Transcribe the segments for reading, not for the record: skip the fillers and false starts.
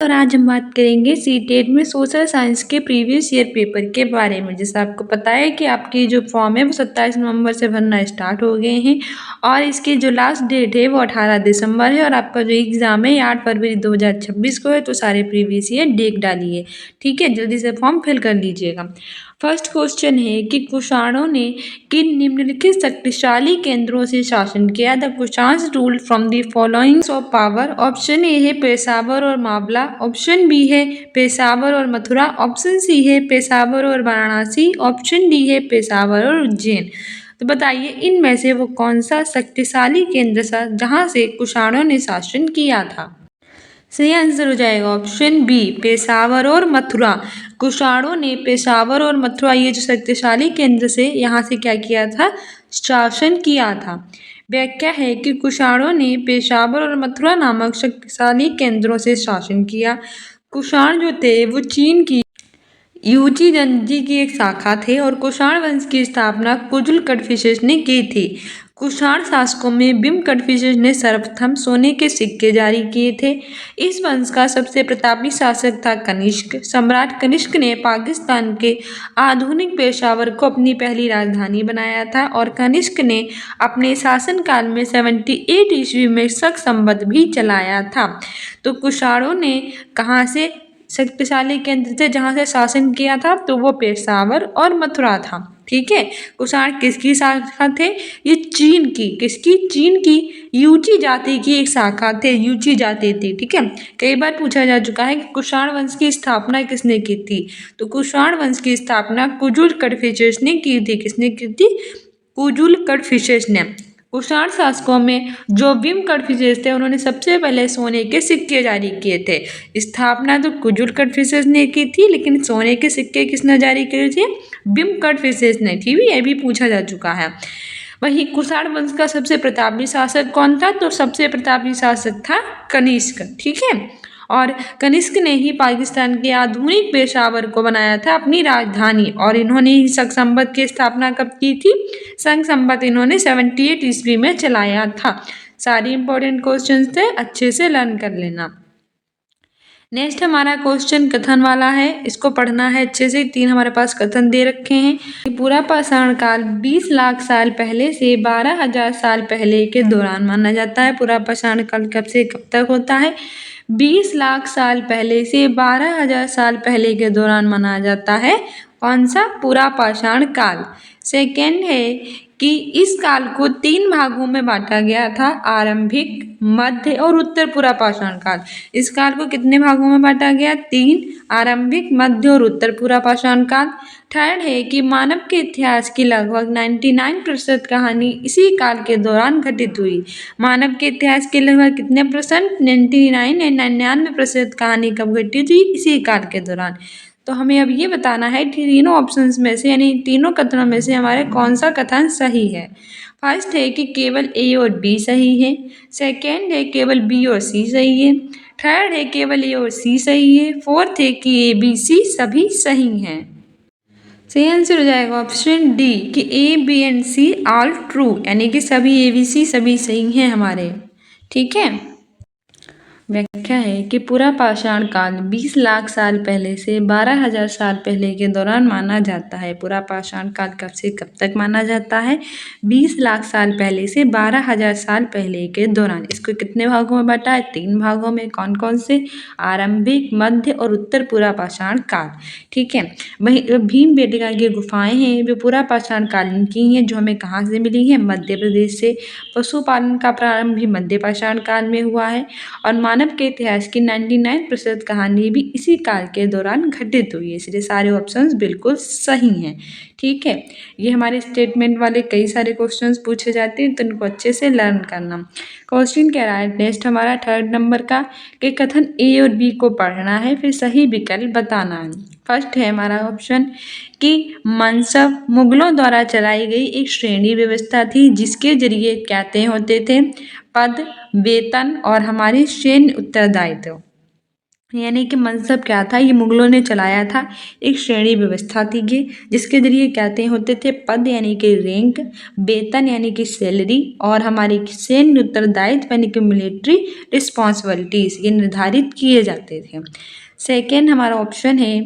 और आज हम बात करेंगे सीटेट में सोशल साइंस के प्रीवियस ईयर पेपर के बारे में। जैसे आपको पता है कि आपकी जो फॉर्म है वो 27 नवंबर से भरना स्टार्ट हो गए हैं और इसकी जो लास्ट डेट है वो 18 दिसंबर है और आपका जो एग्ज़ाम है 8 फरवरी 2026 को है। तो सारे प्रीवियस ईयर डेट डालिए, ठीक है, जल्दी से फॉर्म फिल कर लीजिएगा। फर्स्ट क्वेश्चन है कि कुषाणों ने किन निम्नलिखित शक्तिशाली केंद्रों से शासन किया? The Kushans ruled from the followings of power. Option a है पेशावर और मावला, ऑप्शन बी है पेशावर और मथुरा, ऑप्शन सी है पेशावर और वाराणसी, ऑप्शन डी है पेशावर और उज्जैन। तो बताइए इनमें से वो कौन सा शक्तिशाली केंद्र था जहाँ से कुषाणों ने शासन किया था? सही आंसर हो जाएगा ऑप्शन बी पेशावर और मथुरा। कुषाणों ने पेशावर और मथुरा ये जो शक्तिशाली केंद्र से यहाँ से क्या किया था? शासन किया था। व्याख्या है कि कुषाणों ने पेशावर और मथुरा नामक शक्तिशाली केंद्रों से शासन किया। कुषाण जो थे वो चीन की यूची जनजी की एक शाखा थे और कुषाण वंश की स्थापना कुजुल कड़फिसेस ने की थी। कुषाण शासकों में बिम कड़फिसेस ने सर्वप्रथम सोने के सिक्के जारी किए थे। इस वंश का सबसे प्रतापी शासक था कनिष्क। सम्राट कनिष्क ने पाकिस्तान के आधुनिक पेशावर को अपनी पहली राजधानी बनाया था और कनिष्क ने अपने शासनकाल में 78 ईस्वी में शक संवत भी चलाया था। तो कुषाणों ने कहाँ से शक्तिशाली केंद्र थे जहाँ से शासन किया था? तो वो पेशावर और मथुरा था, ठीक है। कुषाण किसकी शाखा थे? ये चीन की, किसकी? चीन की यूची जाति की एक शाखा थे, यूची जाति थी, ठीक है। कई बार पूछा जा चुका है कि कुषाण वंश की स्थापना किसने की थी? तो कुषाण वंश की स्थापना कुजुल कड़फिसेस ने की थी। किसने की थी? कुजुल कड़फिसेस ने। कुषाण शासकों में जो बिम कड़फिसेस थे उन्होंने सबसे पहले सोने के सिक्के जारी किए थे। स्थापना तो कुजुल कड़फिसेस ने की थी लेकिन सोने के सिक्के किसने जारी किए थे? बिम कड़फिसेस ने, ठीक है, ये भी पूछा जा चुका है। वहीं कुषाण वंश का सबसे प्रतापी शासक कौन था? तो सबसे प्रतापी शासक था कनिष्क, ठीक है। और कनिष्क ने ही पाकिस्तान के आधुनिक पेशावर को बनाया था अपनी राजधानी और इन्होंने ही शक संवत की स्थापना कब की थी? शक संवत इन्होंने 78 ईस्वी में चलाया था। सारी इंपॉर्टेंट क्वेश्चंस थे, अच्छे से लर्न कर लेना। नेक्स्ट हमारा क्वेश्चन कथन वाला है, इसको पढ़ना है अच्छे से। 3 हमारे पास कथन दे रखे हैं। पूरा पाषाण काल 20 लाख साल पहले से 12,000 साल पहले के दौरान माना जाता है। पूरा पाषाण काल कब से कब तक होता है? 20 लाख साल पहले से 12,000 साल पहले के दौरान माना जाता है। कौन सा? पूरा पाषाण काल। सेकेंड है कि इस काल को 3 भागों में बांटा गया था, आरंभिक, मध्य और उत्तर पूरा पाषाण काल। इस काल को कितने भागों में बांटा गया? 3, आरंभिक, मध्य और उत्तर पूरा पाषाण काल। थर्ड है कि मानव के इतिहास की लगभग 99% कहानी इसी काल के दौरान घटित हुई। मानव के इतिहास के लगभग कितने परसेंट? 99% कहानी कब घटित हुई? इसी काल के दौरान। तो हमें अब ये बताना है कि तीनों ऑप्शंस में से यानी तीनों कथनों में से हमारे कौन सा कथन सही है। फर्स्ट है कि केवल ए और बी सही है। सेकेंड है केवल बी और सी सही है। थर्ड है केवल ए और सी सही है। फोर्थ है कि ए बी सी सभी सही हैं। सही आंसर हो जाएगा ऑप्शन डी कि A B and C all true, यानी कि सभी ए बी सी सभी सही हैं हमारे, ठीक है। व्याख्या है कि पूरा पाषाण काल 20 लाख साल पहले से 12,000 साल पहले के दौरान माना जाता है। पूरा पाषाण काल कब से कब तक माना जाता है? 20 लाख साल पहले से 12,000 साल पहले के दौरान। इसको कितने भागों में बांटा है? 3 भागों में। कौन कौन से? आरंभिक, मध्य और उत्तर पूरा पाषाण काल, ठीक है। वहीं भीमबेटका की गुफाएं हैं जो पूरा पाषाण कालीन की हैं, जो हमें कहाँ से मिली हैं? मध्य प्रदेश से। पशुपालन का प्रारंभ भी मध्य पाषाण काल में हुआ है और मानव के इतिहास की 99% कहानी भी इसी काल के दौरान घटित हुई है, इसलिए सारे ऑप्शंस बिल्कुल सही हैं, ठीक है। ये हमारे स्टेटमेंट वाले कई सारे क्वेश्चंस पूछे जाते हैं तो इनको अच्छे से लर्न करना। क्वेश्चन कह रहा है नेक्स्ट हमारा 3rd नंबर का कि कथन ए और बी को पढ़ना है फिर सही विकल्प बताना है। फर्स्ट है हमारा ऑप्शन कि मनसब मुगलों द्वारा चलाई गई एक श्रेणी व्यवस्था थी जिसके जरिए क्या तय होते थे? पद, वेतन और हमारे सैन्य उत्तरदायित्व। यानी कि मनसब क्या था, ये मुगलों ने चलाया था। एक श्रेणी व्यवस्था थी ये, जिसके जरिए कहते होते थे पद यानी कि रैंक, वेतन यानी कि सैलरी, और हमारी सैन्य उत्तरदायित्व यानी कि मिलिट्री रिस्पॉन्सिबिलिटीज ये निर्धारित किए जाते थे। सेकेंड हमारा ऑप्शन है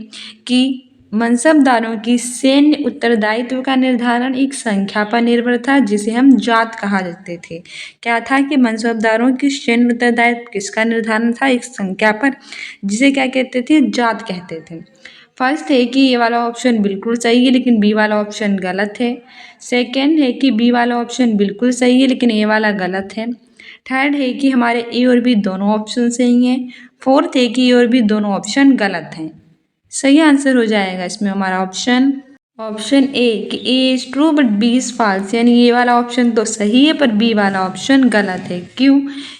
कि मनसबदारों की सैन्य उत्तरदायित्व का निर्धारण एक संख्या पर निर्भर था, जिसे हम जात कहा जाते थे। क्या था कि मनसबदारों की सैन्य उत्तरदायित्व किसका निर्धारण था, एक संख्या पर, जिसे क्या कहते थे, जात कहते थे। फर्स्ट है कि ये वाला ऑप्शन बिल्कुल सही है लेकिन बी वाला ऑप्शन गलत है। सेकेंड है कि बी वाला ऑप्शन बिल्कुल सही है लेकिन ए वाला गलत है। थर्ड है कि हमारे ए और बी दोनों ऑप्शन सही हैं। फोर्थ है कि ए और बी दोनों ऑप्शन गलत हैं। सही आंसर हो जाएगा इसमें हमारा ऑप्शन ऑप्शन ए कि a is true but B is false, यानी ये वाला ऑप्शन तो सही है पर बी वाला ऑप्शन गलत है। क्यों?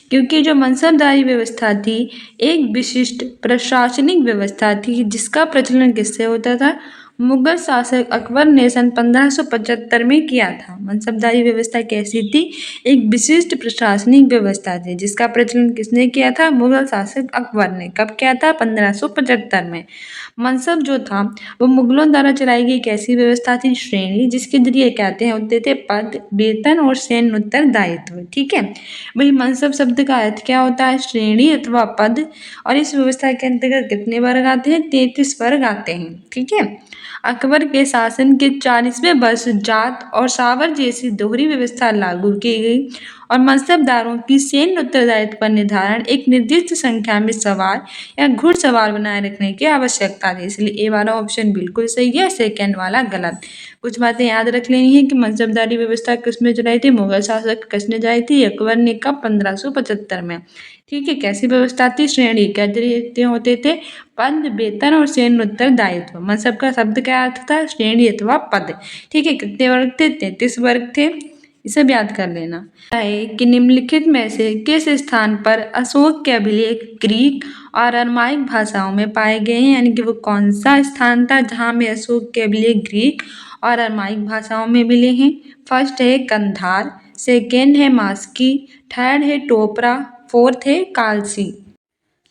क्योंकि जो मनसबदारी व्यवस्था थी एक विशिष्ट प्रशासनिक व्यवस्था थी, जिसका प्रचलन किससे होता था, मुगल शासक अकबर ने सन 1575 में किया था। मनसबदारी व्यवस्था कैसी थी, एक विशिष्ट प्रशासनिक व्यवस्था थी, जिसका प्रचलन किसने किया था, मुगल शासक अकबर ने। कब किया था, 1575 में। मनसब जो था वो मुगलों द्वारा चलाई गई एक ऐसी व्यवस्था थी, श्रेणी, जिसके जरिए कहते होते थे पद, वेतन और सैन्य उत्तरदायित्व। ठीक है भाई, मनसब शब्द का अर्थ क्या होता है, श्रेणी अथवा पद। और इस व्यवस्था के अंतर्गत कितने वर्ग आते हैं, 33 वर्ग आते हैं। ठीक है, अकबर के शासन के 40वें वर्ष जात और सावर जैसी दोहरी व्यवस्था लागू की गई और मनसबदारों की सैन्य उत्तरदायित्व का निर्धारण एक निर्दिष्ट संख्या में सवार या घुड़सवार बनाए रखने की आवश्यकता थी। इसलिए ए वाला ऑप्शन बिल्कुल सही है, सेकेंड वाला गलत। कुछ बातें याद रख लेनी है कि मनसबदारी व्यवस्था किसमें चलाई थी, मुगल शासक किसने चलाई थी, अकबर ने। कब, 1575 में। ठीक है, कैसी व्यवस्था थी, श्रेणी, क्या देते होते थे, पद, वेतन और सैन्य उत्तरदायित्व। मनसब का शब्द क्या अर्थ था, श्रेणी अथवा पद। ठीक है, कितने वर्ग थे, 33 वर्ग थे, इसे भी याद कर लेना है कि निम्नलिखित में से किस स्थान पर अशोक के अभिलेख ग्रीक और अरमाइक भाषाओं में पाए गए हैं, यानी कि वो कौन सा स्थान था जहाँ में अशोक के अभिलेख ग्रीक और अरमाइक भाषाओं में मिले हैं। फर्स्ट है कंधार, सेकेंड है मास्की, थर्ड है टोपरा, फोर्थ है कालसी।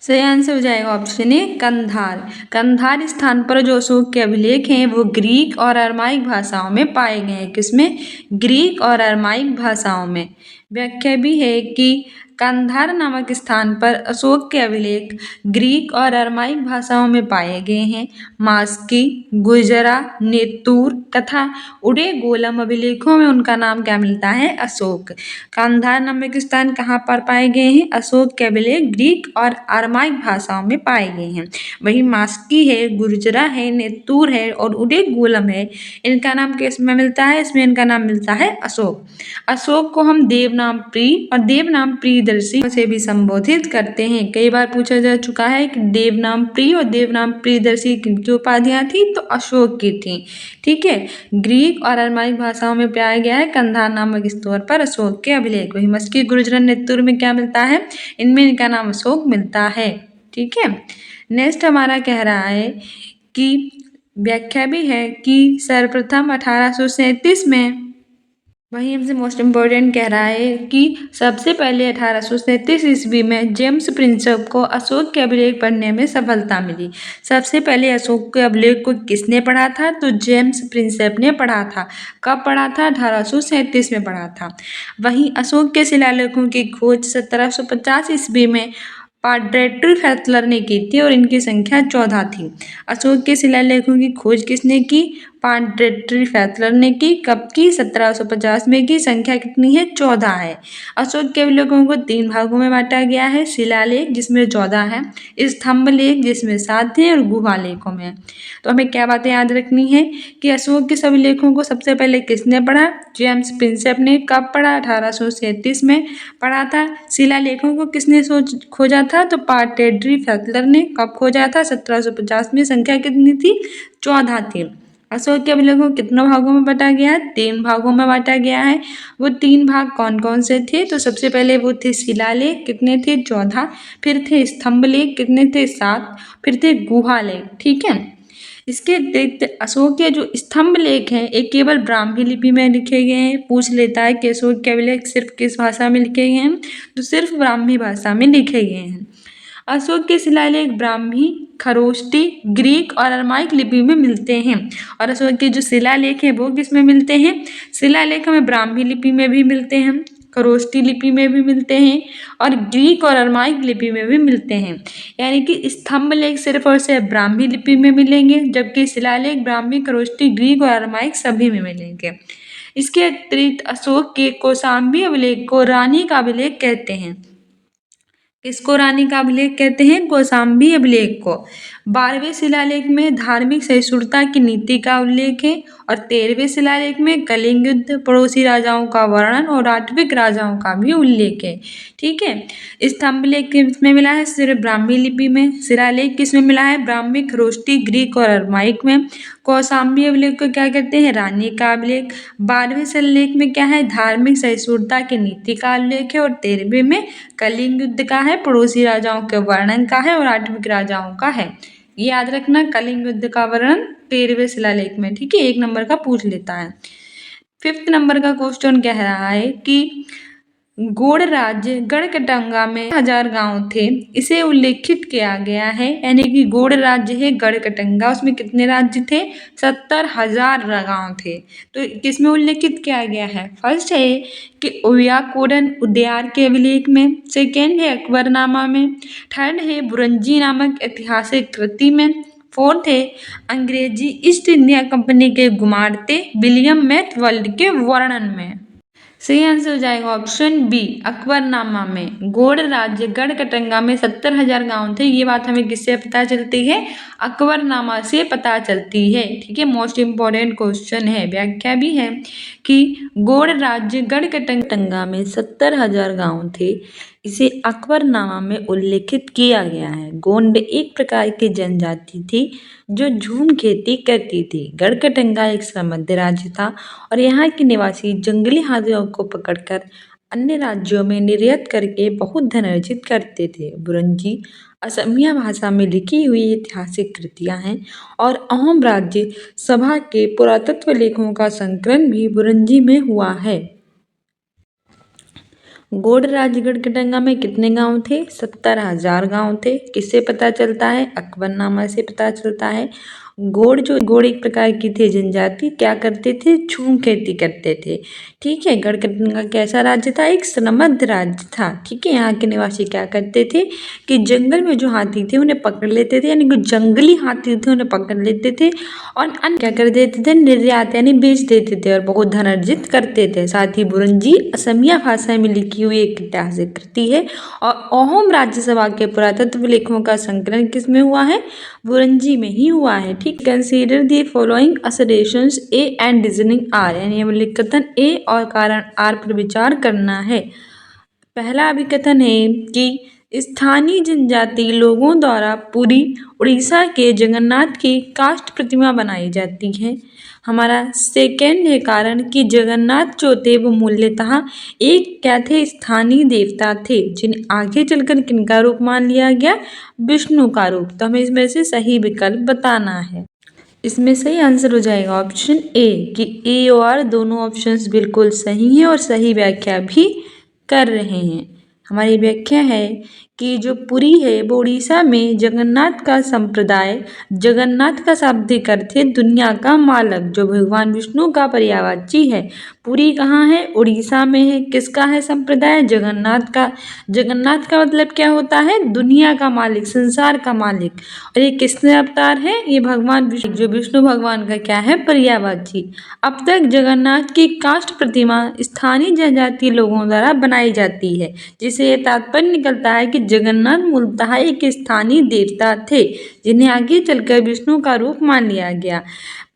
सही आंसर हो जाएगा ऑप्शन ए कंधार। कंधार स्थान पर जो अशोक के अभिलेख हैं वो ग्रीक और अरमाइक भाषाओं में पाए गए हैं। किसमें, ग्रीक और अरमाइक भाषाओं में। व्याख्या भी है कि कंधार नामक स्थान पर अशोक के अभिलेख ग्रीक और अरमाइक भाषाओं में पाए गए हैं। मास्की, गुजरा, नेतूर तथा उडेगोलम अभिलेखों में उनका नाम क्या मिलता है, अशोक। कंधार नामक स्थान कहाँ पर पाए गए हैं, अशोक के अभिलेख ग्रीक और अरमाइक भाषाओं में पाए गए हैं। वही मास्की है, गुर्जरा है, नेतूर है और उडेगोलम है, इनका नाम किसमें मिलता है, इसमें इनका नाम मिलता है अशोक। अशोक को हम देवनाम प्रिय और देवनाम प्रियदर्शी से भी संबोधित करते हैं। कई बार पूछा जा चुका है कि देवनाम प्रिय और देवनाम प्रियदर्शी किनकी उपाधियां थी, तो अशोक की थी। ठीक है, ग्रीक और अरमाइक भाषाओं में पाया गया है कंधार नामक स्तर पर अशोक के अभिलेख। वही मस्की, गुर्जर, नेतुर में क्या मिलता है, इनमें इनका नाम अशोक मिलता है। ठीक है, नेक्स्ट हमारा कह रहा है कि व्याख्या भी है कि सर्वप्रथम 1837 में, वही हमसे मोस्ट इम्पोर्टेंट कह रहा है कि सबसे पहले 1837 ईस्वी में जेम्स प्रिंसेप को अशोक के अभिलेख पढ़ने में सफलता मिली। सबसे पहले अशोक के अभिलेख को किसने पढ़ा था, तो जेम्स प्रिंसेप ने पढ़ा था। कब पढ़ा था, 1837 में पढ़ा था। वहीं अशोक के शिलालेखों की खोज 1750 ईस्वी में पाड्रेट्री फैसलर ने की थी और इनकी संख्या 14 थी। अशोक के शिलालेखों की खोज किसने की, पाड्रेट्री फैसलर ने की। कब की, 1750 में की। संख्या कितनी है, 14 है। अशोक के अभिलेखों को 3 भागों में बांटा गया है, शिलालेख जिसमें 14 है, स्तंभ लेख जिसमें 7 है और गुहा लेखों में। तो हमें क्या बातें याद रखनी है कि अशोक के सभी लेखों को सबसे पहले किसने पढ़ा, जेम्स प्रिंसेप ने। कब पढ़ा, 1837 में पढ़ा था। शिलालेखों को किसने खोजा था, तो पाड्रेट्री फैसलर ने। कब खोजा था, 1750 में। संख्या कितनी थी, 14 थी। अशोक के अभिलेखों को कितनों भागों में बांटा गया है, 3 भागों में बांटा गया है। वो 3 भाग कौन कौन से थे, तो सबसे पहले वो थे शिलालेख, कितने थे, 14। फिर थे स्तंभ लेख, कितने थे, 7। फिर थे गुहा लेख। ठीक है, इसके अतिरिक्त अशोक के जो स्तंभ लेख हैं एक केवल ब्राह्मी लिपि में लिखे गए हैं। पूछ लेता है कि अशोक के अभिलेख सिर्फ किस भाषा में लिखे गए हैं, तो सिर्फ ब्राह्मी भाषा में लिखे गए हैं। अशोक के शिलालेख ब्राह्मी, खरोष्टी, ग्रीक और अरामाइक लिपि में मिलते हैं। और अशोक के जो शिलालेख हैं वो किस में मिलते हैं? शिलालेख हमें ब्राह्मी लिपि में भी मिलते हैं, खरोष्टी लिपि में भी मिलते हैं और ग्रीक और अरामाइक लिपि में भी मिलते हैं। यानी कि स्तंभ लेख सिर्फ और सिर्फ ब्राह्मी लिपि में मिलेंगे, जबकि शिलालेख ब्राह्मी, खरोष्टी, ग्रीक और अरामाइक सभी में मिलेंगे। इसके अतिरिक्त अशोक के कौशाम्बी अभिलेख को रानी का अभिलेख कहते हैं। किसको रानी का अभिलेख कहते हैं? कौशाम्बी अभिलेख को। 12वें शिलालेख में धार्मिक सहिष्णुता की नीति का उल्लेख है और 13वें शिलालेख में कलिंग युद्ध, पड़ोसी राजाओं का वर्णन और आठविक राजाओं का भी उल्लेख है। ठीक है, स्तंभ लेख किसमें मिला है? सिर्फ ब्राह्मी लिपि में। शिलालेख किसमें मिला है? ब्राह्मी, खरोष्टी, ग्रीक और अरामाइक में। कौशाम्बी अभिलेख को क्या कहते हैं? रानी का अभिलेख। 12वें शिलालेख में क्या है? धार्मिक सहिष्णुता की नीति का उल्लेख है और 13वें में कलिंग युद्ध का है, पड़ोसी राजाओं के वर्णन का है और आठविक राजाओं का है। याद रखना, कलिंग युद्ध का वर्णन 13वें शिलालेख में। ठीक है, 1 नंबर का पूछ लेता है। 5th नंबर का क्वेश्चन कह रहा है कि गौड़ राज्य गढ़कटंगा में 1000 गांव थे, इसे उल्लेखित किया गया है। यानी कि गौड़ राज्य है गढ़कटंगा, उसमें कितने राज्य थे? 70,000 गांव थे। तो किसमें उल्लेखित किया गया है? फर्स्ट है कि ओयाकोडन उद्यार के अभिलेख में, सेकेंड है अकबरनामा में, थर्ड है बुरंजी नामक ऐतिहासिक कृति में, फोर्थ है अंग्रेजी ईस्ट इंडिया कंपनी के गुमार्ते विलियम मैथवर्ल्ड के वर्णन में। सही आंसर हो जाएगा ऑप्शन बी, अकबरनामा में। गौड़ राज्य गढ़कटंगा में 70,000 गांव थे। ये बात हमें किससे पता चलती है? अकबरनामा से पता चलती है। ठीक है, मोस्ट इम्पोर्टेंट क्वेश्चन है। व्याख्या भी है कि गौड़ राज्य गढ़कटंगा में 70,000 गांव थे, इसे अकबरनामा में उल्लेखित किया गया है। गोंड एक प्रकार की जनजाति थी जो झूम खेती करती थी। गढ़कटंगा एक समृद्ध राज्य था और यहाँ के निवासी जंगली हाथियों को पकड़कर अन्य राज्यों में निर्यात करके बहुत धन अर्जित करते थे। बुरंजी असमिया भाषा में लिखी हुई ऐतिहासिक कृतियाँ हैं और अहोम राज्य सभा के पुरातत्व लेखों का संकलन भी बुरंजी में हुआ है। गौड़ राज्य गढ़कटंगा में कितने गांव थे? 70,000 गांव थे। किससे पता चलता है? अकबरनामा से पता चलता है। गौड़ एक प्रकार की थे जनजाति, क्या करते थे? झूम खेती करते थे। ठीक है, गढ़कटंगा कैसा राज्य था? एक समृद्ध राज्य था। ठीक है, यहाँ के निवासी क्या करते थे कि जंगल में जो हाथी थे उन्हें पकड़ लेते थे, यानी कि जंगली हाथी थे उन्हें पकड़ लेते थे और अन्य क्या कर देते थे? निर्यात यानी बेच देते थे और बहुत धन अर्जित करते थे। साथ ही बुरंजी असमिया भाषा में लिखी हुई एक ऐतिहासिक कृति है और अहोम राज्यसभा के पुरातत्व लेखों का संकलन किसमें हुआ है? बुरंजी में ही हुआ है। ठीक, consider the following assertions a and reasoning r, यानी अभिकथन ए और कारण आर पर विचार करना है। पहला अभिकथन है कि स्थानीय जनजाति लोगों द्वारा पूरी उड़ीसा के जगन्नाथ की काष्ठ प्रतिमा बनाई जाती है। हमारा सेकेंड है कारण कि जगन्नाथ जो थे वो मूल्यतः एक क्या थे? स्थानीय देवता थे, जिन्हें आगे चलकर किनका रूप मान लिया गया? विष्णु का रूप। तो हमें इसमें से सही विकल्प बताना है। इसमें सही आंसर हो जाएगा ऑप्शन ए, कि ए और आर दोनों ऑप्शंस बिल्कुल सही हैं और सही व्याख्या भी कर रहे हैं। हमारी व्याख्या है कि जो पुरी है वो उड़ीसा में जगन्नाथ का संप्रदाय, जगन्नाथ का शाब्दिक अर्थ है दुनिया का मालक, जो भगवान विष्णु का पर्यायवाची है। पुरी कहाँ है? उड़ीसा में है। किसका है संप्रदाय? जगन्नाथ का। जगन्नाथ का मतलब क्या होता है? दुनिया का मालिक, संसार का मालिक। और ये किसने अवतार है? ये भगवान विष्णु, जो विष्णु भगवान का क्या है? पर्यायवाची। अब तक जगन्नाथ की काष्ठ प्रतिमा स्थानीय जनजाति लोगों द्वारा बनाई जाती है, जिसे ये तात्पर्य निकलता है कि जगन्नाथ मूलतः एक स्थानीय देवता थे, जिन्हें आगे चलकर विष्णु का रूप मान लिया गया।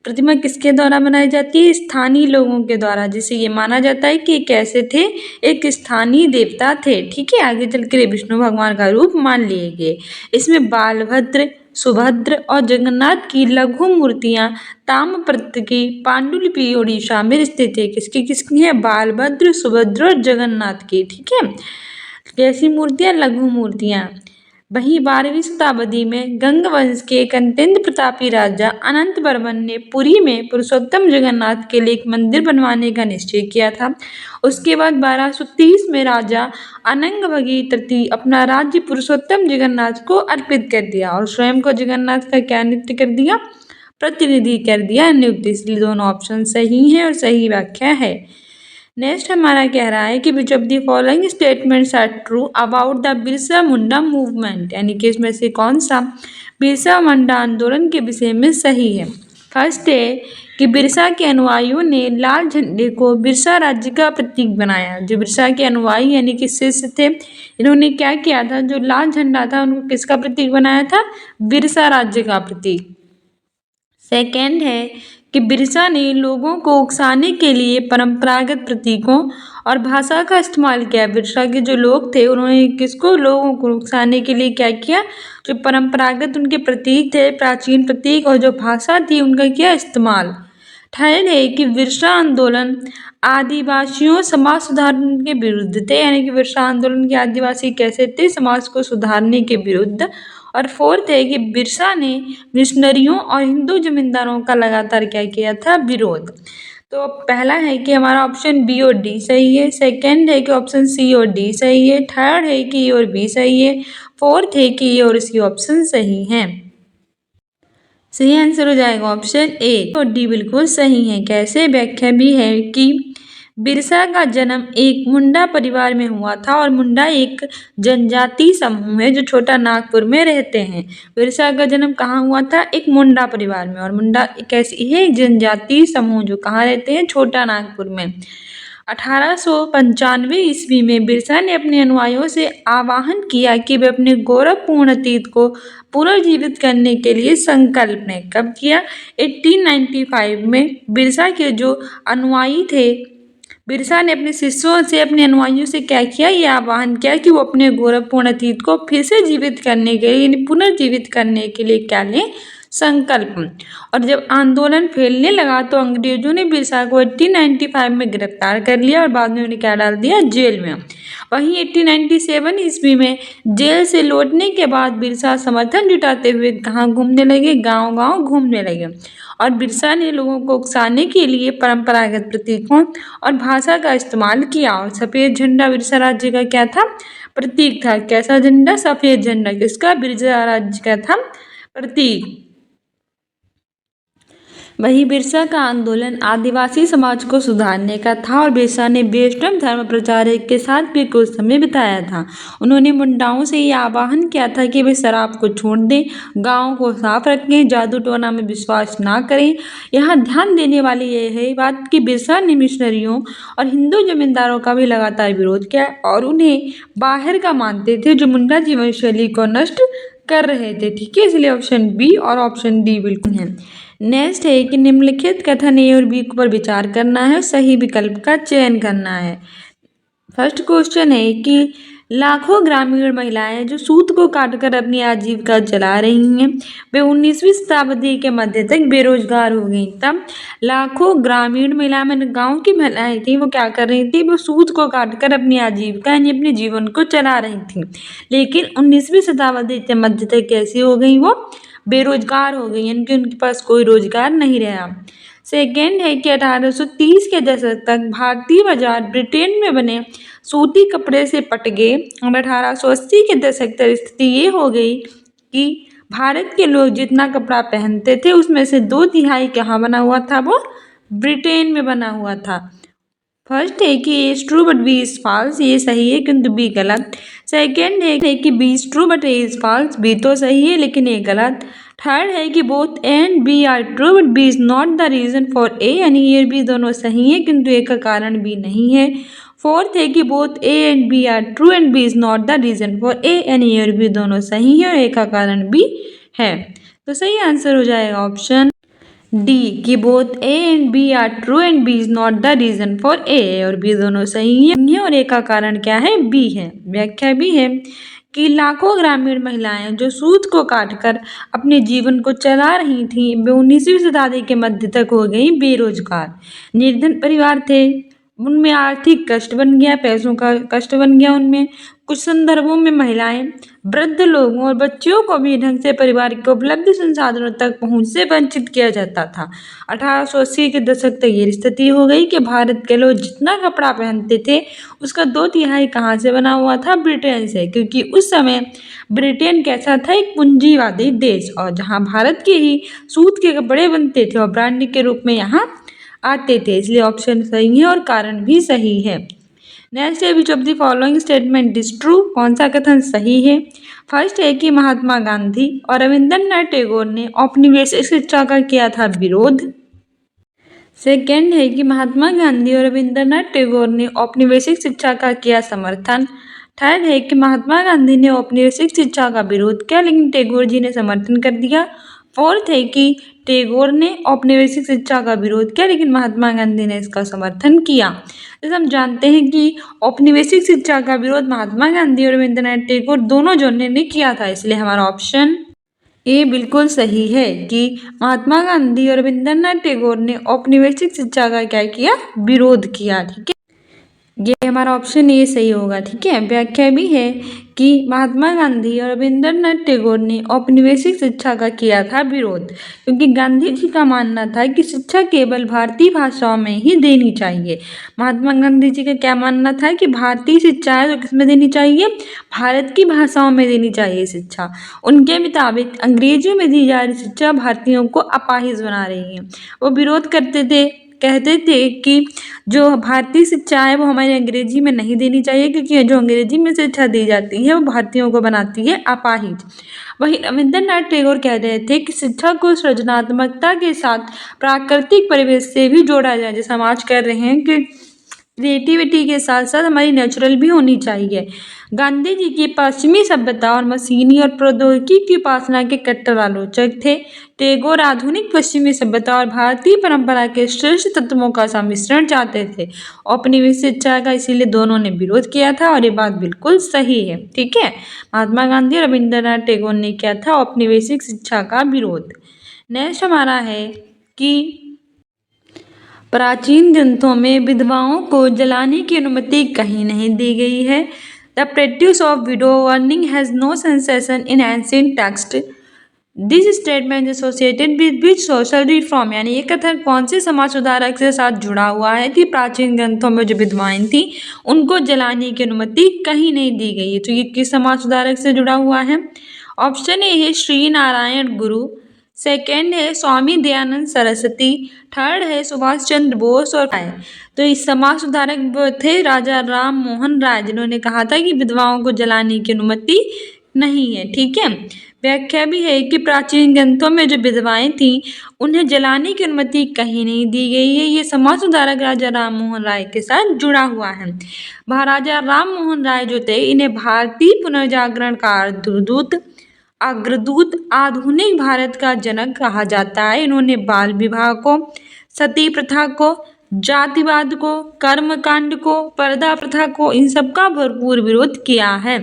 प्रतिमा किसके द्वारा बनाई जाती है? स्थानीय लोगों के द्वारा, जिसे ये माना जाता है कि कैसे थे? एक स्थानीय देवता थे। ठीक है, आगे चलकर विष्णु भगवान का रूप मान लिए गए। इसमें बालभद्र, सुभद्र और जगन्नाथ की लघु मूर्तियां ताम्रपत्र की पांडुलिपि ओडिशा में स्थित है। किसकी किसकी है? बालभद्र, सुभद्र और जगन्नाथ की। ठीक है, कैसी मूर्तियां? लघु मूर्तियां। वहीं 12वीं शताब्दी में गंग वंश के एक अत्यंत प्रतापी राजा अनंत वर्मन ने पुरी में पुरुषोत्तम जगन्नाथ के लिए एक मंदिर बनवाने का निश्चय किया था। उसके बाद 1230 में राजा अनंगभगी तृतीय अपना राज्य पुरुषोत्तम जगन्नाथ को अर्पित कर दिया और स्वयं को जगन्नाथ का क्या नियुक्त कर दिया, प्रतिनिधि कर दिया, नियुक्त। इसलिए दोनों ऑप्शन सही हैं और सही व्याख्या है। नेक्स्ट हमारा कह रहा है कि which of the following statements are true about the Birsa Munda movement, यानी कि इसमें से कौन सा बिरसा मुंडा आंदोलन के विषय में सही है। फर्स्ट है कि बिरसा के अनुयायियों ने लाल झंडे को बिरसा राज्य का प्रतीक बनाया। जो बिरसा के अनुयायी यानी कि शिष्य थे, इन्होंने क्या किया था, जो लाल झंडा था उनको किसका प्रतीक बनाया था, बिरसा राज्य का प्रतीक। सेकेंड है कि बिरसा ने लोगों को उकसाने के लिए परंपरागत प्रतीकों और भाषा का इस्तेमाल किया। बिरसा के जो लोग थे उन्होंने किसको, लोगों को उकसाने के लिए क्या किया, जो परंपरागत उनके प्रतीक थे, प्राचीन प्रतीक और जो भाषा थी उनका किया इस्तेमाल। थर्ड है कि बिरसा आंदोलन आदिवासियों समाज सुधार के विरुद्ध थे, यानी कि बिरसा आंदोलन के आदिवासी कैसे थे, समाज को सुधारने के विरुद्ध। और फोर्थ है कि बिरसा ने मिशनरियों और हिंदू जमींदारों का लगातार क्या किया था, विरोध। तो पहला है कि हमारा ऑप्शन बी और डी सही है, सेकंड है कि ऑप्शन सी और डी सही है, थर्ड है कि ए और बी सही है, फोर्थ है कि ए और सी ऑप्शन सही है। सही आंसर हो जाएगा ऑप्शन ए और डी बिल्कुल सही है। कैसे, व्याख्या भी है कि बिरसा का जन्म एक मुंडा परिवार में हुआ था और मुंडा एक जनजाति समूह है जो छोटा नागपुर में रहते हैं। बिरसा का जन्म कहाँ हुआ था, एक मुंडा परिवार में, और मुंडा एक ऐसी है जनजाति समूह जो कहाँ रहते हैं, छोटा नागपुर में। 1895 ईस्वी में बिरसा ने अपने अनुयायियों से आह्वान किया कि वे अपने गौरवपूर्ण अतीत को पुनर्जीवित करने के लिए संकल्प लें। कब किया, 1895 में। बिरसा के जो अनुयायी थे, बिरसा ने अपने शिष्यों से, अपने अनुयायियों से क्या किया, ये आह्वान किया कि वो अपने गौरवपूर्ण अतीत को फिर से जीवित करने के लिए, यानी पुनर्जीवित करने के लिए क्या लें, संकल्प। और जब आंदोलन फैलने लगा तो अंग्रेजों ने बिरसा को 1895 में गिरफ्तार कर लिया और बाद में उन्हें क्या डाल दिया, जेल में। वहीं 1897 ईस्वी में जेल से लौटने के बाद बिरसा समर्थन जुटाते हुए कहाँ घूमने लगे, गांव गांव घूमने लगे। और बिरसा ने लोगों को उकसाने के लिए परंपरागत प्रतीकों और भाषा का इस्तेमाल किया। और सफ़ेद झंडा बिरसा राज्य का क्या था, प्रतीक था। कैसा झंडा, सफ़ेद झंडा, किसका, बिरसा राज्य का था प्रतीक। वही बिरसा का आंदोलन आदिवासी समाज को सुधारने का था और बिरसा ने वैष्णव धर्म प्रचारक के साथ भी कुछ समय बिताया था। उन्होंने मुंडाओं से ये आह्वान किया था कि वे शराब को छोड़ दें, गाँव को साफ रखें, जादू टोना में विश्वास ना करें। यहाँ ध्यान देने वाली यह है बात कि बिरसा ने मिशनरियों और हिंदू जमींदारों का भी लगातार विरोध किया और उन्हें बाहर का मानते थे जो मुंडा जीवन शैली को नष्ट कर रहे थे। ठीक है, इसलिए ऑप्शन बी और ऑप्शन डी बिल्कुल है। नेक्स्ट है कि निम्नलिखित कथन ए और बी पर विचार करना है, सही विकल्प का चयन करना है। फर्स्ट क्वेश्चन है कि लाखों ग्रामीण महिलाएं जो सूत को काटकर अपनी आजीविका चला रही हैं, वे 19वीं शताब्दी के मध्य तक बेरोजगार हो गई। तब लाखों ग्रामीण महिलाएं, मैंने गांव की महिलाएं थी, वो क्या कर रही थी, वो सूत को काटकर अपनी आजीविका यानी अपने जीवन को चला रही थी। लेकिन 19वीं शताब्दी के मध्य तक कैसी हो गई, वो बेरोजगार हो गई, यानी कि उनके पास कोई रोजगार नहीं रहा। सेकेंड है कि 1830 के दशक तक भारतीय बाजार ब्रिटेन में बने सूती कपड़े से पट गए और 1880 के दशक तक स्थिति ये हो गई कि भारत के लोग जितना कपड़ा पहनते थे उसमें से 2/3 कहाँ बना हुआ था, वो ब्रिटेन में बना हुआ था। फर्स्ट है कि a is true but B is false, ये सही है किंतु बी गलत। सेकेंड है कि b is true but a is false, b तो सही है लेकिन ए गलत। थर्ड है कि both A and B are true but B is not the reason for ए, यानी ए और बी दोनों सही है किंतु ए का कारण बी नहीं है। फोर्थ है कि both A and B are true and B is not the reason for ए, यानी ए और बी दोनों सही है और ए का कारण बी है। तो सही आंसर हो जाएगा ऑप्शन डी कि both A and B are true and B is not the reason for A, और बी दोनों सही है और ए का कारण क्या है, बी है। व्याख्या भी है कि लाखों ग्रामीण महिलाएं जो सूत को काटकर अपने जीवन को चला रही थीं, वे 19वीं शताब्दी के मध्य तक हो गई बेरोजगार। निर्धन परिवार थे, उनमें आर्थिक कष्ट बन गया, पैसों का कष्ट बन गया उनमें। कुछ संदर्भों में महिलाएं, वृद्ध लोगों और बच्चियों को भी ढंग से परिवार के उपलब्ध संसाधनों तक पहुंच से वंचित किया जाता था। 1880 के दशक तक ये स्थिति हो गई कि भारत के लोग जितना कपड़ा पहनते थे उसका 2/3 कहाँ से बना हुआ था? ब्रिटेन से, क्योंकि उस समय ब्रिटेन कैसा था? एक पूंजीवादी देश, और जहाँ भारत के ही सूत के कपड़े बनते थे और ब्रांड के रूप में यहाँ आते थे। इसलिए ऑप्शन सही है और कारण भी सही है। नेक्स्ट है, विच of the following statement is true? कौन सा कथन सही है? फर्स्ट है कि महात्मा गांधी और रविंद्रनाथ टैगोर ने औपनिवेशिक शिक्षा का किया था विरोध। सेकेंड है कि महात्मा गांधी और रविंद्रनाथ टैगोर ने औपनिवेशिक शिक्षा का किया समर्थन। थर्ड है कि महात्मा गांधी ने औपनिवेशिक शिक्षा का विरोध किया लेकिन टैगोर जी ने समर्थन कर दिया। फोर्थ है कि टैगोर ने औपनिवेशिक शिक्षा का विरोध किया लेकिन महात्मा गांधी ने इसका समर्थन किया। जैसे हम जानते हैं कि औपनिवेशिक शिक्षा का विरोध महात्मा गांधी और रविंद्रनाथ टैगोर दोनों जनों ने किया था, इसलिए हमारा ऑप्शन ए बिल्कुल सही है कि महात्मा गांधी और रविंद्रनाथ टैगोर ने औपनिवेशिक शिक्षा का क्या किया? विरोध किया। ठीक है, ये हमारा ऑप्शन ए सही होगा। ठीक है, व्याख्या भी है कि महात्मा गांधी और रविंद्रनाथ टैगोर ने औपनिवेशिक शिक्षा का किया था विरोध, क्योंकि गांधी जी का मानना था कि शिक्षा केवल भारतीय भाषाओं में ही देनी चाहिए। महात्मा गांधी जी का क्या मानना था कि भारतीय शिक्षा है तो किसमें देनी चाहिए? भारत की भाषाओं में देनी चाहिए शिक्षा। उनके मुताबिक अंग्रेजियों में दी जा रही शिक्षा भारतीयों को अपाहिज बना रही है। वो विरोध करते थे, कहते थे कि जो भारतीय शिक्षा है वो हमारी अंग्रेजी में नहीं देनी चाहिए, क्योंकि जो अंग्रेजी में शिक्षा दी जाती है वो भारतीयों को बनाती है अपाहिज। वहीं रविंद्रनाथ टैगोर कह रहे थे कि शिक्षा को सृजनात्मकता के साथ प्राकृतिक परिवेश से भी जोड़ा जाए, जैसे हम आज कर रहे हैं कि क्रिएटिविटी के साथ साथ हमारी नेचुरल भी होनी चाहिए। गांधी जी की पश्चिमी सभ्यता और मशीनी और प्रौद्योगिकी की उपासना के कट्टर आलोचक थे। टैगोर आधुनिक पश्चिमी सभ्यता और भारतीय परंपरा के श्रेष्ठ तत्वों का सम्मिश्रण चाहते थे। औपनिवेशिक शिक्षा का इसीलिए दोनों ने विरोध किया था, और ये बात बिल्कुल सही है। ठीक है, महात्मा गांधी और रविंद्रनाथ टैगोर ने किया था औपनिवेशिक शिक्षा का विरोध। नेक्स्ट हमारा है कि प्राचीन ग्रंथों में विधवाओं को जलाने की अनुमति कहीं नहीं दी गई है। The practice of widow burning has no cessation in ancient text. This statement is associated with which social reform? यानी ये कथन कौन से समाज सुधारक के साथ जुड़ा हुआ है कि प्राचीन ग्रंथों में जो विधवाएं थी उनको जलाने की अनुमति कहीं नहीं दी गई है? तो ये किस समाज सुधारक से जुड़ा हुआ है? ऑप्शन ए है श्री नारायण गुरु, सेकेंड है स्वामी दयानंद सरस्वती, थर्ड है सुभाष चंद्र बोस और राय। तो इस समाज सुधारक वो थे राजा राम मोहन राय, जिन्होंने कहा था कि विधवाओं को जलाने की अनुमति नहीं है। ठीक है, व्याख्या भी है कि प्राचीन ग्रंथों में जो विधवाएं थीं उन्हें जलाने की अनुमति कहीं नहीं दी गई है। ये समाज सुधारक राजा राम मोहन राय के साथ जुड़ा हुआ है। महाराजा राम मोहन राय जो थे इन्हें भारतीय पुनर्जागरण का अग्रदूत, आधुनिक भारत का जनक कहा जाता है। इन्होंने बाल विवाह को, सती प्रथा को, जातिवाद को, कर्मकांड को, पर्दा प्रथा को, इन सब का भरपूर विरोध किया है।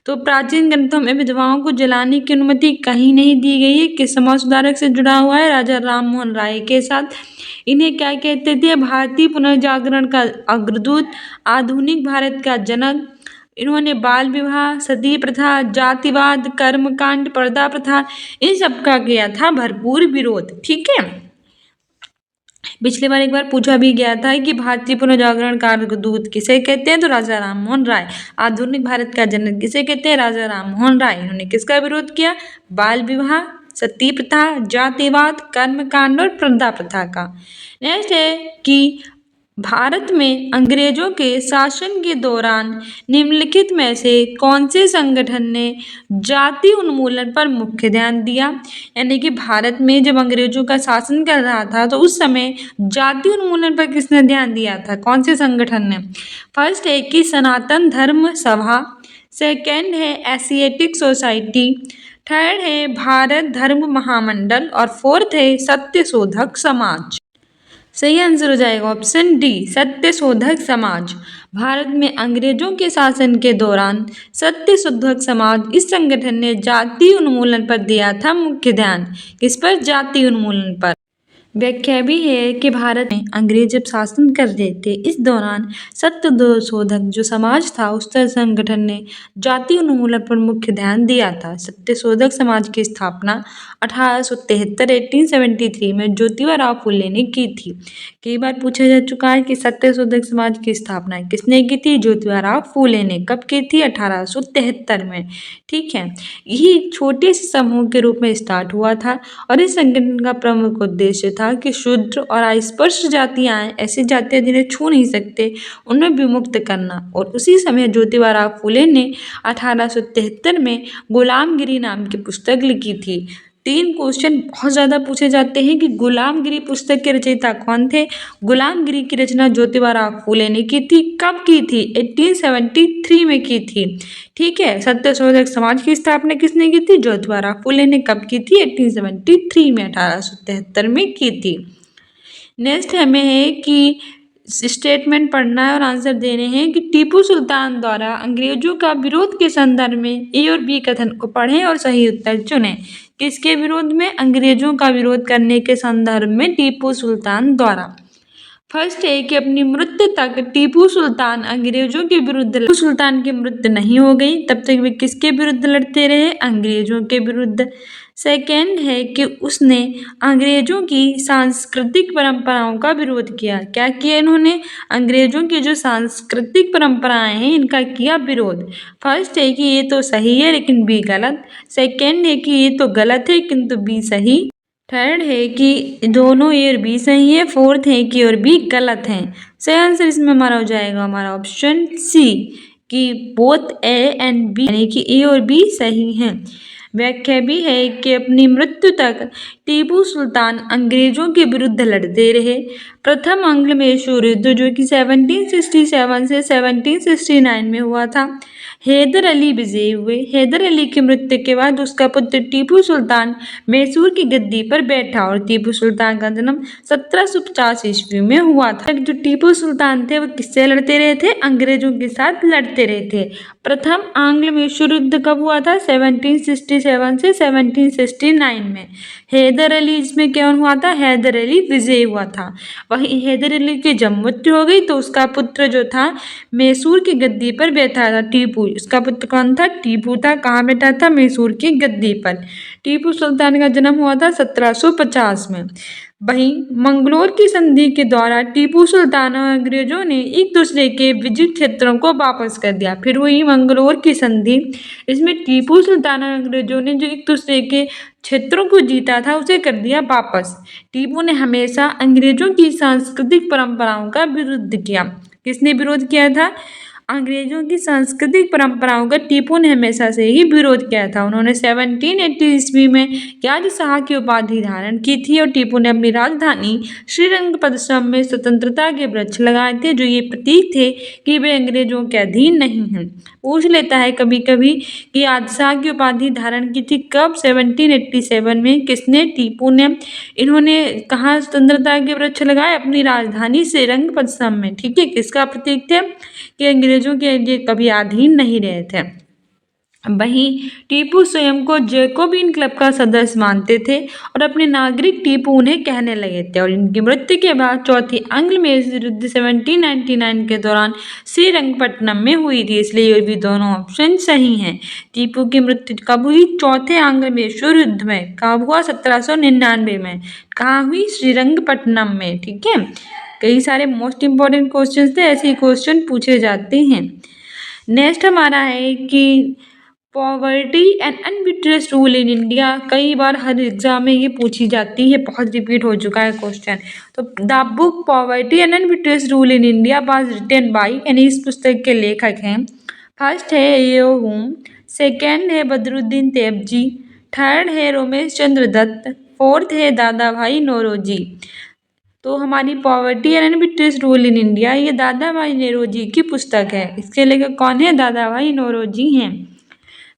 तो प्राचीन ग्रंथों में विधवाओं को जलाने की अनुमति कहीं नहीं दी गई है। किस समाज सुधारक से जुड़ा हुआ है? राजा राम मोहन राय के साथ। इन्हें क्या कहते थे? भारतीय पुनर्जागरण का अग्रदूत, आधुनिक भारत का जनक। इन्होंने बाल विवाह, सती प्रथा, जातिवाद, कर्मकांड, पर्दा प्रथा, इन सब का किया था भरपूर विरोध। ठीक है, पिछली बार एक बार पूछा भी गया था कि भारतीय पुनर्जागरण का अग्रदूत किसे कहते हैं? तो राजा राम मोहन राय। आधुनिक भारत का जनक किसे कहते हैं? राजा राम मोहन राय। इन्होंने किसका विरोध किया? बाल विवाह, सती प्रथा, जातिवाद, कर्मकांड और पर्दा प्रथा का। नेक्स्ट है कि भारत में अंग्रेजों के शासन के दौरान निम्नलिखित में से कौन से संगठन ने जाति उन्मूलन पर मुख्य ध्यान दिया? यानी कि भारत में जब अंग्रेजों का शासन कर रहा था तो उस समय जाति उन्मूलन पर किसने ध्यान दिया था? कौन से संगठन ने? फर्स्ट है कि सनातन धर्म सभा, सेकेंड है एशियाटिक सोसाइटी, थर्ड है भारत धर्म महामंडल और फोर्थ है सत्य शोधक समाज। सही आंसर हो जाएगा ऑप्शन डी, सत्य शोधक समाज। भारत में अंग्रेजों के शासन के दौरान सत्य शोधक समाज इस संगठन ने जाति उन्मूलन पर दिया था मुख्य ध्यान। किस पर? जाति उन्मूलन पर। व्याख्या भी है कि भारत में अंग्रेज जब शासन कर रहे थे, इस दौरान सत्यशोधक जो समाज था, उस तरह संगठन ने जाति उन्मूलन पर मुख्य ध्यान दिया था। सत्यशोधक समाज की स्थापना 1873 1873 में ज्योतिबा राव फुले ने की थी। कई बार पूछा जा चुका है कि सत्यशोधक समाज की स्थापना किसने की थी? ज्योतिबा राव फुले ने। कब की थी? 1873 में। ठीक है, यही छोटे से समूह के रूप में स्टार्ट हुआ था और इस संगठन का प्रमुख उद्देश्य था कि शूद्र और अस्पृश्य जातियां, ऐसी जातियां जिन्हें छू नहीं सकते, उन्हें विमुक्त करना। और उसी समय ज्योतिबा राव फुले ने 1873 में गुलामगिरी नाम की पुस्तक लिखी थी। 3 क्वेश्चन बहुत ज़्यादा पूछे जाते हैं कि गुलामगिरी पुस्तक के रचयिता कौन थे? गुलामगिरी की रचना ज्योतिबा राव फुले ने की थी। कब की थी? 1873 में की थी। ठीक है, सत्यशोधक समाज की स्थापना किसने की थी? ज्योतिबा राव फुले ने। कब की थी? 1873 में, 1873 में की थी। नेक्स्ट हमें है कि स्टेटमेंट पढ़ना है और आंसर देने हैं कि टीपू सुल्तान द्वारा अंग्रेजों का विरोध के संदर्भ में ए और बी कथन को पढ़ें और सही उत्तर चुनें। किसके विरोध में? अंग्रेजों का विरोध करने के संदर्भ में टीपू सुल्तान द्वारा। फर्स्ट है कि अपनी मृत्यु तक टीपू सुल्तान अंग्रेजों के विरुद्ध टीपू सुल्तान की मृत्यु नहीं हो गई, तब तक वे किसके विरुद्ध लड़ते रहे? अंग्रेजों के विरुद्ध। सेकेंड है कि उसने अंग्रेजों की सांस्कृतिक परंपराओं का विरोध किया। क्या किया इन्होंने? अंग्रेजों की जो सांस्कृतिक परंपराएं हैं, इनका किया विरोध। फर्स्ट है कि ये तो सही है लेकिन बी गलत। सेकेंड है कि ये तो गलत है किंतु बी सही। थर्ड है कि दोनों ए और बी सही है। फोर्थ है कि और बी गलत हैं। सही आंसर इसमें हमारा हो जाएगा हमारा ऑप्शन सी, कि बोथ ए एंड बी, यानी कि ए और बी सही हैं। व्याख्या भी है कि अपनी मृत्यु तक टीपू सुल्तान अंग्रेजों के विरुद्ध लड़ते रहे। प्रथम आंग्ल मैसूर युद्ध जो कि 1767 से 1769 में हुआ था, हैदर अली विजयी हुए। हैदर अली की मृत्यु के बाद उसका पुत्र टीपू सुल्तान मैसूर की गद्दी पर बैठा और टीपू सुल्तान का जन्म 1750 ईस्वी में हुआ था। जो टीपू सुल्तान थे वो किससे लड़ते रहे थे? अंग्रेजों के साथ लड़ते रहे थे। प्रथम आंग्ल मैसूर युद्ध कब हुआ था? 1767 से 1769 में। हैदर अली इसमें कौन हुआ था? हैदर अली विजयी हुआ था। वहीं हैदर अली की जब मृत्यु हो गई तो उसका पुत्र जो था मैसूर की गद्दी पर बैठा था, टीपू। उसका पुत्र कौन था? टीपू था। कहाँ बैठा था? मैसूर की गद्दी पर। टीपू सुल्तान का जन्म हुआ था 1750 में। वहीं मंगलोर की संधि के द्वारा टीपू सुल्तान और अंग्रेजों ने एक दूसरे के विजित क्षेत्रों को वापस कर दिया। फिर हुई मंगलोर की संधि। इसमें टीपू सुल्तान और अंग्रेजों ने जो एक दूसरे के क्षेत्रों को जीता था उसे कर दिया वापस। टीपू ने हमेशा अंग्रेजों की सांस्कृतिक परंपराओं का विरोध किया। किसने विरोध किया था? अंग्रेजों की सांस्कृतिक परंपराओं का टीपू ने हमेशा से ही विरोध किया था। उन्होंने 1780 ईस्वी में याद शाह की उपाधि धारण की थी और टीपू ने अपनी राजधानी श्रीरंगपट्टनम में स्वतंत्रता के वृक्ष लगाए थे, जो ये प्रतीक थे कि वे अंग्रेजों के अधीन नहीं हैं। पूछ लेता है कभी कभी कि याद शाह की उपाधि धारण की थी कब? 1787 में। किसने? टीपू ने। इन्होंने कहाँ स्वतंत्रता के वृक्ष लगाए? अपनी राजधानी श्रीरंगपट्टनम में। ठीक है, किसका प्रतीक थे? कि अंग्रेजों के ये कभी अधीन नहीं रहे थे। वहीं टीपू स्वयं को जैकोबिन क्लब का सदस्य मानते थे और अपने नागरिक टीपू उन्हें कहने लगे थे। और इनकी मृत्यु के बाद चौथी आंग्ल मैसूर युद्ध 1799 के दौरान श्रीरंगपट्टनम में हुई थी, इसलिए ये भी दोनों ऑप्शन सही हैं। टीपू की मृत्यु कब हुई? चौथे आंग्ल मैसूर युद्ध में। कब हुआ? 1799 में। कहाँ हुई? श्रीरंगपट्टनम में। ठीक है, कई सारे मोस्ट इंपॉर्टेंट क्वेश्चन थे, ऐसे ही क्वेश्चन पूछे जाते हैं। नेक्स्ट हमारा है कि poverty and unbritish rule in India. कई बार हर एग्जाम में ये पूछी जाती है, बहुत रिपीट हो चुका है क्वेश्चन। तो the book poverty and unbritish rule in India was written by, यानी इस पुस्तक के लेखक हैं। फर्स्ट है एओ हुम, सेकेंड है बदरुद्दीन तैयबजी, थर्ड है रोमेश चंद्र दत्त, फोर्थ है दादा भाई नौरोजी। तो हमारी poverty and unbritish rule in India, ये दादा भाई नौरोजी की पुस्तक है। इसके लेखक कौन है? दादा भाई नौरोजी हैं।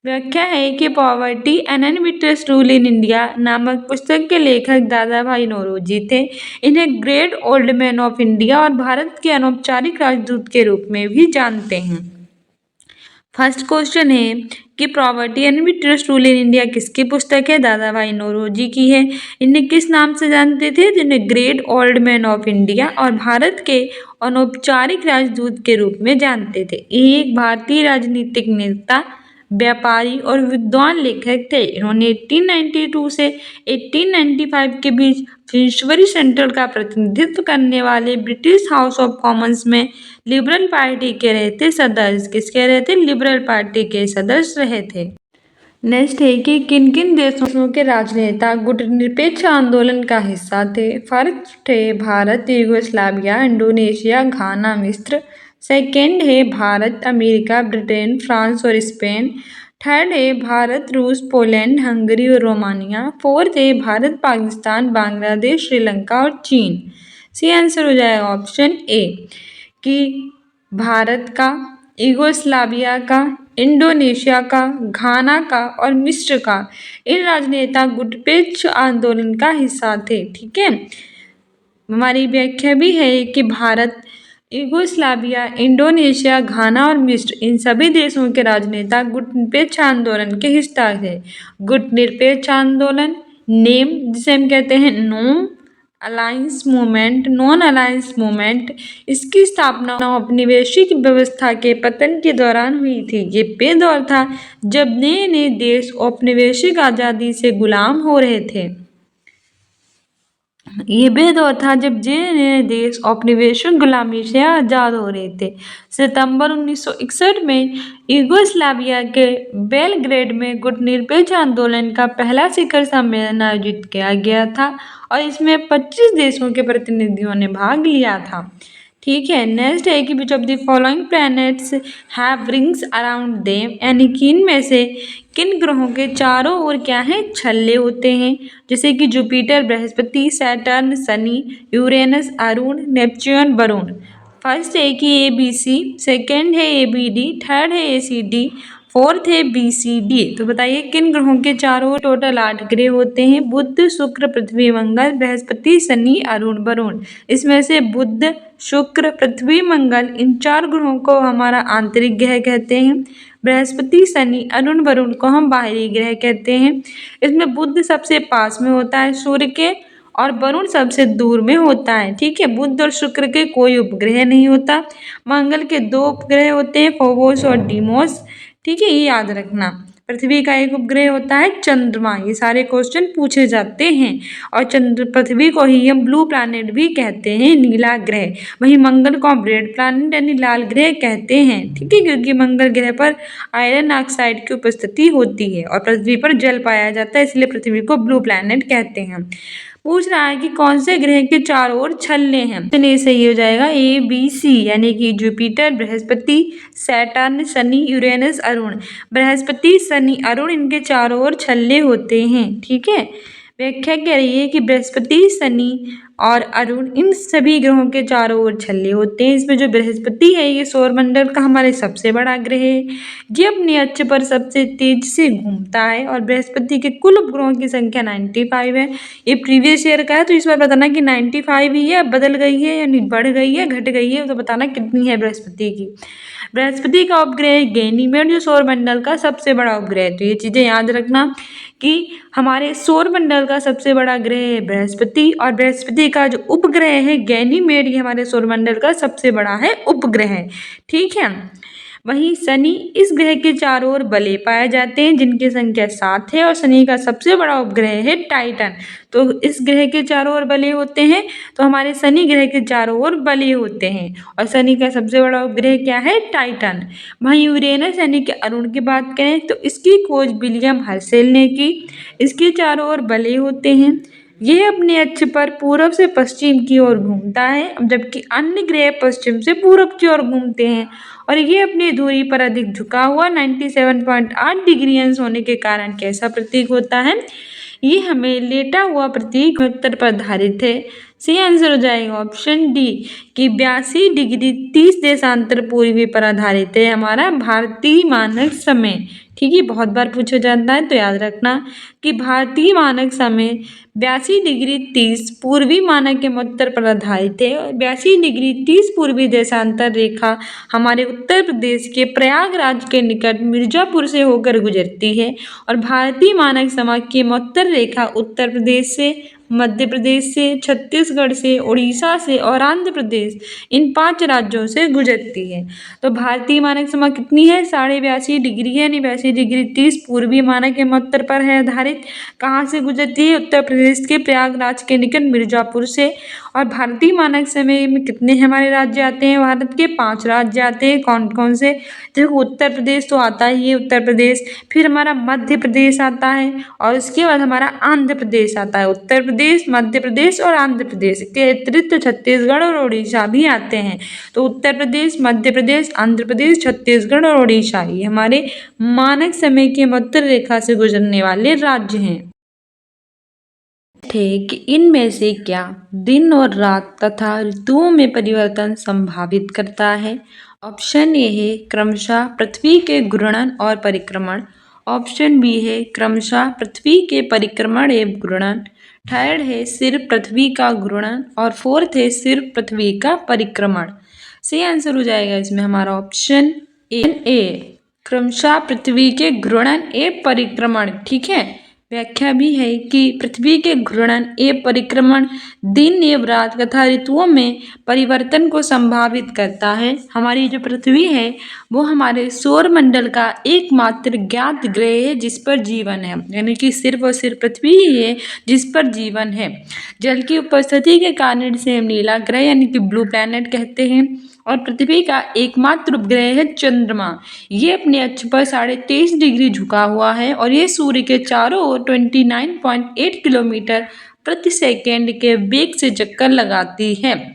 व्याख्या है कि poverty and unbritish rule in India नामक पुस्तक के लेखक दादा भाई नौरोजी थे। इन्हें great old man of India और भारत के अनौपचारिक राजदूत के रूप में भी जानते हैं। फर्स्ट क्वेश्चन है कि प्रॉपर्टी एंड भी ट्रस्ट रूल इन इंडिया किसकी पुस्तक है? दादा भाई नौरोजी की है। इन्हें किस नाम से जानते थे? जिन्हें great old man of India और भारत के अनौपचारिक राजदूत के रूप में जानते थे। ये एक भारतीय राजनीतिक नेता, व्यापारी और विद्वान लेखक थे। इन्होंने 1892 से 1895 के बीच फिशवरी सेंट्रल का प्रतिनिधित्व करने वाले ब्रिटिश हाउस ऑफ कॉमन्स में लिबरल पार्टी के रहे थे सदस्य। किसके रहे थे? लिबरल पार्टी के सदस्य रहे थे। नेक्स्ट है कि किन किन देशों के राजनेता गुटनिरपेक्ष आंदोलन का हिस्सा थे? फर्स्ट है भारत, यूगोस्लाविया, इंडोनेशिया, घाना, मिस्र। सेकेंड है भारत, अमेरिका, ब्रिटेन, फ्रांस और स्पेन। थर्ड है भारत, रूस, पोलैंड, हंगरी और रोमानिया। फोर्थ है भारत, पाकिस्तान, बांग्लादेश, श्रीलंका और चीन। सी आंसर हो जाएगा ऑप्शन ए कि भारत का, यूगोस्लाविया का, इंडोनेशिया का, घाना का और मिस्र का। इन राजनेता गुटनिरपेक्ष आंदोलन का हिस्सा थे। ठीक है, हमारी व्याख्या भी है कि भारत, यूगोस्लाविया, इंडोनेशिया, घाना और मिस्र इन सभी देशों के राजनेता गुटनिरपेक्ष आंदोलन के हिस्सा थे। गुटनिरपेक्ष आंदोलन, नेम जिसे हम कहते हैं non alliance movement, non alliance movement, इसकी स्थापना औपनिवेशिक व्यवस्था के पतन के दौरान हुई थी। ये वे दौर था जब नए नए देश औपनिवेशिक आज़ादी से गुलाम हो रहे थे। ये वे दौर था जब नए देश औपनिवेशिक गुलामी से आज़ाद हो रहे थे। सितंबर 1961 में यूगोस्लाविया के बेलग्रेड में गुटनिरपेक्ष आंदोलन का पहला शिखर सम्मेलन आयोजित किया गया था और इसमें 25 देशों के प्रतिनिधियों ने भाग लिया था। ठीक है, नेक्स्ट है कि which of the following planets have rings around them, यानी कि इनमें से किन ग्रहों के चारों ओर क्या है? छल्ले होते हैं। जैसे कि Jupiter, Brihaspati, Saturn, Shani, Uranus, Arun, Neptune, Varun. First है कि ABC, सेकेंड है ABD, थर्ड है ACD, फोर्थ है BCD। तो बताइए किन ग्रहों के चारों ओर टोटल 8 ग्रह होते हैं? बुध, शुक्र, पृथ्वी, मंगल, बृहस्पति, शनि, अरुण, वरुण। इसमें से बुध, शुक्र, पृथ्वी, मंगल इन 4 ग्रहों को हमारा आंतरिक ग्रह कहते हैं। बृहस्पति, शनि, अरुण, वरुण को हम बाहरी ग्रह कहते हैं। इसमें बुध सबसे पास में होता है सूर्य के और वरुण सबसे दूर में होता है। ठीक है, बुध और शुक्र के कोई उपग्रह नहीं होता। मंगल के 2 उपग्रह होते हैं, फोबोस और डीमोस। ठीक है, ये याद रखना। पृथ्वी का एक उपग्रह होता है चंद्रमा। ये सारे क्वेश्चन पूछे जाते हैं और पृथ्वी को ही हम ब्लू प्लैनेट भी कहते हैं, नीला ग्रह। वहीं मंगल को हम रेड प्लैनेट यानी लाल ग्रह कहते हैं। ठीक है, क्योंकि मंगल ग्रह पर आयरन ऑक्साइड की उपस्थिति होती है और पृथ्वी पर जल पाया जाता है, इसलिए पृथ्वी को ब्लू प्लैनेट कहते हैं। पूछ रहा है कि कौन से ग्रह के चारों ओर छल्ले हैं? चलिए सही हो जाएगा ABC, यानी कि Jupiter, Brihaspati, Saturn, Shani, Uranus, Arun. Brihaspati, Shani, Arun इनके चारों ओर छल्ले होते हैं। ठीक है, व्याख्या कह रही है कि बृहस्पति, शनि और अरुण इन सभी ग्रहों के चारों ओर छल्ले होते हैं। इसमें जो बृहस्पति है ये सौरमंडल का हमारे सबसे बड़ा ग्रह है। ये अपने अक्ष पर सबसे तेज से घूमता है और बृहस्पति के कुल उपग्रहों की संख्या 95 है। ये प्रीवियस ईयर का है, तो इस बार बताना कि 95 ही है, बदल गई है यानी बढ़ गई है, घट गई है, तो बताना कितनी है बृहस्पति की। बृहस्पति का उपग्रह गैनीमेड जो सौरमंडल का सबसे बड़ा उपग्रह है। तो ये चीज़ें याद रखना कि हमारे सौरमंडल का सबसे बड़ा ग्रह है बृहस्पति और बृहस्पति का जो उपग्रह है गैनीमेड ये हमारे सौरमंडल का सबसे बड़ा है उपग्रह। ठीक है, वहीं शनि इस ग्रह के चारों ओर बले पाए जाते हैं जिनकी संख्या 7 है और शनि का सबसे बड़ा उपग्रह है टाइटन। तो इस ग्रह के चारों ओर बले होते हैं, तो हमारे शनि ग्रह के चारों ओर बले होते हैं और शनि का सबसे बड़ा उपग्रह क्या है? टाइटन। वहीं यूरेनस यानी कि अरुण की बात करें तो इसकी खोज विलियम हर्शेल ने की। इसके चारों ओर बले होते हैं। यह अपने अक्ष पर पूर्व से पश्चिम की ओर घूमता है, जबकि अन्य ग्रह पश्चिम से पूर्व की ओर घूमते हैं और ये अपनी दूरी पर अधिक झुका हुआ 97.8 डिग्री अंश होने के कारण कैसा प्रतीक होता है? ये हमें लेटा हुआ प्रतीक उत्तर पर आधारित है, सही आंसर हो जाएगा ऑप्शन डी कि 82 डिग्री 30 देशांतर पूर्वी पर आधारित है हमारा भारतीय मानक समय। ठीक है, बहुत बार पूछा जाता है तो याद रखना कि भारतीय मानक समय 82 डिग्री 30 पूर्वी मानक के उत्तर पर आधारित है। 82 डिग्री 30 पूर्वी देशांतर रेखा हमारे उत्तर प्रदेश के प्रयागराज के निकट मिर्जापुर से होकर गुजरती है और भारतीय मानक समय की उत्तर रेखा उत्तर प्रदेश से, मध्य प्रदेश से, छत्तीसगढ़ से, उड़ीसा से और आंध्र प्रदेश इन 5 राज्यों से गुजरती है। तो भारतीय मानक समय कितनी है? 82.5 डिग्री है, यानी 82 डिग्री 30 पूर्वी मानक के उत्तर पर है आधारित। कहाँ से गुजरती है? उत्तर प्रदेश के प्रयागराज के निकट मिर्जापुर से। और भारतीय मानक समय में कितने हमारे राज्य आते हैं? भारत के 5 राज्य आते हैं। कौन कौन से? देखो, उत्तर प्रदेश तो आता ही है, उत्तर प्रदेश, फिर हमारा मध्य प्रदेश आता है और उसके बाद हमारा आंध्र प्रदेश आता है। उत्तर प्रदेश, मध्य प्रदेश और आंध्र प्रदेश के अतिरिक्त छत्तीसगढ़ और उड़ीसा भी आते हैं। तो उत्तर प्रदेश, मध्य प्रदेश, आंध्र प्रदेश, छत्तीसगढ़ और उड़ीसा ये हमारे मानक समय के उत्तर रेखा से गुजरने वाले राज्य हैं। थे कि इनमें से क्या दिन और रात तथा ऋतुओं में परिवर्तन संभावित करता है? ऑप्शन ए है क्रमशः पृथ्वी के घूर्णन और परिक्रमण। ऑप्शन बी है क्रमशः पृथ्वी के परिक्रमण एवं घूर्णन। थर्ड है सिर्फ पृथ्वी का घूर्णन और फोर्थ है सिर्फ पृथ्वी का परिक्रमण। सही आंसर हो जाएगा इसमें हमारा ऑप्शन ए क्रमशः पृथ्वी के घूर्णन एवं परिक्रमण। ठीक है, व्याख्या भी है कि पृथ्वी के घूर्णन एवं परिक्रमण दिन एवं रात तथा ऋतुओं में परिवर्तन को संभावित करता है। हमारी जो पृथ्वी है वो हमारे सौर मंडल का एकमात्र ज्ञात ग्रह है जिस पर जीवन है, यानी कि सिर्फ और सिर्फ पृथ्वी ही है जिस पर जीवन है। जल की उपस्थिति के कारण इसे हम नीला ग्रह यानी कि ब्लू प्लैनेट कहते हैं। और पृथ्वी का एकमात्र उपग्रह है चंद्रमा। ये अपने अक्ष पर 23.5 डिग्री झुका हुआ है और ये सूर्य के चारों ओर 29.8 किलोमीटर प्रति सेकेंड के वेग से चक्कर लगाती है।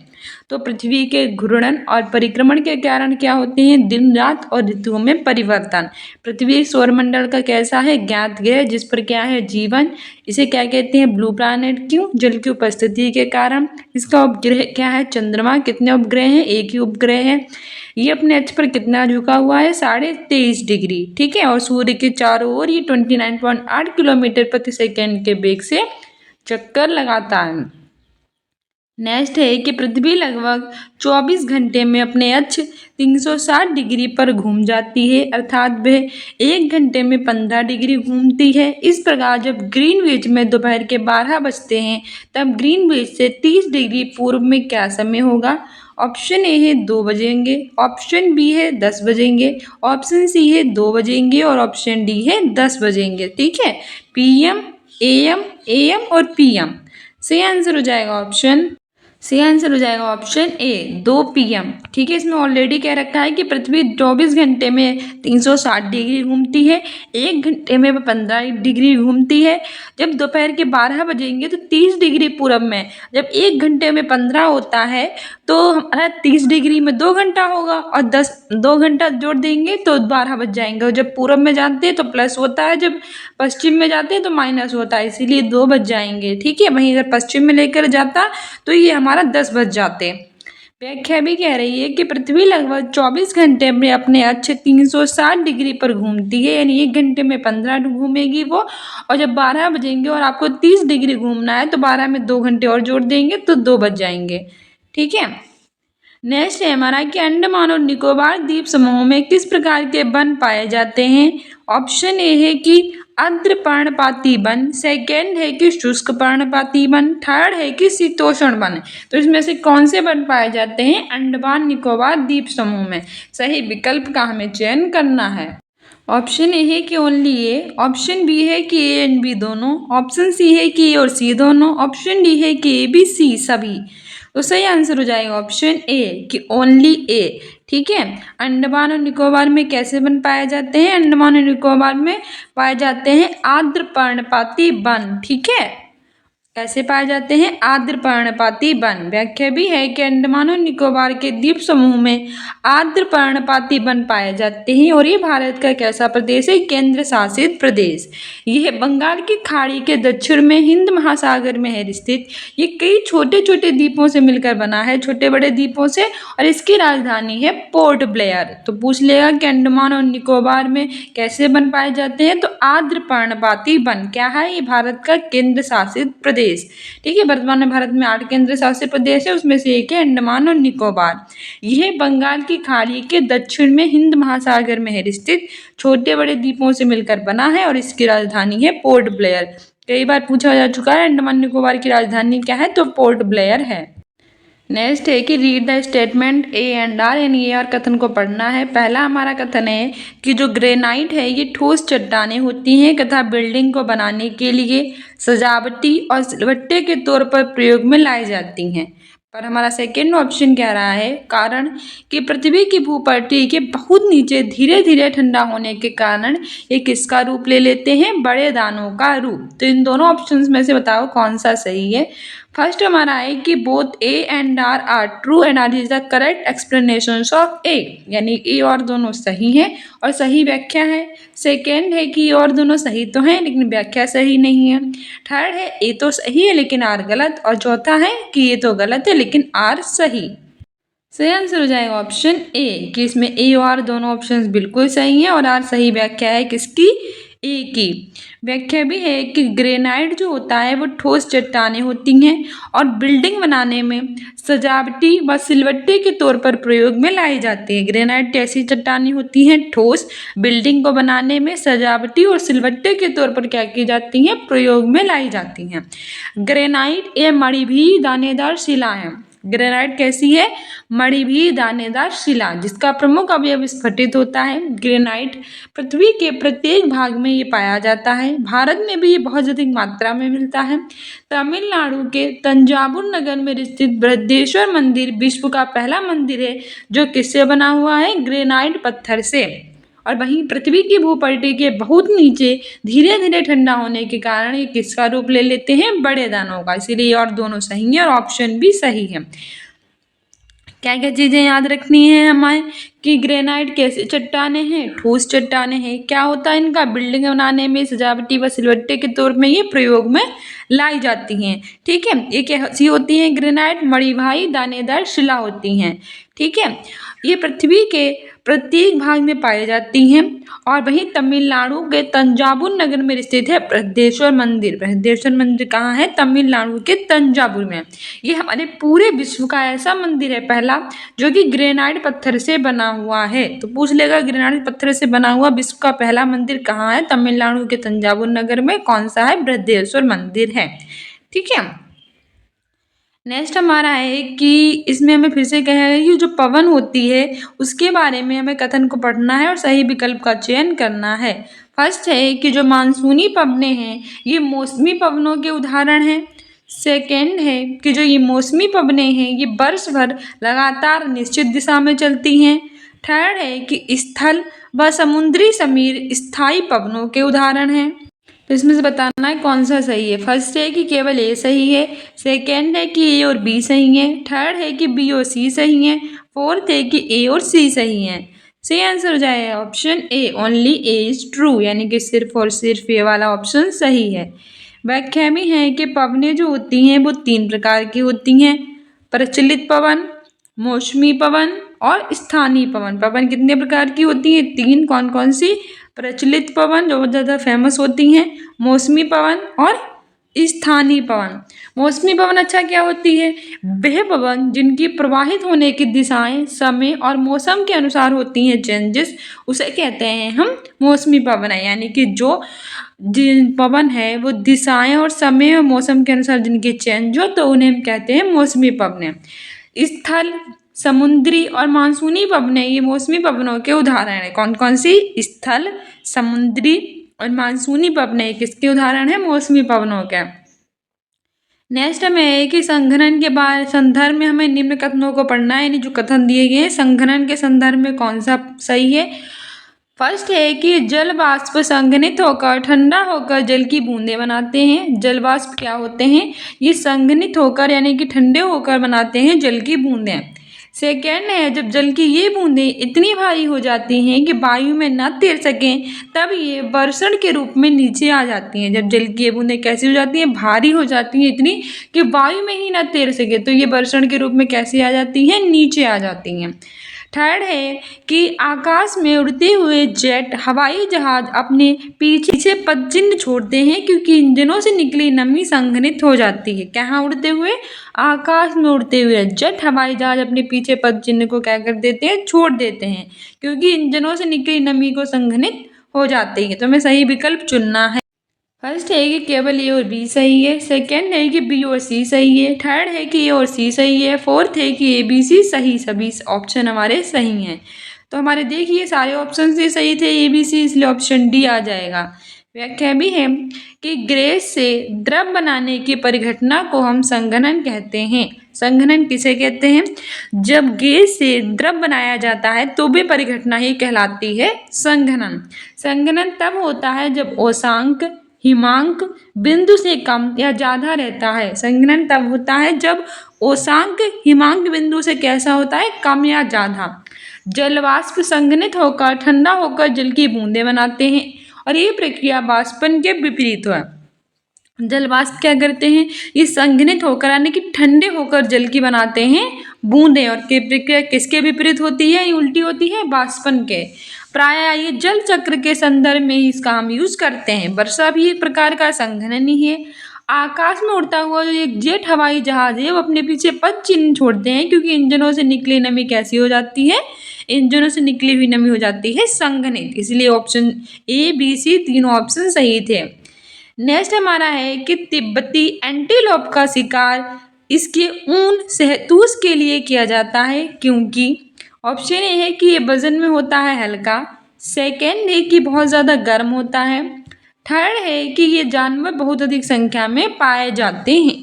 तो पृथ्वी के घूर्णन और परिक्रमण के कारण क्या होते हैं? दिन रात और ऋतुओं में परिवर्तन। पृथ्वी सौरमंडल का कैसा है? ज्ञात ग्रह जिस पर क्या है? जीवन। इसे क्या कहते हैं? Blue planet. क्यों? जल की उपस्थिति के कारण। इसका उपग्रह क्या है? चंद्रमा। कितने उपग्रह हैं? एक ही उपग्रह है। ये अपने अक्ष पर कितना झुका हुआ है? 23.5 डिग्री। ठीक है, और सूर्य के चारों ओर ये 29.8 किलोमीटर प्रति सेकेंड के वेग से चक्कर लगाता है। नेक्स्ट है कि पृथ्वी लगभग 24 घंटे में अपने अक्ष 360 डिग्री पर घूम जाती है, अर्थात वह 1 घंटे में 15 डिग्री घूमती है। इस प्रकार जब ग्रीनविच में दोपहर के 12 बजते हैं तब ग्रीनविच से 30 डिग्री पूर्व में क्या समय होगा? ऑप्शन ए है 2 बजेंगे, ऑप्शन बी है 10 बजेंगे, ऑप्शन सी है 2 बजेंगे और ऑप्शन डी है 10 बजेंगे। ठीक है, पीएम, एएम और पीएम। सही आंसर हो जाएगा ऑप्शन, सही आंसर हो जाएगा ऑप्शन ए 2 PM। ठीक है, इसमें ऑलरेडी कह रखा है कि पृथ्वी 24 घंटे में 360 डिग्री घूमती है, 1 घंटे में 15 डिग्री घूमती है। जब दोपहर के 12 बजेंगे तो 30 डिग्री पूरब में, जब 1 घंटे में 15 होता है तो हमारा 30 डिग्री में 2 घंटा होगा और 2 घंटा जोड़ देंगे तो 12 बज जाएंगे। और जब पूरब में जाते हैं तो प्लस होता है, जब पश्चिम में जाते हैं तो माइनस होता है, इसीलिए 2 बज जाएंगे। ठीक है, वहीं अगर पश्चिम में लेकर जाता तो ये हमारा 10 बज जाते। व्याख्या भी कह रही है कि पृथ्वी लगभग 24 घंटे में अपने अक्ष 360 डिग्री पर घूमती है, यानी 1 घंटे में 15 घूमेगी वो। और जब 12 बजेंगे और आपको 30 डिग्री घूमना है तो 12 में 2 घंटे और जोड़ देंगे तो 2 बज जाएंगे। ठीक है, नेक्स्ट है हमारा कि अंडमान और निकोबार द्वीप समूह में किस प्रकार के वन पाए जाते हैं? ऑप्शन ए है कि आर्द्र पर्णपाती वन, सेकेंड है कि शुष्क पर्णपाती वन, थर्ड है कि शीतोष्ण वन। तो इसमें से कौन से वन पाए जाते हैं अंडमान निकोबार द्वीप समूह में? सही विकल्प का हमें चयन करना है। ऑप्शन ए है कि ओनली ए, ऑप्शन बी है कि ए एंड बी दोनों, ऑप्शन सी है कि ए और सी दोनों, ऑप्शन डी है कि ए बी सी सभी। तो सही आंसर हो जाएगा ऑप्शन ए कि ओनली ए। ठीक है, अंडमान और निकोबार में कैसे वन पाए जाते हैं? अंडमान और निकोबार में पाए जाते हैं आर्द्र पर्णपाती वन। ठीक है, कैसे पाए जाते हैं? आर्द्र पर्णपाती वन। व्याख्या भी है कि अंडमान और निकोबार के द्वीप समूह में आर्द्र पर्णपाती वन पाए जाते हैं और ये भारत का कैसा प्रदेश है? केंद्र शासित प्रदेश। यह बंगाल की खाड़ी के दक्षिण में हिंद महासागर में है स्थित। ये कई छोटे छोटे द्वीपों से मिलकर बना है, छोटे बड़े द्वीपों से, और इसकी राजधानी है पोर्ट ब्लेयर। तो पूछ लेगा कि अंडमान और निकोबार में कैसे वन पाए जाते हैं? तो आर्द्र पर्णपाती वन क्या है? ये भारत का केंद्र शासित प्रदेश। ठीक है, वर्तमान में भारत में 8 केंद्र शासित प्रदेश है, उसमें से एक है अंडमान और निकोबार। यह बंगाल की खाड़ी के दक्षिण में हिंद महासागर में है स्थित, छोटे बड़े द्वीपों से मिलकर बना है और इसकी राजधानी है पोर्ट ब्लेयर। कई बार पूछा जा चुका है अंडमान निकोबार की राजधानी क्या है? तो पोर्ट ब्लेयर है। नेक्स्ट है कि read the statement A and R, यानी ए और कथन को पढ़ना है। पहला हमारा कथन है कि जो ग्रेनाइट है ये ठोस चट्टानें होती हैं तथा बिल्डिंग को बनाने के लिए सजावटी और सिलवट्टे के तौर पर प्रयोग में लाई जाती हैं। पर हमारा सेकेंड ऑप्शन कह रहा है कारण कि पृथ्वी की भूपटल के बहुत नीचे धीरे धीरे ठंडा होने के कारण ये किसका रूप ले लेते हैं? बड़े दानों का रूप। तो इन दोनों ऑप्शंस में से बताओ कौन सा सही है। फर्स्ट हमारा है कि both A and r true and r is the correct explanation of a, यानी ए और दोनों सही हैं और सही व्याख्या है। सेकेंड है कि ए और दोनों सही तो हैं लेकिन व्याख्या सही नहीं है। थर्ड है ए तो सही है लेकिन आर गलत, और चौथा है कि ये तो गलत है लेकिन आर सही। सही आंसर हो जाएगा ऑप्शन ए, कि इसमें ए और दोनों ऑप्शंस बिल्कुल सही हैं और आर सही व्याख्या है किसकी? ए की। व्याख्या भी है कि ग्रेनाइट जो होता है वो ठोस चट्टानें होती हैं और बिल्डिंग बनाने में सजावटी व सिलवट्टे के तौर पर प्रयोग में लाई जाती है। ग्रेनाइट ऐसी चट्टानें होती हैं ठोस, बिल्डिंग को बनाने में सजावटी और सिलवट्टे के तौर पर क्या की जाती हैं? प्रयोग में लाई जाती हैं। ग्रेनाइट ये मणि भी दानेदार शिला है। ग्रेनाइट कैसी है? मणि भी दानेदार शिला, जिसका प्रमुख अवयव स्फटिक होता है। ग्रेनाइट पृथ्वी के प्रत्येक भाग में ये पाया जाता है। भारत में भी ये बहुत अधिक मात्रा में मिलता है। तमिलनाडु के तंजावुर नगर में स्थित बृहदेश्वर मंदिर विश्व का पहला मंदिर है जो किससे बना हुआ है? ग्रेनाइट पत्थर से। और वहीं पृथ्वी की भूपटल के बहुत नीचे धीरे धीरे ठंडा होने के कारण ये किसका रूप ले लेते हैं? बड़े दानों का। इसीलिए और दोनों सही है और ऑप्शन भी सही है। क्या क्या चीज़ें याद रखनी है हमें कि ग्रेनाइट कैसे चट्टानें हैं? ठोस चट्टानें हैं। क्या होता है इनका? बिल्डिंग बनाने में सजावटी व सिलवट्टे के तौर में ये प्रयोग में लाई जाती हैं। ठीक है, ये कैसी होती हैं? ग्रेनाइट मणिभाई दानेदार शिला होती हैं। ठीक है, ये पृथ्वी के प्रत्येक भाग में पाई जाती हैं। और वहीं तमिलनाडु के तंजावुर नगर में स्थित है बृहदेश्वर मंदिर। बृहदेश्वर मंदिर कहाँ है? तमिलनाडु के तंजावुर में। ये हमारे पूरे विश्व का ऐसा मंदिर है पहला जो कि ग्रेनाइट पत्थर से बना हुआ है। तो पूछ लेगा ग्रेनाइट पत्थर से बना हुआ विश्व का पहला मंदिर कहाँ है? तमिलनाडु के तंजावुर नगर में। कौन सा है? बृहदेश्वर मंदिर है। ठीक है, नेक्स्ट हमारा है कि इसमें हमें फिर से कहा है कि जो पवन होती है उसके बारे में हमें कथन को पढ़ना है और सही विकल्प का चयन करना है। फर्स्ट है कि जो मानसूनी पवनें हैं ये मौसमी पवनों के उदाहरण हैं। सेकेंड है कि जो ये मौसमी पवनें हैं ये वर्ष भर लगातार निश्चित दिशा में चलती हैं। थर्ड है कि स्थल व समुद्री समीर स्थायी पवनों के उदाहरण हैं। तो इसमें से बताना है कौन सा सही है। फर्स्ट है कि केवल ए सही है। सेकेंड है कि ए और बी सही है। थर्ड है कि बी और सी सही है। फोर्थ है कि ए और सी सही है। सही आंसर हो जाएगा option A, only A is true, यानी कि सिर्फ और सिर्फ ए वाला ऑप्शन सही है। व्याख्या में है कि पवनें जो होती हैं वो 3 प्रकार की होती हैं: प्रचलित पवन, मौसमी पवन और स्थानीय पवन। पवन कितने प्रकार की होती हैं? 3। कौन कौन सी? प्रचलित पवन जो बहुत ज़्यादा फेमस होती हैं, मौसमी पवन और स्थानीय पवन। मौसमी पवन अच्छा क्या होती है? वह पवन जिनकी प्रवाहित होने की दिशाएं समय और मौसम के अनुसार होती हैं चेंजेस, उसे कहते हैं हम मौसमी पवन है। यानी कि जो जिन पवन है वो दिशाएं और समय और मौसम के अनुसार जिनकी चेंज हो तो उन्हें हम कहते हैं मौसमी पवनें। स्थल, समुद्री और मानसूनी पवनें ये मौसमी पवनों के उदाहरण हैं। कौन कौन सी? स्थल, समुद्री और मानसूनी पवनें किसके उदाहरण हैं? मौसमी पवनों के। नेक्स्ट हमें है कि संघनन के बाद संदर्भ में हमें निम्न कथनों को पढ़ना है, यानी जो कथन दिए गए हैं संघनन के संदर्भ में कौन सा सही है। फर्स्ट है कि जल वाष्प संघनित होकर ठंडा होकर जल की बूंदें बनाते हैं। जल वाष्प क्या होते हैं? ये संघनित होकर यानी कि ठंडे होकर बनाते हैं जल की बूंदें। सेकेंड है जब जल की ये बूंदें इतनी भारी हो जाती हैं कि वायु में न तैर सकें, तब ये वर्षण के रूप में नीचे आ जाती हैं। जब जल की ये बूंदें कैसी हो जाती हैं? भारी हो जाती हैं इतनी कि वायु में ही न तैर सके, तो ये वर्षण के रूप में कैसे आ जाती हैं? नीचे आ जाती हैं। थर्ड है कि आकाश में उड़ते हुए जेट हवाई जहाज अपने पीछे पदचिन्ह छोड़ते हैं क्योंकि इंजनों से निकली नमी संघनित हो जाती है। कहाँ उड़ते हुए? आकाश में उड़ते हुए जेट हवाई जहाज अपने पीछे पदचिन्ह को क्या कर देते हैं? छोड़ देते हैं, क्योंकि इंजनों से निकली नमी को संघनित हो जाती है। तो हमें सही विकल्प चुनना है। फर्स्ट है कि केवल ए और बी सही है। सेकंड है कि बी और सी सही है। थर्ड है कि ए और सी सही है। फोर्थ है कि ए बी सी सही, सभी ऑप्शन हमारे सही हैं। तो हमारे देखिए सारे ऑप्शन से सही थे ए बी सी, इसलिए ऑप्शन डी आ जाएगा। व्याख्या भी है कि गैस से द्रव बनाने की परिघटना को हम संघनन कहते हैं। संघनन किसे कहते हैं? जब गैस से द्रव बनाया जाता है तो भी परिघटना ही कहलाती है संघनन। संघनन तब होता है जब औसांक हिमांक बिंदु से कम या ज़्यादा रहता है। संघनन तब होता है जब औसांक हिमांक बिंदु से कैसा होता है? कम या ज़्यादा। जल वाष्प संघनित होकर ठंडा होकर जल की बूंदें बनाते हैं और ये प्रक्रिया वाष्पन के विपरीत है। जल वाष्प क्या करते हैं? ये संघनित होकर यानी कि ठंडे होकर जल की बनाते हैं बूंदें, और की प्रक्रिया किसके विपरीत होती है? ये उल्टी होती है वाष्पन के। प्रायः ये जल चक्र के संदर्भ में ही इसका हम यूज करते हैं। वर्षा भी एक प्रकार का संघनन ही है। आकाश में उड़ता हुआ जो एक जेट हवाई जहाज है वो अपने पीछे पद चिन्ह छोड़ते हैं क्योंकि इंजनों से निकली नमी कैसी हो जाती है? इंजनों से निकली हुई नमी हो जाती है संघनित। इसलिए ऑप्शन ए बी सी तीनों ऑप्शन सही थे। नेक्स्ट हमारा है कि तिब्बती एंटीलोप का शिकार इसके ऊन शहतूश के लिए किया जाता है क्योंकि ऑप्शन ए है कि ये वजन में होता है हल्का। सेकेंड है कि बहुत ज़्यादा गर्म होता है। थर्ड है कि ये जानवर बहुत अधिक संख्या में पाए जाते हैं।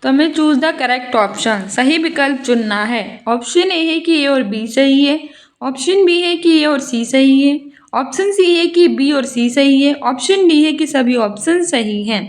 तो हमें चूज द करेक्ट ऑप्शन, सही विकल्प चुनना है। ऑप्शन ए है कि ए और बी सही है। ऑप्शन बी है कि ए और सी सही है। ऑप्शन सी है कि बी और सी सही है। ऑप्शन डी है कि सभी ऑप्शन सही हैं।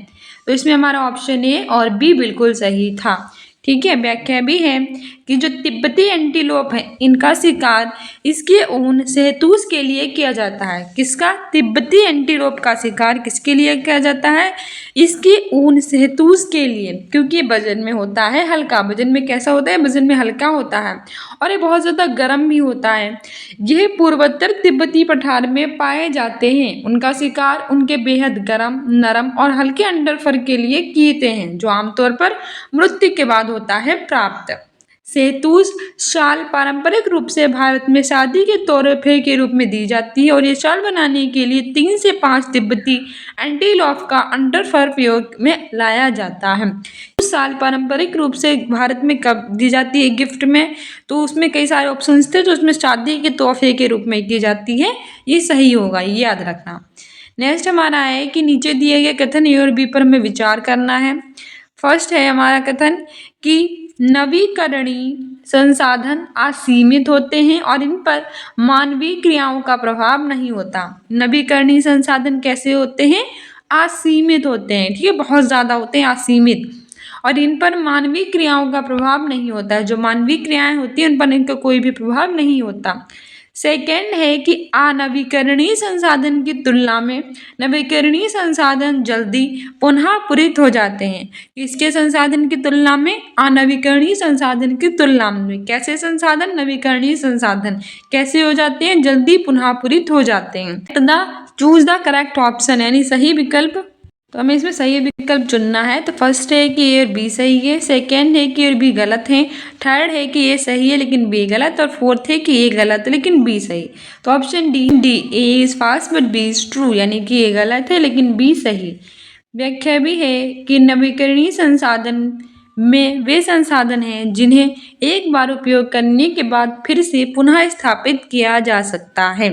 तो इसमें हमारा ऑप्शन ए और बी बिल्कुल सही था। ठीक है। व्याख्या भी है कि जो तिब्बती एंटीलोप है इनका शिकार इसके ऊन शहतूश के लिए किया जाता है। किसका? तिब्बती एंटीलोप का शिकार किसके लिए किया जाता है? इसके ऊन शहतूश के लिए, क्योंकि वजन में होता है हल्का। वजन में कैसा होता है? वजन में हल्का होता है और ये बहुत ज़्यादा गर्म भी होता है। यह पूर्वोत्तर तिब्बती पठार में पाए जाते हैं। उनका शिकार उनके बेहद गर्म, नरम और हल्के अंडरफर के लिए किए हैं जो आमतौर पर मृत्यु के बाद होता है प्राप्त। शहतूश शाल पारंपरिक रूप से भारत में शादी के तोहफे के रूप में दी जाती है और ये शाल बनाने के लिए 3 से 5 तिब्बती एंटीलोप का अंडरफर प्रयोग में लाया जाता है। शाल पारंपरिक रूप से भारत में कब दी जाती है? गिफ्ट में। तो उसमें कई सारे ऑप्शंस थे, तो उसमें शादी के तोहफे के रूप में की जाती है। ये सही होगा, ये याद रखना। नेक्स्ट हमारा है कि नीचे दिए गए कथन ए और बी पर हमें विचार करना है। फर्स्ट है हमारा कथन कि नवीकरणीय संसाधन असीमित होते हैं और इन पर मानवीय क्रियाओं का प्रभाव नहीं होता। नवीकरणीय संसाधन कैसे होते हैं? असीमित होते हैं। ठीक है, बहुत ज़्यादा होते हैं, असीमित, और इन पर मानवीय क्रियाओं का प्रभाव नहीं होता है। जो मानवीय क्रियाएं होती हैं उन पर इनका कोई भी प्रभाव नहीं होता। सेकेंड है कि अनवीकरणीय संसाधन की तुलना में नवीकरणीय संसाधन जल्दी पुनः पूरित हो जाते हैं। इसके संसाधन की तुलना में, अनवीकरणीय संसाधन की तुलना में। कैसे संसाधन? नवीकरणीय संसाधन कैसे हो जाते हैं? जल्दी पुनः पूरित हो जाते हैं। चूज द करेक्ट ऑप्शन यानी सही विकल्प। तो हमें इसमें सही विकल्प चुनना है। तो फर्स्ट है कि ए और बी सही है। सेकेंड है कि ए और बी गलत है। थर्ड है कि ए सही है लेकिन बी गलत, और फोर्थ है कि ए गलत है लेकिन बी सही। तो option D A is false but B is true, यानी कि ए गलत है लेकिन बी सही। व्याख्या भी है कि नवीकरणीय संसाधन में वे संसाधन हैं जिन्हें एक बार उपयोग करने के बाद फिर से पुनः स्थापित किया जा सकता है।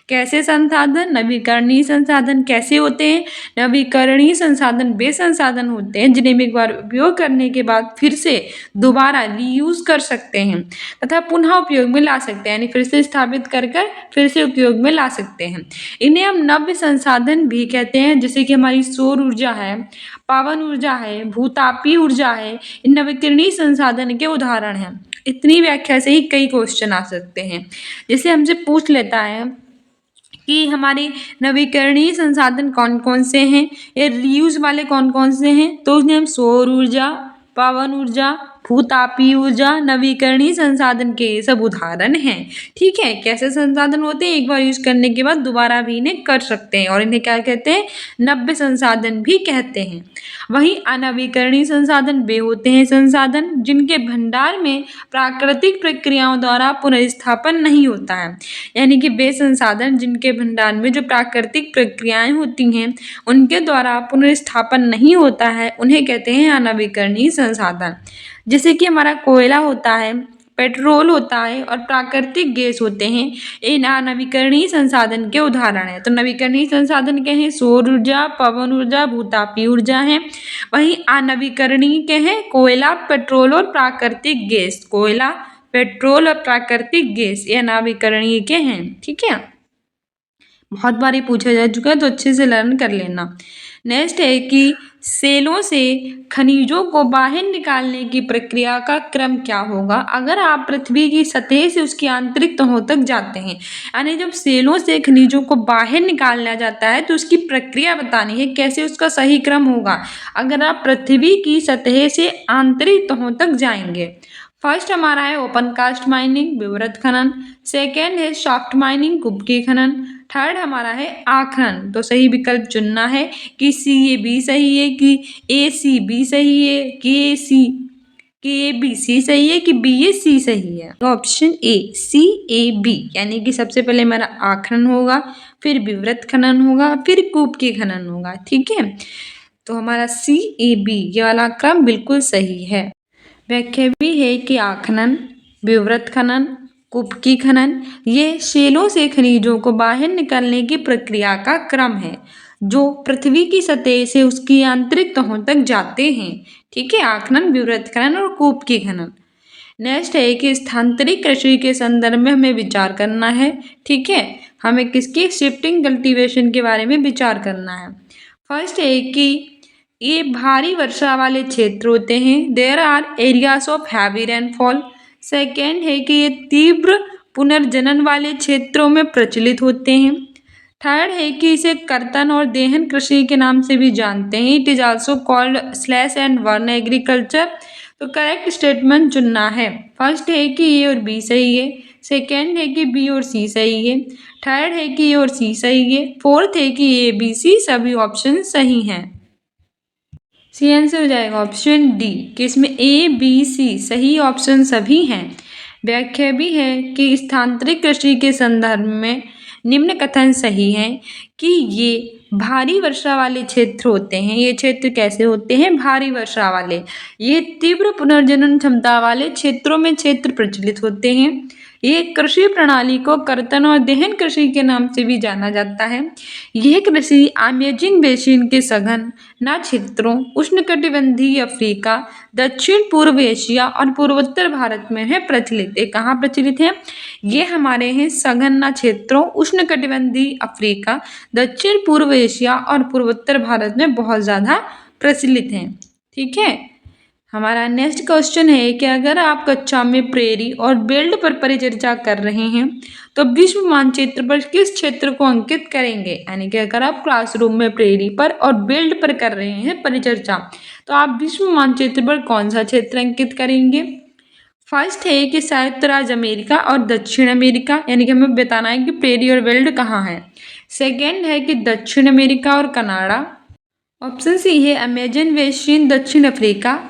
कैसे संसाधन? नवीकरणीय संसाधन कैसे होते हैं? नवीकरणीय संसाधन वे संसाधन होते हैं जिन्हें एक बार उपयोग करने के बाद फिर से दोबारा रीयूज कर सकते हैं तथा पुनः उपयोग में ला सकते हैं, यानी फिर से स्थापित कर फिर से उपयोग में ला सकते हैं। इन्हें हम नव्य संसाधन भी कहते हैं, जैसे कि हमारी सौर ऊर्जा है, पवन ऊर्जा है, भूतापीय ऊर्जा है, इन नवीकरणीय संसाधन के उदाहरण हैं। इतनी व्याख्या से ही कई क्वेश्चन आ सकते हैं। जैसे हमसे पूछ लेता है कि हमारे नवीकरणीय संसाधन कौन कौन से हैं, ये रीयूज वाले कौन कौन से हैं, तो उसमें हम सौर ऊर्जा, पवन ऊर्जा, भूतापीय ऊर्जा, नवीकरणीय संसाधन के सब उदाहरण हैं। ठीक है, कैसे संसाधन होते हैं? एक बार यूज करने के बाद दोबारा भी इन्हें कर सकते हैं और इन्हें क्या कहते हैं? नव्य संसाधन भी कहते हैं। वहीं अनवीकरणीय संसाधन वे होते हैं संसाधन जिनके भंडार में प्राकृतिक प्रक्रियाओं द्वारा पुनर्स्थापन नहीं होता है, यानी कि वे संसाधन जिनके भंडार में जो प्राकृतिक प्रक्रियाएं होती हैं उनके द्वारा पुनर्स्थापन नहीं होता है, उन्हें कहते हैं अनवीकरणीय संसाधन। जैसे कि हमारा कोयला होता है, पेट्रोल होता है और प्राकृतिक गैस होते हैं, ये नवीकरणीय संसाधन के उदाहरण हैं। तो नवीकरणीय संसाधन क्या हैं? सौर ऊर्जा, पवन ऊर्जा, भूतापीय ऊर्जा है। वहीं अनवीकरणीय क्या है? कोयला, पेट्रोल और प्राकृतिक गैस। कोयला, पेट्रोल और प्राकृतिक गैस ये नवीकरणीय के हैं। ठीक है, बहुत बार ये पूछा जा चुका है तो अच्छे से लर्न कर लेना। नेक्स्ट है कि सेलों से खनिजों को बाहर निकालने की प्रक्रिया का क्रम क्या होगा अगर आप पृथ्वी की सतह से उसकी आंतरिक तहों तक जाते हैं। यानी जब सेलों से खनिजों को बाहर निकाला जाता है तो उसकी प्रक्रिया बतानी है, कैसे उसका सही क्रम होगा अगर आप पृथ्वी की सतह से आंतरिक तहों तक जाएंगे। फर्स्ट हमारा है ओपन कास्ट माइनिंग, विवृत खनन। सेकेंड है शाफ्ट माइनिंग, कुबकी खनन। थर्ड हमारा है आखनन। तो सही विकल्प चुनना है कि सी ए बी सही है, कि ए सी बी सही है, कि ए बी सी सही है, कि बी ए सी सही है। तो option A C A B, यानी कि सबसे पहले हमारा आखनन होगा, फिर विवृत खनन होगा, फिर कुबकी खनन होगा। ठीक है, तो हमारा सी ए बी ये वाला क्रम बिल्कुल सही है। व्याख्या भी है कि आखनन, विवृत खनन, कुबकी खनन ये शेलों से खनिजों को बाहर निकालने की प्रक्रिया का क्रम है जो पृथ्वी की सतह से उसकी आंतरिक तहों तक जाते हैं। ठीक है, आखनन, विवृत खनन और कुबकी खनन। नेक्स्ट है कि स्थानांतरित कृषि के संदर्भ में हमें विचार करना है। ठीक है, हमें किसकी? शिफ्टिंग कल्टीवेशन के बारे में विचार करना है। फर्स्ट है कि ये भारी वर्षा वाले क्षेत्र होते हैं, there are areas of heavy rainfall. Second है कि ये तीव्र पुनर्जनन वाले क्षेत्रों में प्रचलित होते हैं। थर्ड है कि इसे कर्तन और देहन कृषि के नाम से भी जानते हैं, it is also called slash and burn agriculture. तो करेक्ट स्टेटमेंट चुनना है। फर्स्ट है कि ए और बी सही है, सेकेंड है कि बी और सी सही है, थर्ड है कि ए और सी सही है, फोर्थ है कि ए बी सी सभी ऑप्शन सही हैं। सी आंसर हो जाएगा ऑप्शन डी, कि इसमें ए बी सी सही ऑप्शन सभी हैं। व्याख्या भी है कि स्थानांतरित कृषि के संदर्भ में निम्न कथन सही हैं कि ये भारी वर्षा वाले क्षेत्र होते हैं। ये क्षेत्र कैसे होते हैं? भारी वर्षा वाले। ये तीव्र पुनर्जनन क्षमता वाले क्षेत्रों में क्षेत्र प्रचलित होते हैं। ये कृषि प्रणाली को कर्तन और देहन कृषि के नाम से भी जाना जाता है। यह कृषि अमेजन बेसिन के सघन न क्षेत्रों, उष्णकटिबंधीय अफ्रीका, दक्षिण पूर्व एशिया और पूर्वोत्तर भारत में है प्रचलित। ये कहाँ प्रचलित है? ये हमारे हैं सघन न क्षेत्रों, उष्णकटिबंधीय अफ्रीका, दक्षिण पूर्व एशिया और पूर्वोत्तर भारत में बहुत ज़्यादा प्रचलित हैं। ठीक है, हमारा नेक्स्ट क्वेश्चन है कि अगर आप कक्षा में प्रेरी और बेल्ट पर परिचर्चा कर रहे हैं तो विश्व मानचित्र पर किस क्षेत्र को अंकित करेंगे। यानी कि अगर आप क्लासरूम में प्रेरी पर और बेल्ट पर कर रहे हैं परिचर्चा तो आप विश्व मानचित्र पर कौन सा क्षेत्र अंकित करेंगे। फर्स्ट है कि संयुक्त राज्य अमेरिका और दक्षिण अमेरिका, यानी कि हमें बताना है कि प्रेरी और बेल्ट कहाँ है। सेकेंड है कि दक्षिण अमेरिका और कनाडा। ऑप्शन सी है अमेजन बेसिन, दक्षिण अफ्रीका।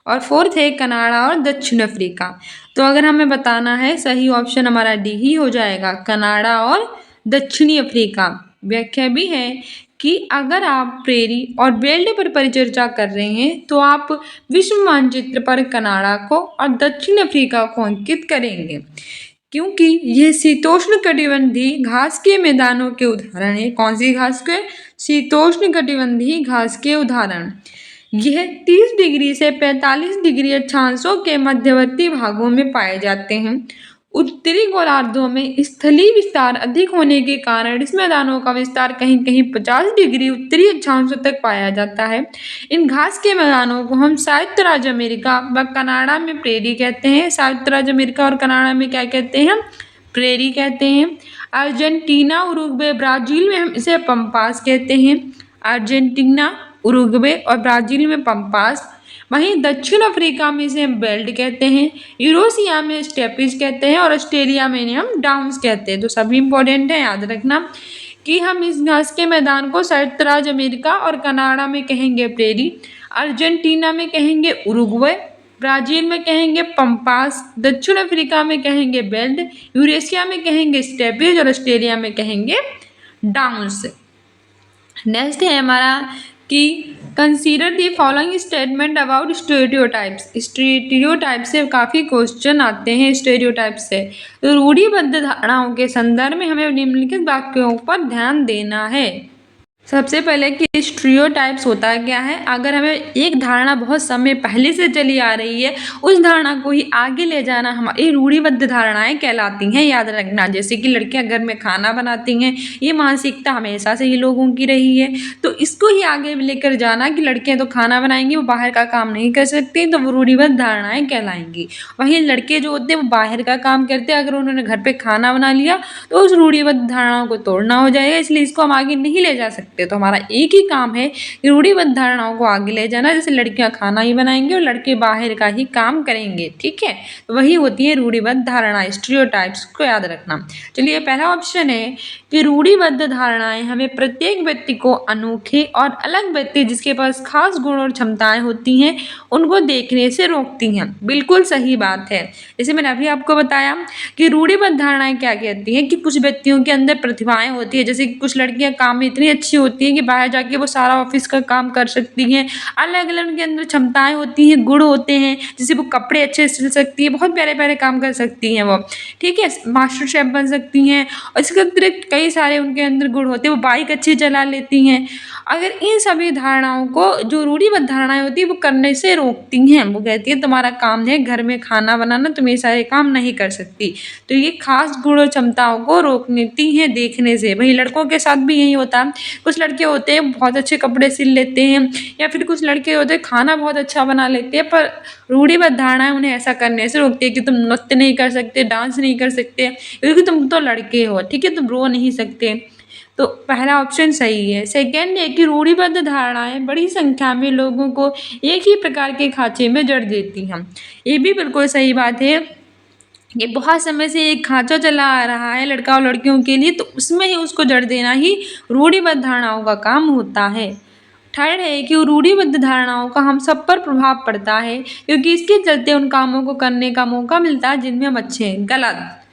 और फोर्थ है कनाडा और दक्षिण अफ्रीका। तो अगर हमें बताना है सही ऑप्शन हमारा डी ही हो जाएगा, कनाडा और दक्षिणी अफ्रीका। व्याख्या भी है कि अगर आप प्रेरी और बेल्ट पर परिचर्चा कर रहे हैं तो आप विश्व मानचित्र पर कनाडा को और दक्षिण अफ्रीका को अंकित करेंगे, क्योंकि ये शीतोष्ण कटिबंधीय घास के मैदानों के उदाहरण है। कौन सी घास के? शीतोष्ण कटिबंधीय घास के उदाहरण। यह 30 डिग्री से 45 डिग्री अक्षांशों के मध्यवर्ती भागों में पाए जाते हैं। उत्तरी गोलार्धों में स्थलीय विस्तार अधिक होने के कारण इस मैदानों का विस्तार कहीं कहीं 50 डिग्री उत्तरी अक्षांशों तक पाया जाता है। इन घास के मैदानों को हम संयुक्त राज्य अमेरिका व कनाडा में प्रेरी कहते हैं। संयुक्त राज्य अमेरिका और कनाडा में क्या कहते हैं? प्रेरी कहते हैं। अर्जेंटीना, उरुग्वे, ब्राजील में हम इसे पंपास कहते हैं। अर्जेंटीना, उरुग्वे और ब्राजील में पंपास। वहीं दक्षिण अफ्रीका में इसे हम बेल्ट कहते हैं। यूरोशिया में स्टेपिज कहते हैं और ऑस्ट्रेलिया में इन्हें हम डाउन्स कहते हैं। तो सभी इंपॉर्टेंट है, याद रखना कि हम इस घास के मैदान को संयुक्त राज्य अमेरिका और कनाडा में कहेंगे प्रेरी, अर्जेंटीना में कहेंगे उरुग्वे, ब्राजील में कहेंगे पंपास, दक्षिण अफ्रीका में कहेंगे बेल्ट, यूरेशिया में कहेंगे स्टेपिज और ऑस्ट्रेलिया में कहेंगे डाउन्स। नेक्स्ट है हमारा कि consider the following statement about stereotypes. Stereotype से काफ़ी क्वेश्चन आते हैं स्टेरियोटाइप से। तो रूढ़िबद्ध धारणाओं के संदर्भ में हमें निम्नलिखित वाक्यों पर ध्यान देना है। सबसे पहले कि स्टीरियोटाइप्स होता क्या है? अगर हमें एक धारणा बहुत समय पहले से चली आ रही है, उस धारणा को ही आगे ले जाना हमारी रूढ़िबद्ध धारणाएं कहलाती हैं, याद रखना। जैसे कि लड़कियां घर में खाना बनाती हैं, ये मानसिकता हमेशा से ही लोगों की रही है, तो इसको ही आगे लेकर जाना कि लड़कियां तो खाना बनाएंगी, वो बाहर का काम नहीं कर सकती, तो वो रूढ़िबद्ध धारणाएं कहलाएंगी। वहीं लड़के जो होते हैं वो बाहर का काम करते हैं, अगर उन्होंने घर पर खाना बना लिया तो उस रूढ़िबद्ध धारणाओं को तोड़ना हो जाएगा, इसलिए इसको हम आगे नहीं ले जा सकते। तो हमारा एक ही काम है कि रूढ़िबद्ध धारणाओं को आगे ले जाना, जैसे लड़कियां खाना ही बनाएंगे और लड़के बाहर का ही काम करेंगे, ठीक है। तो वही होती है रूढ़िबद्ध धारणा, स्टीरियोटाइप्स को याद रखना। चलिए पहला ऑप्शन है कि रूढ़िबद्ध धारणाएं हमें प्रत्येक व्यक्ति को अनोखे और अलग व्यक्ति जिसके पास खास गुण और क्षमताएं होती हैं उनको देखने से रोकती हैं। बिल्कुल सही बात है। जैसे मैंने अभी आपको बताया कि रूढ़िबद्ध धारणाएं क्या कहती हैं कि कुछ व्यक्तियों के अंदर प्रतिभाएं होती है, जैसे कि कुछ लड़कियां काम में इतनी अच्छी होती हैं कि बाहर जाके वो सारा ऑफिस का काम कर सकती हैं। अलग अलग उनके अंदर क्षमताएं होती हैं, गुण होते हैं, जैसे वो कपड़े अच्छे सिल सकती है, बहुत प्यारे प्यारे काम कर सकती हैं वो, ठीक है, मास्टर शेफ बन सकती हैं। और इसके अतिरिक्त कई सारे उनके अंदर गुण होते हैं, वो बाइक अच्छी चला लेती हैं। अगर इन सभी धारणाओं को जो रूढ़िबद्ध धारणाएं होती है वो करने से रोकती हैं, वो कहती है तुम्हारा काम है घर में खाना बनाना, तुम ये सारे काम नहीं कर सकती। तो ये खास गुण और क्षमताओं को रोकती हैं देखने से। वही लड़कों के साथ भी यही होता है। कुछ लड़के होते हैं बहुत अच्छे कपड़े सिल लेते हैं, या फिर कुछ लड़के होते हैं खाना बहुत अच्छा बना लेते हैं, पर रूढ़िबद्ध धारणाएं उन्हें ऐसा करने से रोकती है कि तुम नृत्य नहीं कर सकते, डांस नहीं कर सकते, क्योंकि तुम तो लड़के हो, ठीक है, तुम रो नहीं सकते। तो पहला ऑप्शन सही है। सेकेंड है कि रूढ़िबद्ध धारणाएं बड़ी संख्या में लोगों को एक ही प्रकार के खांचे में जड़ देती हैं। ये भी बिल्कुल सही बात है। ये बहुत समय से एक खांचा चला आ रहा है लड़का और लड़कियों के लिए, तो उसमें ही उसको जड़ देना ही रूढ़िबद्ध धारणाओं का काम होता है। थर्ड है कि रूढ़िबद्ध धारणाओं का हम सब पर प्रभाव पड़ता है, क्योंकि इसके चलते उन कामों को करने का मौका मिलता है जिनमें हम अच्छे हैं। गलत।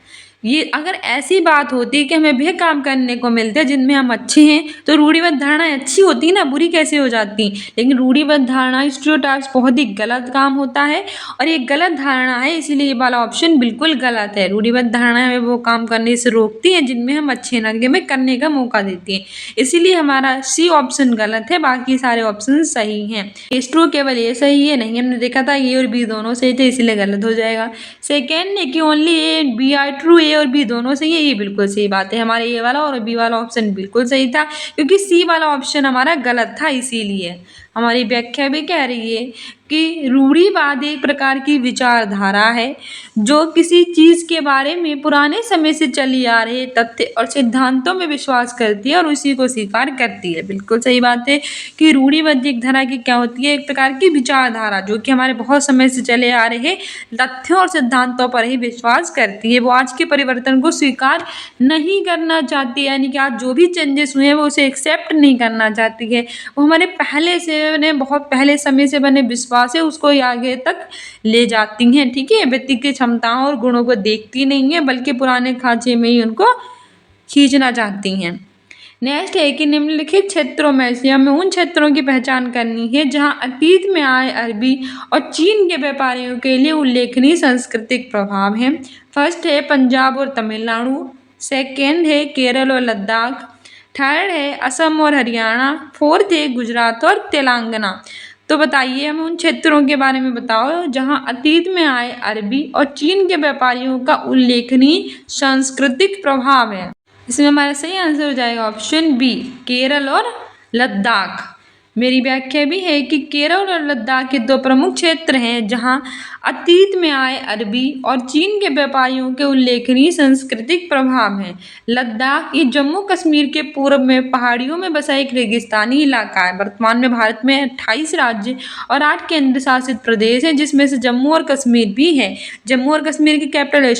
ये अगर ऐसी बात होती कि हमें वह काम करने को मिलते हैं जिनमें हम अच्छे हैं, तो रूढ़िबद्ध धारणाएं अच्छी होती ना, बुरी कैसे हो जाती। लेकिन रूढ़िबद्ध धारणा स्टीरियोटाइप्स बहुत ही गलत काम होता है, और ये गलत धारणा है, इसीलिए ये वाला ऑप्शन बिल्कुल गलत है। रूढ़िबद्ध धारणा हमें वो काम करने से रोकती है जिनमें हम अच्छे हैं, कि हमें करने का मौका देती है। इसीलिए हमारा सी ऑप्शन गलत है, बाकी सारे ऑप्शन सही हैं। इस ट्रू केवल ये सही है नहीं, हमने देखा था ए और बी दोनों सही थे, इसीलिए गलत हो जाएगा। सेकेंड है कि only A and B are true, a और बी दोनों सही है, ये बिल्कुल सही बात है। हमारे ए वाला और बी वाला ऑप्शन बिल्कुल सही था, क्योंकि सी वाला ऑप्शन हमारा गलत था। इसीलिए हमारी व्याख्या भी कह रही है कि रूढ़िवाद एक प्रकार की विचारधारा है जो किसी चीज़ के बारे में पुराने समय से चली आ रहे तथ्य और सिद्धांतों में विश्वास करती है और उसी को स्वीकार करती है। बिल्कुल सही बात है कि रूढ़िवाद एक धारा की क्या होती है, एक प्रकार की विचारधारा जो कि हमारे बहुत समय से चले आ रहे तथ्यों और सिद्धांतों पर ही विश्वास करती है। वो आज के परिवर्तन को स्वीकार नहीं करना चाहती है, यानी कि आज जो भी चेंजेस हुए हैं वो उसे एक्सेप्ट नहीं करना चाहती है। वो हमारे पहले से बहुत पहले समय से बने विश्वास है उसको आगे तक ले जाती हैं, ठीक है। व्यक्ति की क्षमताओं और गुणों को देखती नहीं है, बल्कि पुराने खांचे में ही उनको खींचना चाहती हैं। नेक्स्ट है कि निम्नलिखित क्षेत्रों में से हमें उन क्षेत्रों की पहचान करनी है जहां अतीत में आए अरबी और चीन के व्यापारियों के लिए उल्लेखनीय सांस्कृतिक प्रभाव है। फर्स्ट है पंजाब और तमिलनाडु, सेकेंड है केरल और लद्दाख, थर्ड है असम और हरियाणा, फोर्थ है गुजरात और तेलंगाना। तो बताइए हमें उन क्षेत्रों के बारे में बताओ जहां अतीत में आए अरबी और चीन के व्यापारियों का उल्लेखनीय सांस्कृतिक प्रभाव है। इसमें हमारा सही आंसर हो जाएगा ऑप्शन बी, केरल और लद्दाख। मेरी व्याख्या भी है कि केरल और लद्दाख के दो प्रमुख क्षेत्र हैं जहां अतीत में आए अरबी और चीन के व्यापारियों के उल्लेखनीय सांस्कृतिक प्रभाव हैं। लद्दाख ये जम्मू कश्मीर के पूर्व में पहाड़ियों में बसा एक रेगिस्तानी इलाका है। वर्तमान में भारत में 28 राज्य और 8 केंद्र शासित प्रदेश हैं, जिसमें से जम्मू और कश्मीर भी है। जम्मू और कश्मीर की कैपिटल है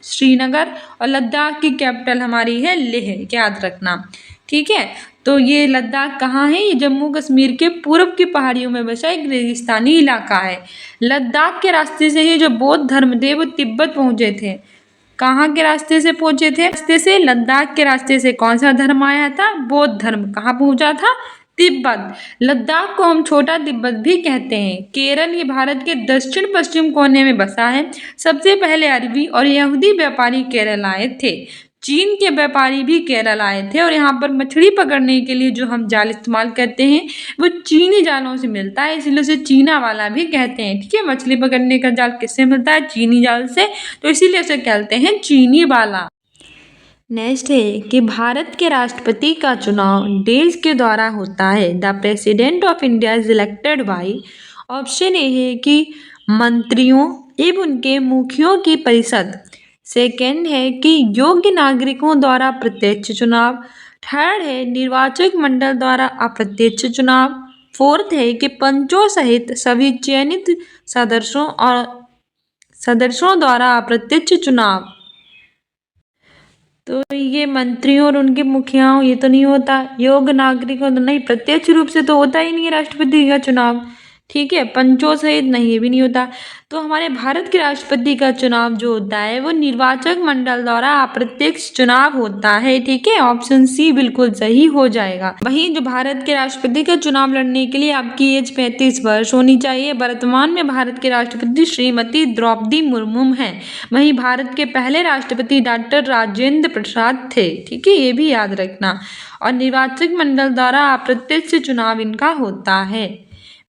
श्रीनगर और लद्दाख की कैपिटल हमारी है लेह, याद रखना। ठीक है, तो ये लद्दाख कहाँ है? ये जम्मू कश्मीर के पूर्व की पहाड़ियों में बसा एक रेगिस्तानी इलाका है। लद्दाख के रास्ते से ही जो बौद्ध धर्म थे वो तिब्बत पहुंचे थे। कहाँ के रास्ते से पहुंचे थे? रास्ते से, लद्दाख के रास्ते से कौन सा धर्म आया था? बौद्ध धर्म। कहाँ पहुंचा था? तिब्बत। लद्दाख को हम छोटा तिब्बत भी कहते हैं। केरल ये भारत के दक्षिण पश्चिम कोने में बसा है। सबसे पहले अरबी और यहूदी व्यापारी केरल आए थे। चीन के व्यापारी भी केरल आए थे और यहाँ पर मछली पकड़ने के लिए जो हम जाल इस्तेमाल करते हैं वो चीनी जालों से मिलता है, इसलिए उसे चीना वाला भी कहते हैं। ठीक है, मछली पकड़ने का जाल किससे मिलता है? चीनी जाल से, तो इसीलिए उसे कहते हैं चीनी वाला। नेक्स्ट है कि भारत के राष्ट्रपति का चुनाव देश के द्वारा होता है। The president of India is elected by. Option a है कि मंत्रियों एवं उनके मुखियों की परिषद। सेकेंड है कि योग्य नागरिकों द्वारा प्रत्यक्ष चुनाव। थर्ड है निर्वाचक मंडल द्वारा अप्रत्यक्ष चुनाव। फोर्थ है कि पंचों सहित सभी चयनित सदस्यों द्वारा अप्रत्यक्ष चुनाव। तो ये मंत्रियों और उनके मुखियाओं ये तो नहीं होता, योग्य नागरिकों तो नहीं, प्रत्यक्ष रूप से तो होता ही नहीं है राष्ट्रपति का चुनाव। ठीक है, पंचों सहित नहीं, ये भी नहीं होता। तो हमारे भारत के राष्ट्रपति का चुनाव जो होता है वो निर्वाचक मंडल द्वारा अप्रत्यक्ष चुनाव होता है। ठीक है, ऑप्शन सी बिल्कुल सही हो जाएगा। वहीं जो भारत के राष्ट्रपति का चुनाव लड़ने के लिए आपकी एज 35 वर्ष होनी चाहिए। वर्तमान में भारत के राष्ट्रपति श्रीमती द्रौपदी मुर्मू हैं। वहीं भारत के पहले राष्ट्रपति डॉक्टर राजेंद्र प्रसाद थे। ठीक है, ये भी याद रखना। और निर्वाचक मंडल द्वारा अप्रत्यक्ष चुनाव इनका होता है।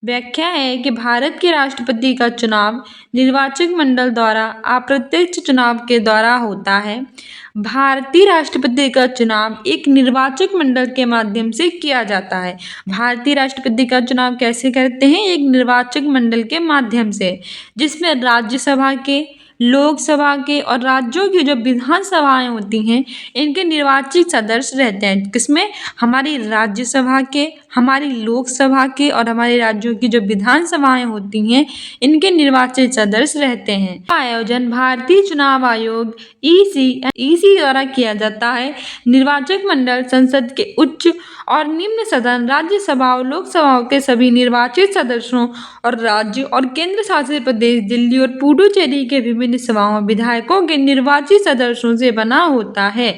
व्याख्या है कि भारत के राष्ट्रपति का चुनाव निर्वाचक मंडल द्वारा अप्रत्यक्ष चुनाव के द्वारा होता है। भारतीय राष्ट्रपति का चुनाव एक निर्वाचक मंडल के माध्यम से किया जाता है। भारतीय राष्ट्रपति का चुनाव कैसे करते हैं? एक निर्वाचक मंडल के माध्यम से, जिसमें राज्यसभा के, लोकसभा के और राज्यों की जो विधानसभाएं होती हैं इनके निर्वाचित सदस्य रहते हैं। किसमें? हमारी राज्यसभा के, हमारी लोकसभा के और हमारे राज्यों की जो विधानसभाएं होती हैं इनके निर्वाचित सदस्य रहते हैं। आयोजन भारतीय चुनाव आयोग ईसी द्वारा किया जाता है। निर्वाचक मंडल संसद के उच्च और निम्न सदन, राज्यसभा और लोकसभाओं के सभी निर्वाचित सदस्यों और राज्य और केंद्र शासित प्रदेश दिल्ली और पुडुचेरी के विभिन्न सभाओं विधायकों के निर्वाचित सदस्यों से बना होता है।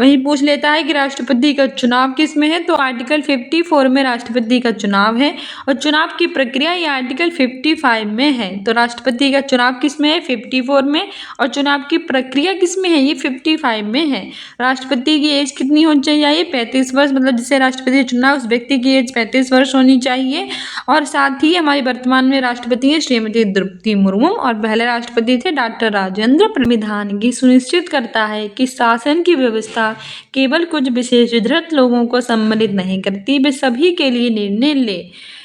वहीं पूछ लेता है कि राष्ट्रपति का चुनाव किस में है, तो आर्टिकल 54 में राष्ट्रपति का चुनाव है और चुनाव की प्रक्रिया ये आर्टिकल 55 में है। तो राष्ट्रपति का चुनाव किस में है? 54 में। और चुनाव की प्रक्रिया किस में है? ये 55 में है। राष्ट्रपति की एज कितनी होनी चाहिए? 35 वर्ष, मतलब जिसे राष्ट्रपति चुना उस व्यक्ति की एज 35 वर्ष होनी चाहिए। और साथ ही हमारी वर्तमान में राष्ट्रपति है श्रीमती द्रौपदी मुर्मू और पहले राष्ट्रपति थे डॉक्टर राजेंद्र। संविधान की सुनिश्चित करता है कि शासन की व्यवस्था केवल कुछ विशेषाधिकृत लोगों को सम्मिलित नहीं करती, वे सभी के लिए निर्णय ले।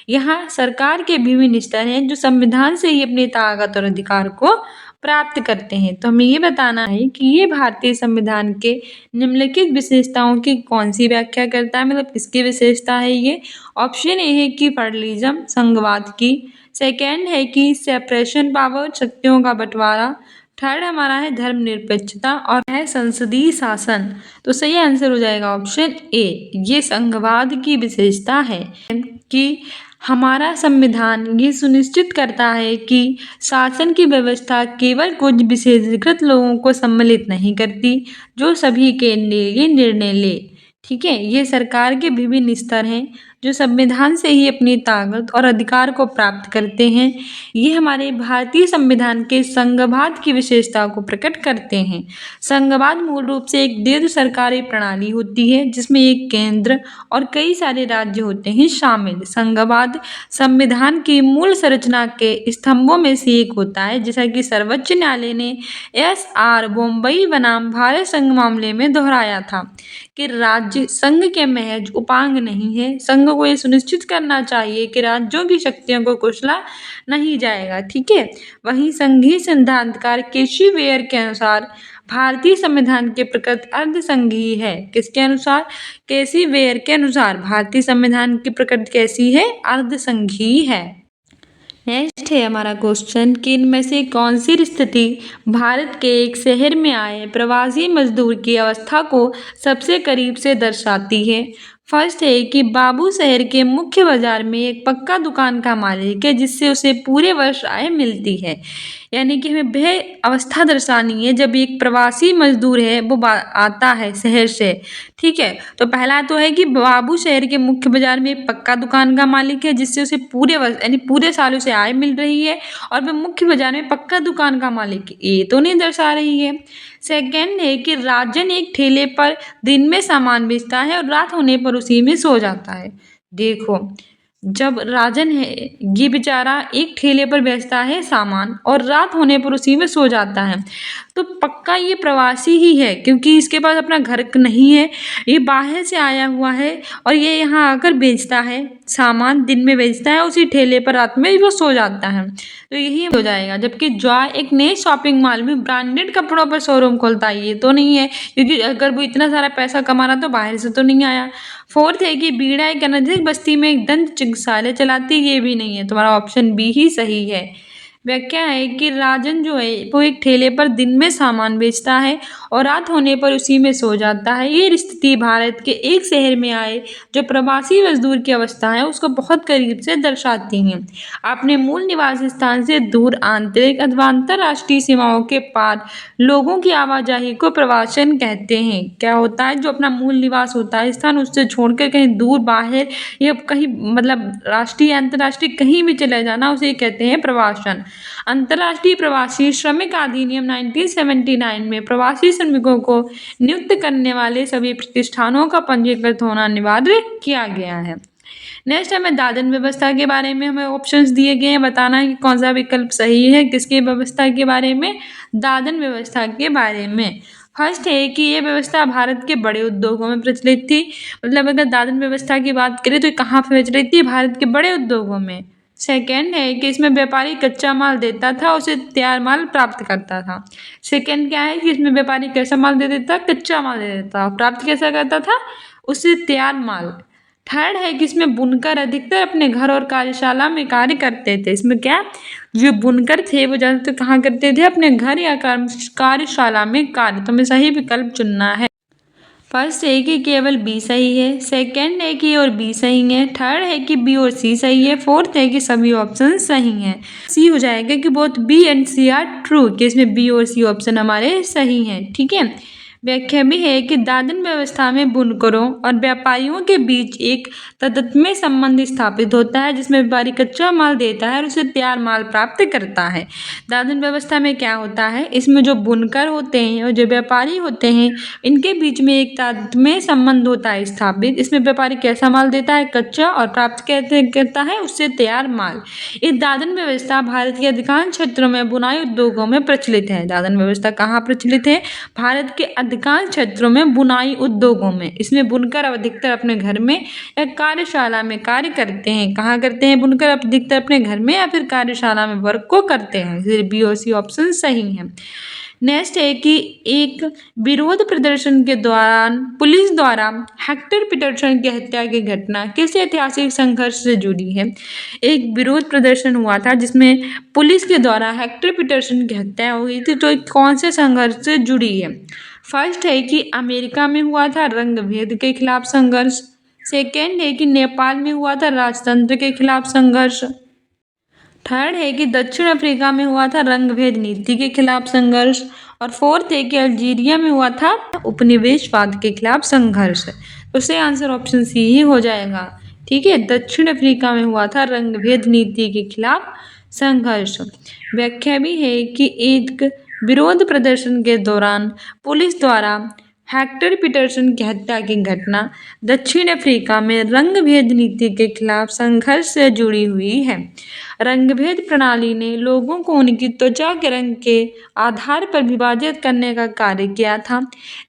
यहाँ सरकार के विभिन्न स्तर हैं जो संविधान से ही अपनी ताकत और अधिकार को प्राप्त करते हैं। तो हमें ये बताना है कि ये भारतीय संविधान के निम्नलिखित विशेषताओं की कौन सी व्याख्या करता है, मतलब किसकी विशेषता है ये। ऑप्शन ए है कि फेडरलिज्म, संघवाद की। सेकेंड है कि सेपरेशन पावर, शक्तियों का बंटवारा। थर्ड हमारा है धर्मनिरपेक्षता और है संसदीय शासन। तो सही आंसर हो जाएगा ऑप्शन ए, ये संघवाद की विशेषता है कि हमारा संविधान ये सुनिश्चित करता है कि शासन की व्यवस्था केवल कुछ विशेषाधिकृत लोगों को सम्मिलित नहीं करती, जो सभी के लिए निर्णय ले। ठीक है, ये सरकार के विभिन्न स्तर हैं जो संविधान से ही अपनी ताकत और अधिकार को प्राप्त करते हैं। ये हमारे भारतीय संविधान के संघवाद की विशेषता को प्रकट करते हैं। संघवाद मूल रूप से एक दीर्घ सरकारी प्रणाली होती है जिसमें एक केंद्र और कई सारे राज्य होते हैं शामिल। संघवाद संविधान की मूल संरचना के स्तंभों में से एक होता है, जैसा कि सर्वोच्च न्यायालय ने एस.आर. बोम्बई बनाम भारत संघ मामले में दोहराया था कि राज्य संघ के महज उपांग नहीं है। संघ को ये सुनिश्चित करना चाहिए कि राज्यों की शक्तियों को कुचला नहीं जाएगा। ठीक है, वहीं संघीय सिद्धांतकार केसी वेयर के अनुसार भारतीय संविधान के प्रकृति अर्ध संघीय है। किसके अनुसार? केसी वेयर के अनुसार भारतीय संविधान की प्रकृति कैसी है? अर्ध संघीय है। नेक्स्ट है हमारा क्वेश्चन कि इनमें से कौन सी स्थिति भारत के एक शहर में आए प्रवासी मजदूर की अवस्था को सबसे करीब से दर्शाती है? फर्स्ट है कि बाबू शहर के मुख्य बाजार में एक पक्का दुकान का मालिक है जिससे उसे पूरे वर्ष आय मिलती है। यानी कि हमें वह अवस्था दर्शानी है जब एक प्रवासी मजदूर है वो आता है शहर से। ठीक है, तो पहला तो है कि बाबू शहर के मुख्य बाजार में एक पक्का दुकान का मालिक है जिससे उसे पूरे वर्ष यानी पूरे साल उसे आय मिल रही है और वह मुख्य बाजार में पक्का दुकान का मालिक है, ये तो नहीं दर्शा रही है। सेकंड है कि राजन एक ठेले पर दिन में सामान बेचता है और रात होने पर उसी में सो जाता है। देखो, जब राजन है ये बेचारा एक ठेले पर बेचता है सामान और रात होने पर उसी में सो जाता है, तो पक्का ये प्रवासी ही है क्योंकि इसके पास अपना घर नहीं है, ये बाहर से आया हुआ है और ये यहाँ आकर बेचता है सामान, दिन में बेचता है उसी ठेले पर, रात में वो सो जाता है, तो यही हो जाएगा। जबकि जॉय एक नए शॉपिंग मॉल में ब्रांडेड कपड़ों पर शोरूम खोलता है, ये तो नहीं है क्योंकि अगर वो इतना सारा पैसा कमा रहा तो बाहर से तो नहीं आया। फोर्थ है कि बीड़ा एक अनधिक बस्ती में एक दंत चिकित्सालय चलाती है, ये भी नहीं है, तुम्हारा ऑप्शन बी ही सही है। व्याख्या है कि राजन जो है वो एक ठेले पर दिन में सामान बेचता है और रात होने पर उसी में सो जाता है। ये स्थिति भारत के एक शहर में आए जो प्रवासी मजदूर की अवस्था है उसको बहुत करीब से दर्शाती हैं। अपने मूल निवास स्थान से दूर आंतरिक अथवा अंतर्राष्ट्रीय सीमाओं के पार लोगों की आवाजाही को प्रवासन कहते हैं। क्या होता है? जो अपना मूल निवास होता है स्थान उससे छोड़कर कहीं दूर बाहर या कहीं मतलब राष्ट्रीय अंतर्राष्ट्रीय कहीं भी चले जाना उसे कहते हैं प्रवासन। अंतर्राष्ट्रीय प्रवासी श्रमिक अधिनियम 1979 में प्रवासी श्रमिकों को नियुक्त करने वाले सभी प्रतिष्ठानों का पंजीकृत होना अनिवार्य किया गया है। नेक्स्ट हमें दादन व्यवस्था के बारे में हमें ऑप्शंस दिए गए हैं, बताना है कि कौन सा विकल्प सही है। किसकी व्यवस्था के बारे में? दादन व्यवस्था के बारे में। फर्स्ट है कि यह व्यवस्था भारत के बड़े उद्योगों में प्रचलित थी। मतलब अगर दादन व्यवस्था की बात करें तो ये कहाँ प्रचलित थी? भारत के बड़े उद्योगों में। सेकेंड है कि इसमें व्यापारी कच्चा माल देता था, उसे तैयार माल प्राप्त करता था। सेकेंड क्या है कि इसमें व्यापारी कैसा माल दे देता? कच्चा माल दे देता, प्राप्त कैसा करता था? उससे तैयार माल। थर्ड है कि इसमें बुनकर अधिकतर अपने घर और कार्यशाला में कार्य करते थे। इसमें क्या, जो बुनकर थे वो ज़्यादातर कहाँ करते थे? अपने घर या कार्यशाला में कार्य। तो हमें सही विकल्प चुनना है। फर्स्ट है कि केवल बी सही है, सेकंड है कि और बी सही है, थर्ड है कि बी और सी सही है, फोर्थ है कि सभी ऑप्शन सही हैं। सी हो जाएगा कि both B and C are true, कि इसमें बी और सी ऑप्शन हमारे सही हैं। ठीक है, व्याख्या भी है कि दादन व्यवस्था में बुनकरों और व्यापारियों के बीच एक तत्समय संबंध स्थापित होता है जिसमें व्यापारी कच्चा माल देता है और उसे तैयार माल प्राप्त करता है। दादन व्यवस्था में क्या होता है? इसमें जो बुनकर होते हैं और जो व्यापारी होते हैं इनके बीच में एक तत्समय संबंध होता है स्थापित। इसमें व्यापारी कैसा माल देता है? कच्चा, और प्राप्त करता है उससे तैयार माल। इस दादन व्यवस्था भारत के अधिकांश क्षेत्रों में बुनाई उद्योगों में प्रचलित है। दादन व्यवस्था कहाँ प्रचलित है? भारत के अधिकांश क्षेत्रों में बुनाई उद्योगों में। इसमें बुनकर अधिकतर अपने घर में या कार्यशाला में कार्य करते हैं। कहाँ करते हैं बुनकर? अधिकतर अपने घर में या फिर कार्यशाला में वर्क को करते हैं। इसलिए बी और सी ऑप्शन सही है। नेक्स्ट है कि एक विरोध प्रदर्शन के दौरान पुलिस द्वारा हेक्टर पीटरसन की हत्या की घटना किस ऐतिहासिक संघर्ष से जुड़ी है? एक विरोध प्रदर्शन हुआ था जिसमें पुलिस के द्वारा हेक्टर पीटरसन की हत्या हुई थी, तो कौन से संघर्ष से जुड़ी है? फर्स्ट है कि अमेरिका में हुआ था रंगभेद के खिलाफ संघर्ष, सेकेंड है कि नेपाल में हुआ था राजतंत्र के खिलाफ संघर्ष, थर्ड है कि दक्षिण अफ्रीका में हुआ था रंगभेद नीति के खिलाफ संघर्ष, और फोर्थ है कि अल्जीरिया में हुआ था उपनिवेशवाद के खिलाफ संघर्ष। उससे आंसर ऑप्शन सी ही हो जाएगा। ठीक है, दक्षिण अफ्रीका में हुआ था रंगभेद नीति के खिलाफ संघर्ष। व्याख्या भी है कि एक विरोध प्रदर्शन के दौरान पुलिस द्वारा हेक्टर पीटरसन की हत्या की घटना दक्षिण अफ्रीका में रंगभेद नीति के खिलाफ संघर्ष से जुड़ी हुई है। रंगभेद प्रणाली ने लोगों को उनकी त्वचा के रंग के आधार पर विभाजित करने का कार्य किया था।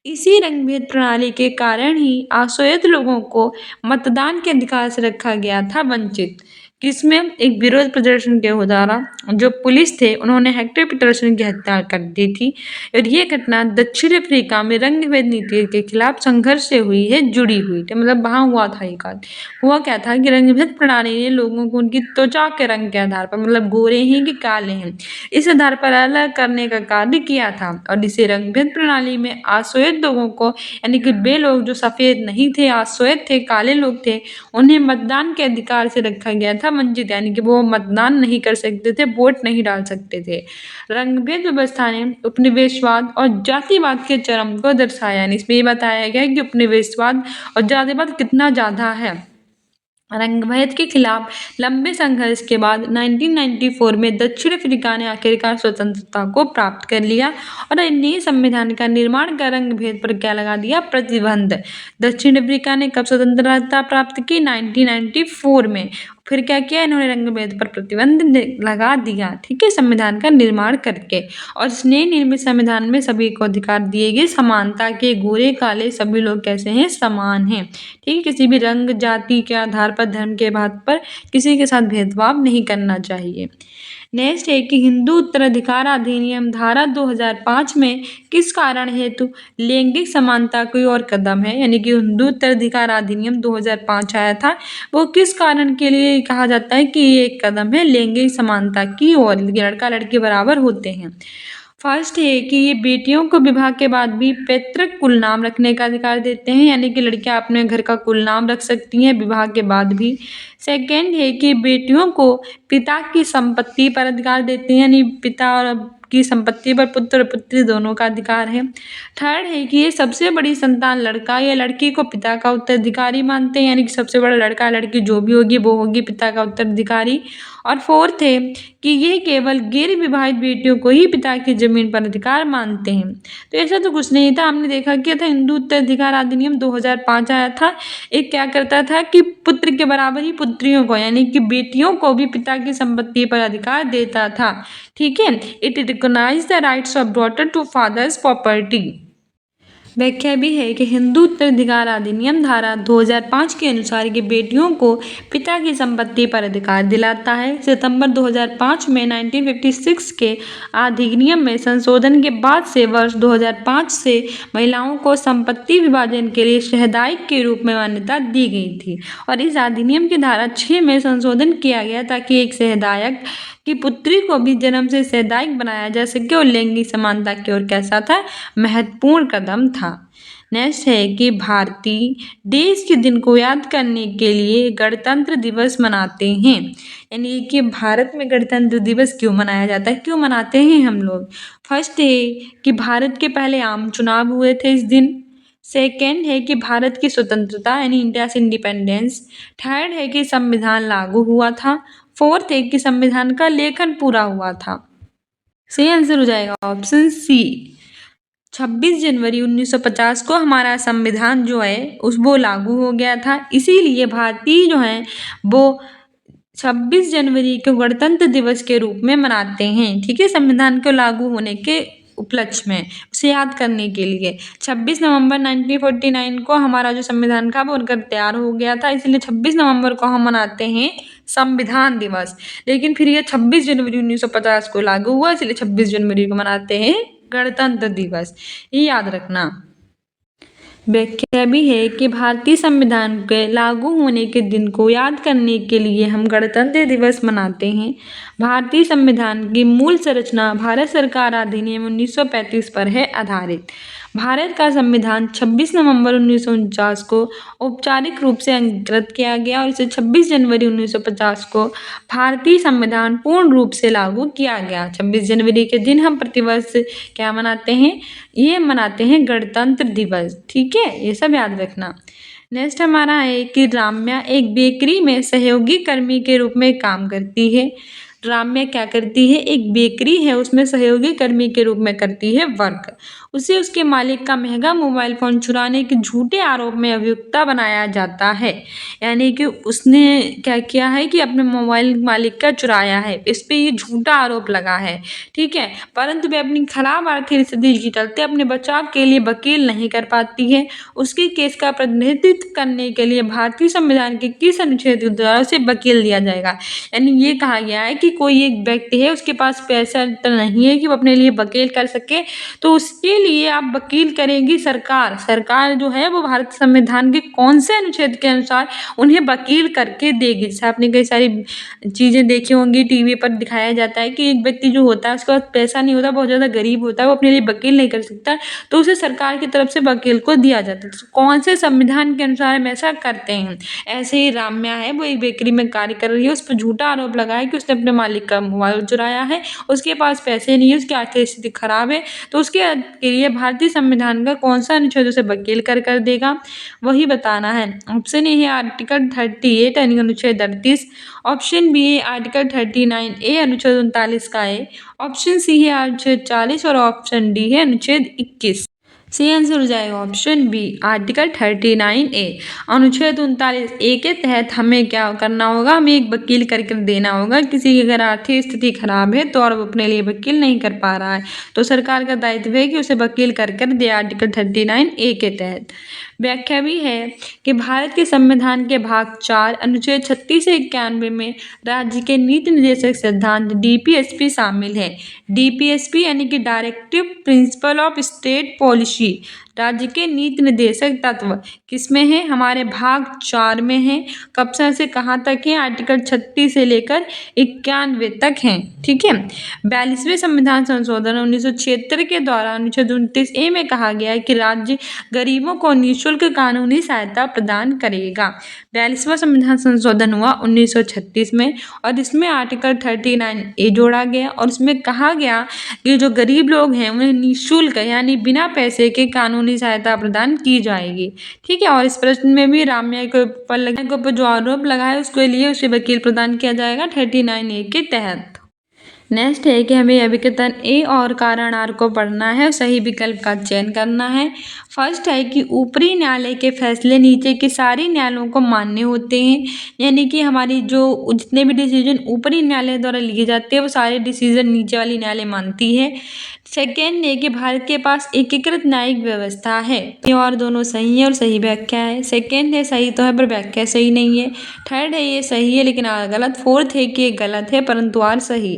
इसी रंगभेद प्रणाली के कारण ही आश्वेत लोगों को मतदान के अधिकार से रखा गया था वंचित। किसमें? एक विरोध प्रदर्शन के द्वारा जो पुलिस थे उन्होंने हेक्टर पीटरसन की हत्या कर दी थी और ये घटना दक्षिण अफ्रीका में रंगभेद नीति के खिलाफ संघर्ष से हुई है, जुड़ी हुई थी। मतलब वहाँ हुआ था ये कांड। हुआ क्या था कि रंगभेद प्रणाली ने लोगों को उनकी त्वचा के रंग के आधार पर, मतलब गोरे हैं कि काले हैं, इस आधार पर अलग करने का कार्य किया था। और इसी रंगभेद प्रणाली में आश्वेत लोगों को, यानी कि वे लोग जो सफ़ेद नहीं थे, आश्वेत थे, काले लोग थे, उन्हें मतदान के अधिकार से रखा गया था वंचित, यानी कि वो मतदान नहीं कर सकते थे, वोट नहीं डाल सकते थे। रंगभेद व्यवस्था ने उपनिवेशवाद और जातिवाद के चरम को दर्शाया, यानी इसमें ये बताया गया है कि उपनिवेशवाद और जातिवाद कितना ज़्यादा है। रंगभेद के खिलाफ लंबे संघर्ष के बाद 1994 में दक्षिण अफ्रीका ने आखिरकार स्वतंत्रता को प्राप्त कर लिया और नए संविधान का निर्माण कर रंगभेद पर क्या लगा दिया? प्रतिबंध। दक्षिण अफ्रीका ने कब स्वतंत्रता प्राप्त की? 1994 में। फिर क्या किया इन्होंने? रंगभेद पर प्रतिबंध लगा दिया, ठीक है, संविधान का निर्माण करके। और इस नए निर्मित संविधान में सभी को अधिकार दिए गए समानता के, गोरे काले सभी लोग कैसे हैं? समान हैं। ठीक है, किसी भी रंग जाति के आधार पर, धर्म के आधार पर किसी के साथ भेदभाव नहीं करना चाहिए। नेक्स्ट है कि हिंदू उत्तराधिकार अधिनियम धारा 2005 में किस कारण हेतु लैंगिक समानता कोई और कदम है, यानी कि हिंदू उत्तराधिकार अधिनियम 2005 आया था, वो किस कारण के लिए कहा जाता है कि ये एक कदम है लैंगिक समानता की ओर, लड़का लड़की बराबर होते हैं। फर्स्ट है कि ये बेटियों को विवाह के बाद भी पैतृक कुल नाम रखने का अधिकार देते हैं, यानी कि लड़कियां अपने घर का कुल नाम रख सकती हैं विवाह के बाद भी। सेकंड है कि बेटियों को पिता की संपत्ति पर अधिकार देते हैं, यानी पिता और की संपत्ति पर पुत्र और पुत्री दोनों का अधिकार है। थर्ड है कि ये सबसे बड़ी संतान लड़का या लड़की को पिता का उत्तराधिकारी मानते हैं, यानी कि सबसे बड़ा लड़का लड़की जो भी होगी वो होगी पिता का उत्तराधिकारी। और फोर्थ है कि ये केवल गैर विवाहित बेटियों को ही पिता की जमीन पर अधिकार मानते हैं। तो ऐसा तो कुछ नहीं था, हमने देखा क्या था, हिंदू उत्तराधिकार अधिनियम 2005 आया था। एक क्या करता था कि पुत्र के बराबर ही पुत्रियों को, यानी कि बेटियों को भी पिता की संपत्ति पर अधिकार देता था। ठीक है, it recognize the rights of daughter to father's property. व्याख्या भी है कि हिंदू उत्तराधिकार अधिनियम धारा 2005 के अनुसार कि बेटियों को पिता की संपत्ति पर अधिकार दिलाता है। सितंबर 2005 में 1956 के अधिनियम में संशोधन के बाद से वर्ष 2005 से महिलाओं को संपत्ति विभाजन के लिए शहदायक के रूप में मान्यता दी गई थी और इस अधिनियम की धारा 6 में संशोधन किया गया ताकि एक शहदायक की पुत्री को भी जन्म से शहदायक बनाया जा सके और लैंगिक समानता की ओर कैसा था? महत्वपूर्ण कदम था। नेक्स्ट है कि भारतीय देश के दिन को याद करने के लिए गणतंत्र दिवस मनाते हैं, यानी कि भारत में गणतंत्र दिवस क्यों मनाया जाता है, क्यों मनाते हैं हम लोग? फर्स्ट है कि भारत के पहले आम चुनाव हुए थे इस दिन। सेकेंड है कि भारत की स्वतंत्रता यानी इंडिया से इंडिपेंडेंस। थर्ड है कि संविधान लागू हुआ था। फोर्थ है कि संविधान का लेखन पूरा हुआ था। सही आंसर हो जाएगा ऑप्शन सी। 26 जनवरी 1950 को हमारा संविधान जो है वो लागू हो गया था, इसीलिए भारतीय जो है वो 26 जनवरी को गणतंत्र दिवस के रूप में मनाते हैं। ठीक है, संविधान के लागू होने के उपलक्ष्य में उसे याद करने के लिए 26 नवंबर 1949 को हमारा जो संविधान था वो बनकर तैयार हो गया था, इसलिए 26 नवंबर को हम मनाते हैं संविधान दिवस। लेकिन फिर ये 26 जनवरी 1950 को लागू हुआ, इसलिए 26 जनवरी को मनाते हैं गणतंत्र दिवस, ये याद रखना। व्याख्या भी है कि भारतीय संविधान के लागू होने के दिन को याद करने के लिए हम गणतंत्र दिवस मनाते हैं। भारतीय संविधान की मूल संरचना भारत सरकार अधिनियम 1935 पर है आधारित। भारत का संविधान 26 नवंबर 1949 को औपचारिक रूप से अंगीकृत किया गया और इसे 26 जनवरी 1950 को भारतीय संविधान पूर्ण रूप से लागू किया गया। 26 जनवरी के दिन हम प्रतिवर्ष क्या मनाते हैं? ये मनाते हैं गणतंत्र दिवस। ठीक है, ये सब याद रखना। नेक्स्ट हमारा है कि राम्या एक बेकरी में सहयोगी कर्मी के रूप में काम करती है। राम्या क्या करती है? एक बेकरी है उसमें सहयोगी कर्मी के रूप में करती है वर्क। उसे उसके मालिक का महंगा मोबाइल फोन चुराने के झूठे आरोप में अभियुक्ता बनाया जाता है। यानी कि उसने क्या किया है कि अपने मोबाइल मालिक का चुराया है, इस पे ये झूठा आरोप लगा है। ठीक है, परंतु वह अपनी खराब आर्थिक स्थिति के चलते अपने बचाव के लिए वकील नहीं कर पाती है। उसके केस का प्रतिनिधित्व करने के लिए भारतीय संविधान के किस अनुच्छेद के द्वारा उसे वकील दिया जाएगा? यानी ये कहा गया है कि कोई एक व्यक्ति है, उसके पास पैसा तो नहीं है कि वो अपने लिए वकील कर सके, तो उसके लिए आप वकील करेंगी सरकार। सरकार जो है वो भारत संविधान के कौन से अनुच्छेद के अनुसार उन्हें वकील करके देगी। जैसे आपने कई सारी चीजें देखी होंगी, टीवी पर दिखाया जाता है कि एक व्यक्ति जो होता है उसके पास पैसा नहीं होता, बहुत ज्यादा गरीब होता है, वो अपने लिए वकील नहीं कर सकता, तो उसे सरकार की तरफ से वकील को दिया जाता है। तो कौन से संविधान के अनुसार हम ऐसा करते हैं? ऐसे ही राम्या है, वो एक बेकरी में कार्य कर रही है, उस पर झूठा आरोप लगा है कि उसने अपने मालिक का मोबाइल चुराया है, उसके पास पैसे नहीं है, उसकी आर्थिक स्थिति खराब है, तो उसके लिए भारतीय संविधान का कौन सा अनुच्छेद उसे वकील कर देगा, वही बताना है। ऑप्शन ए है आर्टिकल 38 यानी अनुच्छेद 38, ऑप्शन बी है आर्टिकल 39A अनुच्छेद 39 का है, ऑप्शन सी है अनुच्छेद 40 और ऑप्शन डी है अनुच्छेद 21। सही आंसर हो जाएगा ऑप्शन बी आर्टिकल 39A। अनुच्छेद 39A के तहत हमें क्या करना होगा? हमें एक वकील करके देना होगा। किसी की अगर आर्थिक स्थिति खराब है तो और वो अपने लिए वकील नहीं कर पा रहा है, तो सरकार का दायित्व है कि उसे वकील कर दे आर्टिकल 39A के तहत। व्याख्या भी है कि भारत के संविधान के भाग 4 अनुच्छेद 36 से 91 में राज्य के नीति निर्देशक सिद्धांत DPSP शामिल है। DPSP यानी कि directive principle of state policy, राज्य के नीति निर्देशक तत्व किसमें है? हमारे भाग 4 में है। कब से कहाँ तक है? आर्टिकल 36 से लेकर 91 तक है। ठीक है, 42वें संविधान संशोधन 1976 के द्वारा अनुच्छेद 29A में कहा गया है कि राज्य गरीबों को निःशुल्क कानूनी सहायता प्रदान करेगा। 42वां संविधान संशोधन हुआ 1936 में और इसमें आर्टिकल 39A जोड़ा गया और उसमें कहा गया कि जो गरीब लोग हैं उन्हें निःशुल्क यानी बिना पैसे के कानूनी सहायता प्रदान की जाएगी। ठीक है, और इस प्रश्न में भी राम्या के ऊपर जो आरोप लगा है उसके लिए उसे वकील प्रदान किया जाएगा 39A के तहत। नेक्स्ट है कि हमें अभिकथन ए और कारण आर को पढ़ना है, सही विकल्प का चयन करना है। फर्स्ट है कि ऊपरी न्यायालय के फैसले नीचे के सारे न्यायालयों को मान्य होते हैं, यानी कि हमारी जो जितने भी डिसीजन ऊपरी न्यायालय द्वारा लिए जाते हैं वो सारे डिसीजन नीचे वाली न्यायालय मानती है। सेकेंड है कि भारत के पास एकीकृत न्यायिक व्यवस्था है। ये और दोनों सही है और सही व्याख्या है। सेकेंड है सही तो है पर व्याख्या सही नहीं है। थर्ड है ये सही है लेकिन आर गलत। फोर्थ है कि ये गलत है परंतु आर सही।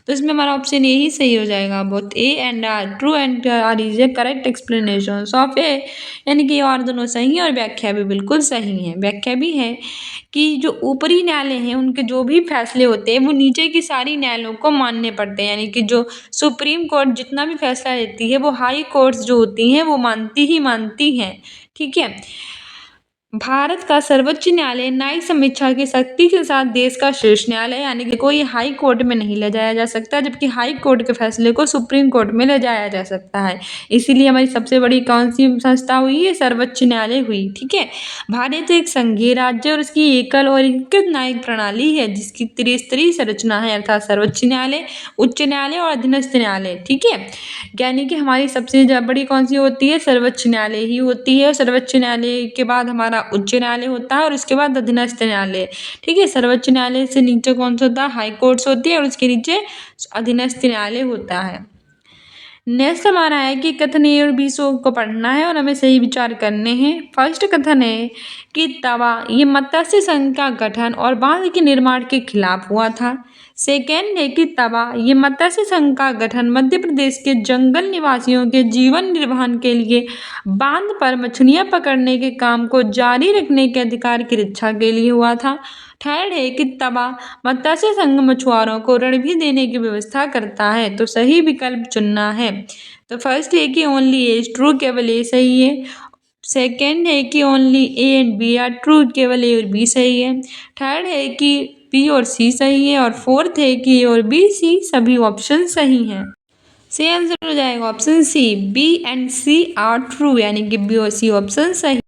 तो इसमें हमारा ऑप्शन ए ही सही हो जाएगा। Both A and r true and r is a correct explanation of a, यानी कि और दोनों सही है और व्याख्या भी बिल्कुल सही है। व्याख्या भी है कि जो ऊपरी न्यायालय हैं उनके जो भी फैसले होते हैं वो नीचे की सारी न्यायालयों को मानने पड़ते हैं, यानी कि जो सुप्रीम कोर्ट जितना भी फैसला लेती है वो हाई कोर्ट्स जो होती हैं वो मानती हैं। ठीक है, भारत का सर्वोच्च न्यायालय न्यायिक समीक्षा की शक्ति के साथ देश का शीर्ष न्यायालय, यानी कि कोई हाई कोर्ट में नहीं ले जाया जा सकता, जबकि हाई कोर्ट के फैसले को सुप्रीम कोर्ट में ले जाया जा सकता है। इसीलिए हमारी सबसे बड़ी कौन सी संस्था हुई है? सर्वोच्च न्यायालय हुई। ठीक है, भारत एक संघीय राज्य और उसकी एकल और एकीकृत न्यायिक प्रणाली है जिसकी त्रिस्तरीय संरचना है, अर्थात सर्वोच्च न्यायालय, उच्च न्यायालय और अधीनस्थ न्यायालय। ठीक है, यानी कि हमारी सबसे बड़ी कौन सी होती है? सर्वोच्च न्यायालय ही होती है। और सर्वोच्च न्यायालय के बाद हमारा उच्च न्यायालय होता है और उसके बाद अधीनस्थ न्यायालय। ठीक है, सर्वोच्च न्यायालय से नीचे कौन सा होता है? हाई कोर्ट्स होती है और उसके नीचे अधीनस्थ न्यायालय होता है। नेक्स्ट हमारा है कि कथन ए और बी को पढ़ना है और हमें सही विचार करने हैं। फर्स्ट कथन है कि तवा ये मत्स्य संघ का गठन और बांध के निर्माण के खिलाफ हुआ था। सेकेंड है कि तवा ये मत्स्य संघ का गठन मध्य प्रदेश के जंगल निवासियों के जीवन निर्वाह के लिए बांध पर मछलियां पकड़ने के काम को जारी रखने के अधिकार की रक्षा के लिए हुआ था। थर्ड है कि तवा मत्स्य संघ मछुआरों को ऋण भी देने की व्यवस्था करता है, तो सही विकल्प चुनना है। तो फर्स्ट है कि ओनली ए इज ट्रू, केवल ए सही है। सेकेंड है कि only A and B are true, केवल ए और बी सही है। थर्ड है कि बी और सी सही है और फोर्थ है कि ए और बी सी सभी ऑप्शन सही हैं। सही आंसर हो जाएगा option C, B and C are true, यानी कि बी और सी ऑप्शन सही।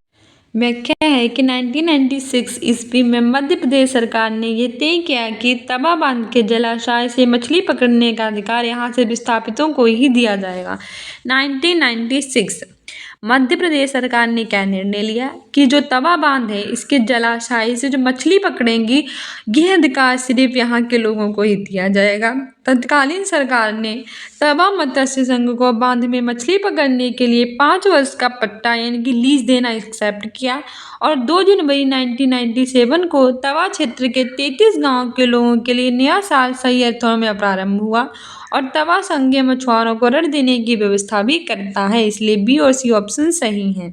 व्याख्या है कि 1996 ईस्वी में मध्य प्रदेश सरकार ने यह तय किया कि तवा बांध के जलाशय से मछली पकड़ने का अधिकार यहाँ से विस्थापितों को ही दिया जाएगा। 1996 मध्य प्रदेश सरकार ने क्या निर्णय लिया कि जो तवा बांध है इसके जलाशय से जो मछली पकड़ेंगी यह अधिकार सिर्फ यहाँ के लोगों को ही दिया जाएगा। तत्कालीन सरकार ने तवा मत्स्य संघ को बांध में मछली पकड़ने के लिए 5 वर्ष का पट्टा यानी कि लीज देना एक्सेप्ट किया और 2 जनवरी 1997 को तवा क्षेत्र के 33 गांव के लोगों के लिए नया साल सही अर्थों में प्रारंभ हुआ और तवा संघीय मछुआरों को ऋण देने की व्यवस्था भी करता है, इसलिए बी और सी ऑप्शन सही है।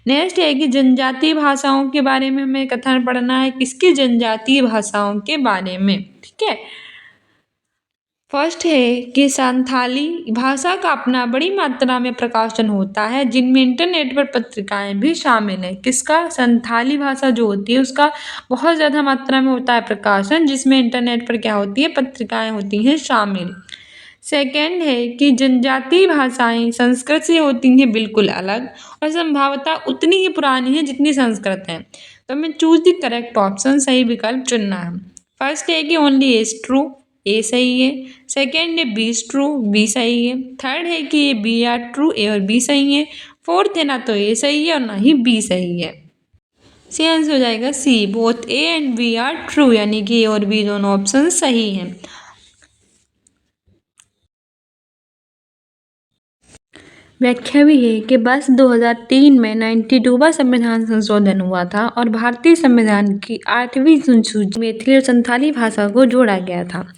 नेक्स्ट है कि जनजातीय भाषाओं के बारे में हमें कथन पढ़ना है। किसकी जनजातीय भाषाओं के बारे में, ठीक है। फर्स्ट है कि संथाली भाषा का अपना बड़ी मात्रा में प्रकाशन होता है जिनमें इंटरनेट पर पत्रिकाएं भी शामिल हैं। किसका? संथाली भाषा जो होती है उसका बहुत ज़्यादा मात्रा में होता है प्रकाशन, जिसमें इंटरनेट पर क्या होती है, पत्रिकाएं होती हैं शामिल। सेकेंड है कि जनजातीय भाषाएं संस्कृत से होती हैं बिल्कुल अलग और संभवतः उतनी ही पुरानी है जितनी संस्कृत है। तो हमें चूज द करेक्ट ऑप्शन, सही विकल्प चुनना है। फर्स्ट है कि ओनली इज ट्रू, ए सही है। सेकेंड है बी इज ट्रू, बी सही है। थर्ड है कि ये बी आर ट्रू, ए और बी सही है। फोर्थ है ना तो ए सही है और ना ही बी सही है। सी आंसर हो जाएगा c, both A and B are true, यानी कि ए और बी दोनों ऑप्शन सही हैं। व्याख्या भी है कि वर्ष 2003 में 92वां संविधान संशोधन हुआ था और भारतीय संविधान की 8वीं अनुसूची में मैथिली और संथाली भाषा को जोड़ा गया था।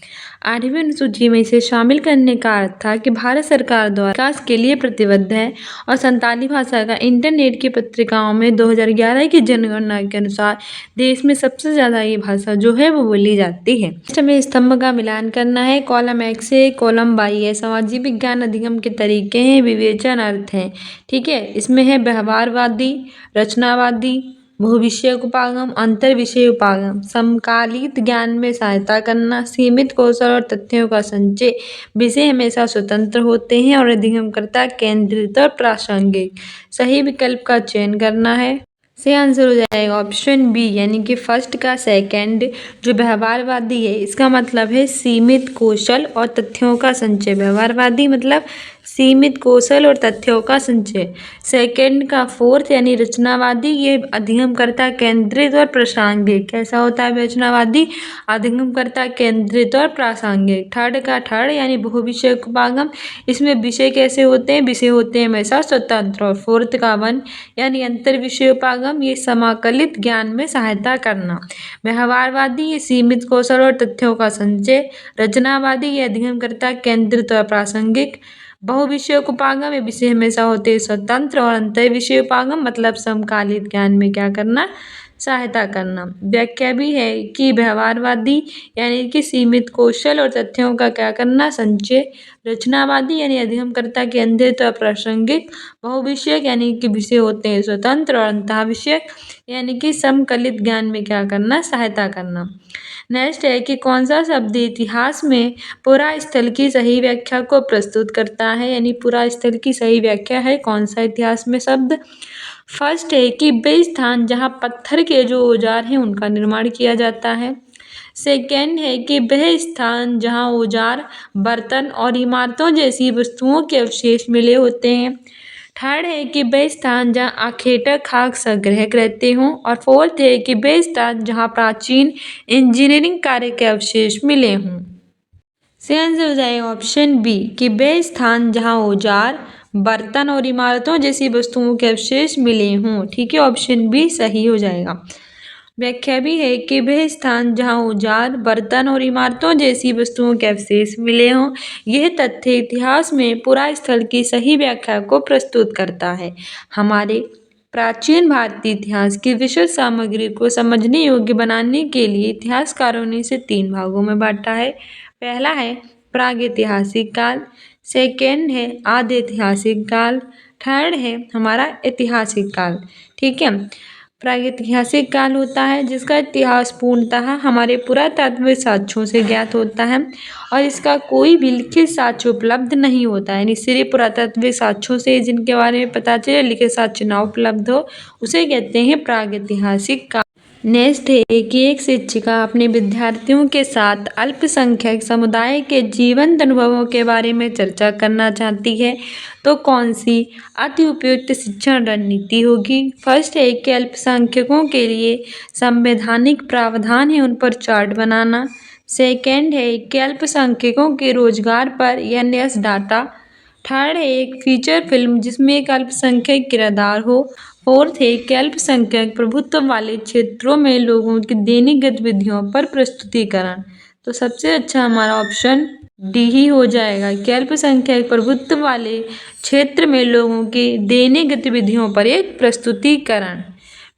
8वीं अनुसूची में इसे शामिल करने का अर्थ था कि भारत सरकार द्वारा विकास के लिए प्रतिबद्ध है और संथाली भाषा का इंटरनेट की पत्रिकाओं में 2011 की जनगणना के अनुसार देश में सबसे ज़्यादा ये भाषा जो है वो बोली जाती है। हमें स्तंभ का मिलान करना है। कॉलम एक्स है, कॉलम वाई है। सामाजिक विज्ञान अधिगम के तरीके हैं, विवेचन अर्थ है, ठीक है। इसमें है व्यवहारवादी, रचनावादी, बहुविषयक उपागम, अंतर विषय उपागम, समकालिक ज्ञान में सहायता करना, सीमित कौशल और तथ्यों का संचय, विषय हमेशा स्वतंत्र होते हैं और अधिगमकर्ता केंद्रित और प्रासंगिक। सही विकल्प का चयन करना है। सही आंसर हो जाएगा ऑप्शन बी, यानी कि फर्स्ट का सेकंड जो व्यवहारवादी है इसका मतलब है सीमित कौशल और तथ्यों का संचय। व्यवहारवादी मतलब सीमित कौशल और तथ्यों का संचय। सेकंड का फोर्थ यानी रचनावादी, ये अधिगमकर्ता केंद्रित और प्रासंगिक। कैसा होता है रचनावादी? अधिगमकर्ता केंद्रित और प्रासंगिक। थर्ड का थर्ड यानी बहुविषयक उपागम, इसमें विषय कैसे होते हैं? विषय होते हैं हमेशा स्वतंत्र। और फोर्थ का वन यानी अंतर विषय उपागम, ये समाकलित ज्ञान में सहायता करना। व्यवहारवादी ये सीमित कौशल और तथ्यों का संचय। रचनावादी ये अधिगमकर्ता केंद्रित और प्रासंगिक। बहुविषय उपागम ये विषय हमेशा होते हैं स्वतंत्र। और अंतर विषय उपागम मतलब समकालीन ज्ञान में क्या करना? सहायता करना। व्याख्या भी है कि व्यवहारवादी यानी कि सीमित कौशल और तथ्यों का क्या करना? संचय। रचनावादी यानी अधिगमकर्ता केंद्रित और प्रासंगिक। बहुविषयक यानी कि विषय होते हैं स्वतंत्र। और अंतः विषयक यानी कि समकलित ज्ञान में क्या करना? सहायता करना। नेक्स्ट है कि कौन सा शब्द इतिहास में पुरा स्थल की सही व्याख्या को प्रस्तुत करता है, यानी पुरा स्थल की सही व्याख्या है कौन सा इतिहास में शब्द? फर्स्ट है कि वे स्थान जहाँ पत्थर के जो औजार हैं उनका निर्माण किया जाता है। सेकेंड है कि वह स्थान जहाँ औजार, बर्तन और इमारतों जैसी वस्तुओं के अवशेष मिले होते हैं। थर्ड है कि वे स्थान जहाँ आखेटक खाक संग्रह रहते हों। और फोर्थ है कि वे स्थान जहाँ प्राचीन इंजीनियरिंग कार्य के अवशेष मिले हों। सही आंसर हो जाएगा ऑप्शन बी कि वे स्थान जहाँ औजार, बर्तन और इमारतों जैसी वस्तुओं के अवशेष मिले हों, ठीक है। ऑप्शन बी सही हो जाएगा। व्याख्या भी है कि वह स्थान जहाँ औजार, बर्तन और इमारतों जैसी वस्तुओं के अवशेष मिले हों, यह तथ्य इतिहास में पुरा स्थल की सही व्याख्या को प्रस्तुत करता है। हमारे प्राचीन भारतीय इतिहास की विशुद्ध सामग्री को समझने योग्य बनाने के लिए इतिहासकारों ने इसे 3 भागों में बांटा है। पहला है प्रागैतिहासिक काल, सेकेंड है आद्य ऐतिहासिक काल, थर्ड है हमारा ऐतिहासिक काल, ठीक है। प्रागैतिहासिक काल होता है जिसका इतिहास पूर्णतः हमारे पुरातात्विक साक्ष्यों से ज्ञात होता है और इसका कोई भी लिखित साक्ष्य उपलब्ध नहीं होता है। यानी सिर्फ पुरातात्विक साक्ष्यों से जिनके बारे में पता चले, लिखित साक्ष्य ना उपलब्ध हो, उसे कहते हैं प्रागैतिहासिक काल। नेक्स्ट है कि एक शिक्षिका अपने विद्यार्थियों के साथ अल्पसंख्यक समुदाय के जीवंत अनुभवों के बारे में चर्चा करना चाहती है तो कौन सी अति उपयुक्त शिक्षण रणनीति होगी। फर्स्ट है कि अल्पसंख्यकों के लिए संवैधानिक प्रावधान है उन पर चार्ट बनाना। सेकेंड है कि अल्पसंख्यकों के रोजगार पर एनएस डाटा। थर्ड है एक फीचर फिल्म जिसमें एक अल्पसंख्यक किरदार हो। फोर्थ है कि अल्पसंख्यक प्रभुत्व वाले क्षेत्रों में लोगों की दैनिक गतिविधियों पर प्रस्तुतिकरण। तो सबसे अच्छा हमारा ऑप्शन डी ही हो जाएगा कि अल्पसंख्यक प्रभुत्व वाले क्षेत्र में लोगों की दैनिक गतिविधियों पर एक प्रस्तुतिकरण।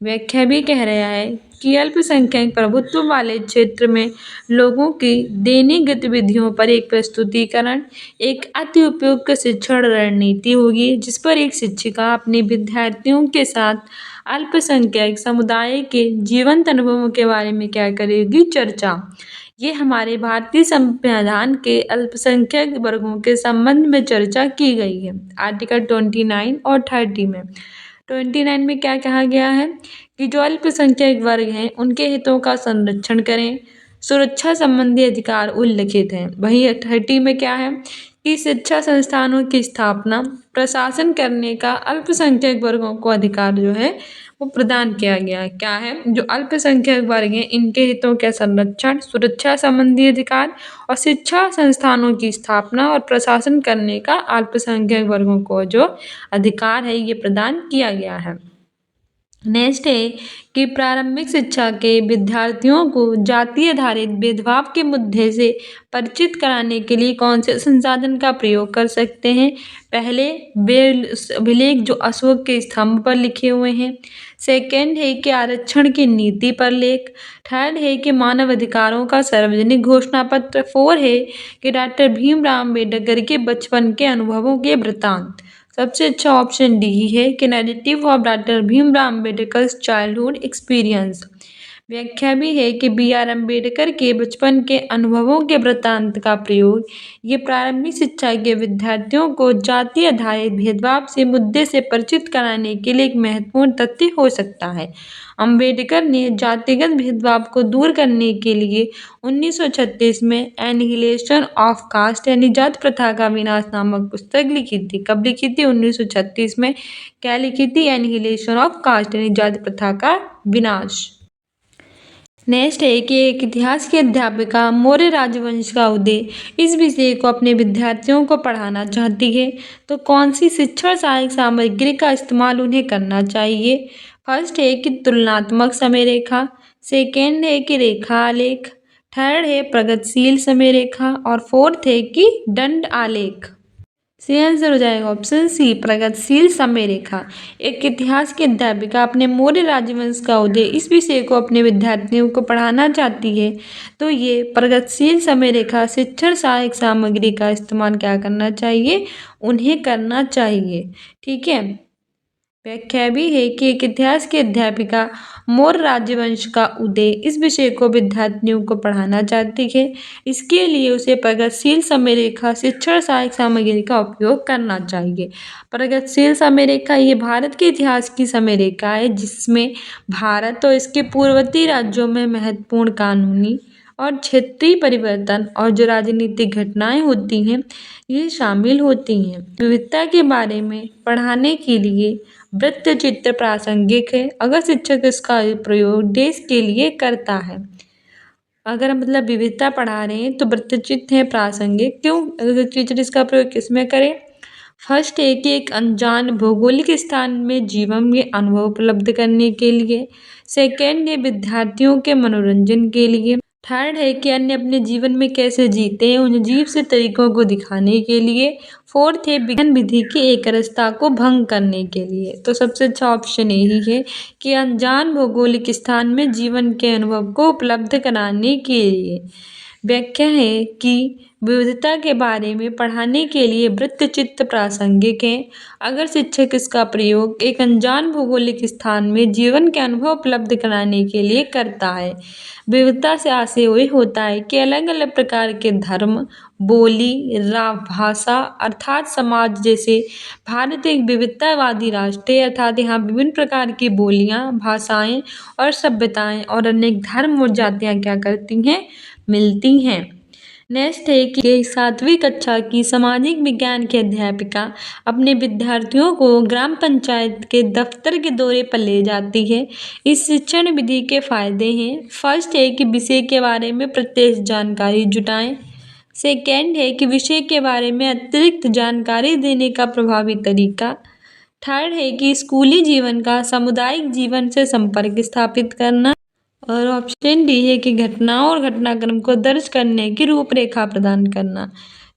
व्याख्या भी कह रहा है कि अल्पसंख्यक प्रभुत्व वाले क्षेत्र में लोगों की दैनिक गतिविधियों पर एक प्रस्तुतिकरण एक अति उपयुक्त शिक्षण रणनीति होगी जिस पर एक शिक्षिका अपने विद्यार्थियों के साथ अल्पसंख्यक समुदाय के जीवंत अनुभवों के बारे में क्या करेगी, चर्चा। ये हमारे भारतीय संविधान के अल्पसंख्यक वर्गों के संबंध में चर्चा की गई है आर्टिकल 29 और 30 में। 29 में क्या कहा गया है कि जो अल्पसंख्यक वर्ग हैं उनके हितों का संरक्षण करें, सुरक्षा संबंधी अधिकार उल्लिखित हैं। वहीं 30 में क्या है कि शिक्षा संस्थानों की स्थापना, प्रशासन करने का अल्पसंख्यक वर्गों को अधिकार जो है वो प्रदान किया गया है। क्या है, जो अल्पसंख्यक वर्ग हैं इनके हितों के संरक्षण, सुरक्षा संबंधी अधिकार और शिक्षा संस्थानों की स्थापना और प्रशासन करने का अल्पसंख्यक वर्गों को जो अधिकार है ये प्रदान किया गया है। नेक्स्ट है कि प्रारंभिक शिक्षा के विद्यार्थियों को जाति आधारित भेदभाव के मुद्दे से परिचित कराने के लिए कौन से संसाधन का प्रयोग कर सकते हैं। पहले अभिलेख जो अशोक के स्तंभ पर लिखे हुए हैं। सेकेंड है कि आरक्षण की नीति पर लेख। थर्ड है कि मानव अधिकारों का सार्वजनिक घोषणा पत्र। फोर है कि डॉक्टर भीमराव अम्बेडकर के बचपन के अनुभवों के वृत्तांत। सबसे अच्छा ऑप्शन डी ही है कि narrative of doctor Bhimrao Ambedkar childhood experience. व्याख्या भी है कि बी.आर. अम्बेडकर के बचपन के अनुभवों के वृत्तांत का प्रयोग ये प्रारंभिक शिक्षा के विद्यार्थियों को जाति आधारित भेदभाव से मुद्दे से परिचित कराने के लिए एक महत्वपूर्ण तथ्य हो सकता है। अम्बेडकर ने जातिगत भेदभाव को दूर करने के लिए 1936 में एनिहिलेशन ऑफ कास्ट यानी जाति प्रथा का विनाश नामक पुस्तक लिखी थी। कब लिखी थी? 1936 में। क्या लिखी थी? एनिहिलेशन ऑफ कास्ट यानी जाति प्रथा का विनाश। नेक्स्ट है कि एक इतिहास की अध्यापिका मौर्य राजवंश का उदय इस विषय को अपने विद्यार्थियों को पढ़ाना चाहती है तो कौन सी शिक्षण सहायक सामग्री का इस्तेमाल उन्हें करना चाहिए। फर्स्ट है कि तुलनात्मक समय रेखा। सेकेंड है कि रेखा आलेख। थर्ड है प्रगतिशील समय रेखा और फोर्थ है कि दंड आलेख। सी आंसर हो जाएगा ऑप्शन सी, प्रगतिशील समय रेखा। एक इतिहास की अध्यापिका अपने मौर्य राजवंश का उदय इस विषय को अपने विद्यार्थियों को पढ़ाना चाहती है तो ये प्रगतिशील समय रेखा शिक्षण सहायक सामग्री का इस्तेमाल क्या करना चाहिए, उन्हें करना चाहिए। ठीक है। व्याख्या भी है कि एक इतिहास की अध्यापिका मौर्य राजवंश का उदय इस विषय को विद्यार्थियों को पढ़ाना चाहती है, इसके लिए उसे प्रगतिशील समय रेखा शिक्षण सहायक सामग्री का उपयोग करना चाहिए। प्रगतिशील समय रेखा ये भारत के इतिहास की समय रेखा है जिसमें भारत और इसके पूर्ववर्ती राज्यों में महत्वपूर्ण कानूनी और क्षेत्रीय परिवर्तन और जो राजनीतिक घटनाएं होती हैं ये शामिल होती हैं। विविधता के बारे में पढ़ाने के लिए वृत्तचित्र प्रासंगिक है अगर शिक्षक इसका प्रयोग देश के लिए करता है। अगर मतलब विविधता पढ़ा रहे हैं तो वृत्तचित्र है प्रासंगिक। क्यों वृत्तचित्र इसका प्रयोग किसमें करें? फर्स्ट है कि एक अनजान भौगोलिक स्थान में जीवन में अनुभव उपलब्ध करने के लिए। सेकेंड है विद्यार्थियों के मनोरंजन के लिए। थर्ड है कि अन्य अपने जीवन में कैसे जीते हैं उन अजीब से तरीकों को दिखाने के लिए। फोर्थ है विज्ञान विधि की एकरसता को भंग करने के लिए। तो सबसे अच्छा ऑप्शन यही है कि अनजान भौगोलिक स्थान में जीवन के अनुभव को उपलब्ध कराने के लिए। व्याख्या है कि विविधता के बारे में पढ़ाने के लिए वृत्तचित्र प्रासंगिक है अगर शिक्षक इसका प्रयोग एक अनजान भौगोलिक स्थान में जीवन के अनुभव उपलब्ध कराने के लिए करता है। विविधता से आशय हुए होता है कि अलग अलग प्रकार के धर्म, बोली, भाषा अर्थात समाज जैसे भारत एक विविधतावादी राष्ट्र है अर्थात यहाँ विभिन्न प्रकार की बोलियां, भाषाएं और सभ्यताएं और अनेक धर्म और जातियां क्या करती हैं, मिलती हैं। नेक्स्ट है कि 7वीं कक्षा की सामाजिक विज्ञान की अध्यापिका अपने विद्यार्थियों को ग्राम पंचायत के दफ्तर के दौरे पर ले जाती है। इस शिक्षण विधि के फायदे हैं। फर्स्ट है कि विषय के बारे में प्रत्यक्ष जानकारी जुटाएं। सेकेंड है कि विषय के बारे में अतिरिक्त जानकारी देने का प्रभावी तरीका। थर्ड है कि स्कूली जीवन का सामुदायिक जीवन से संपर्क स्थापित करना। और ऑप्शन डी है कि घटनाओं और घटनाक्रम को दर्ज करने की रूपरेखा प्रदान करना।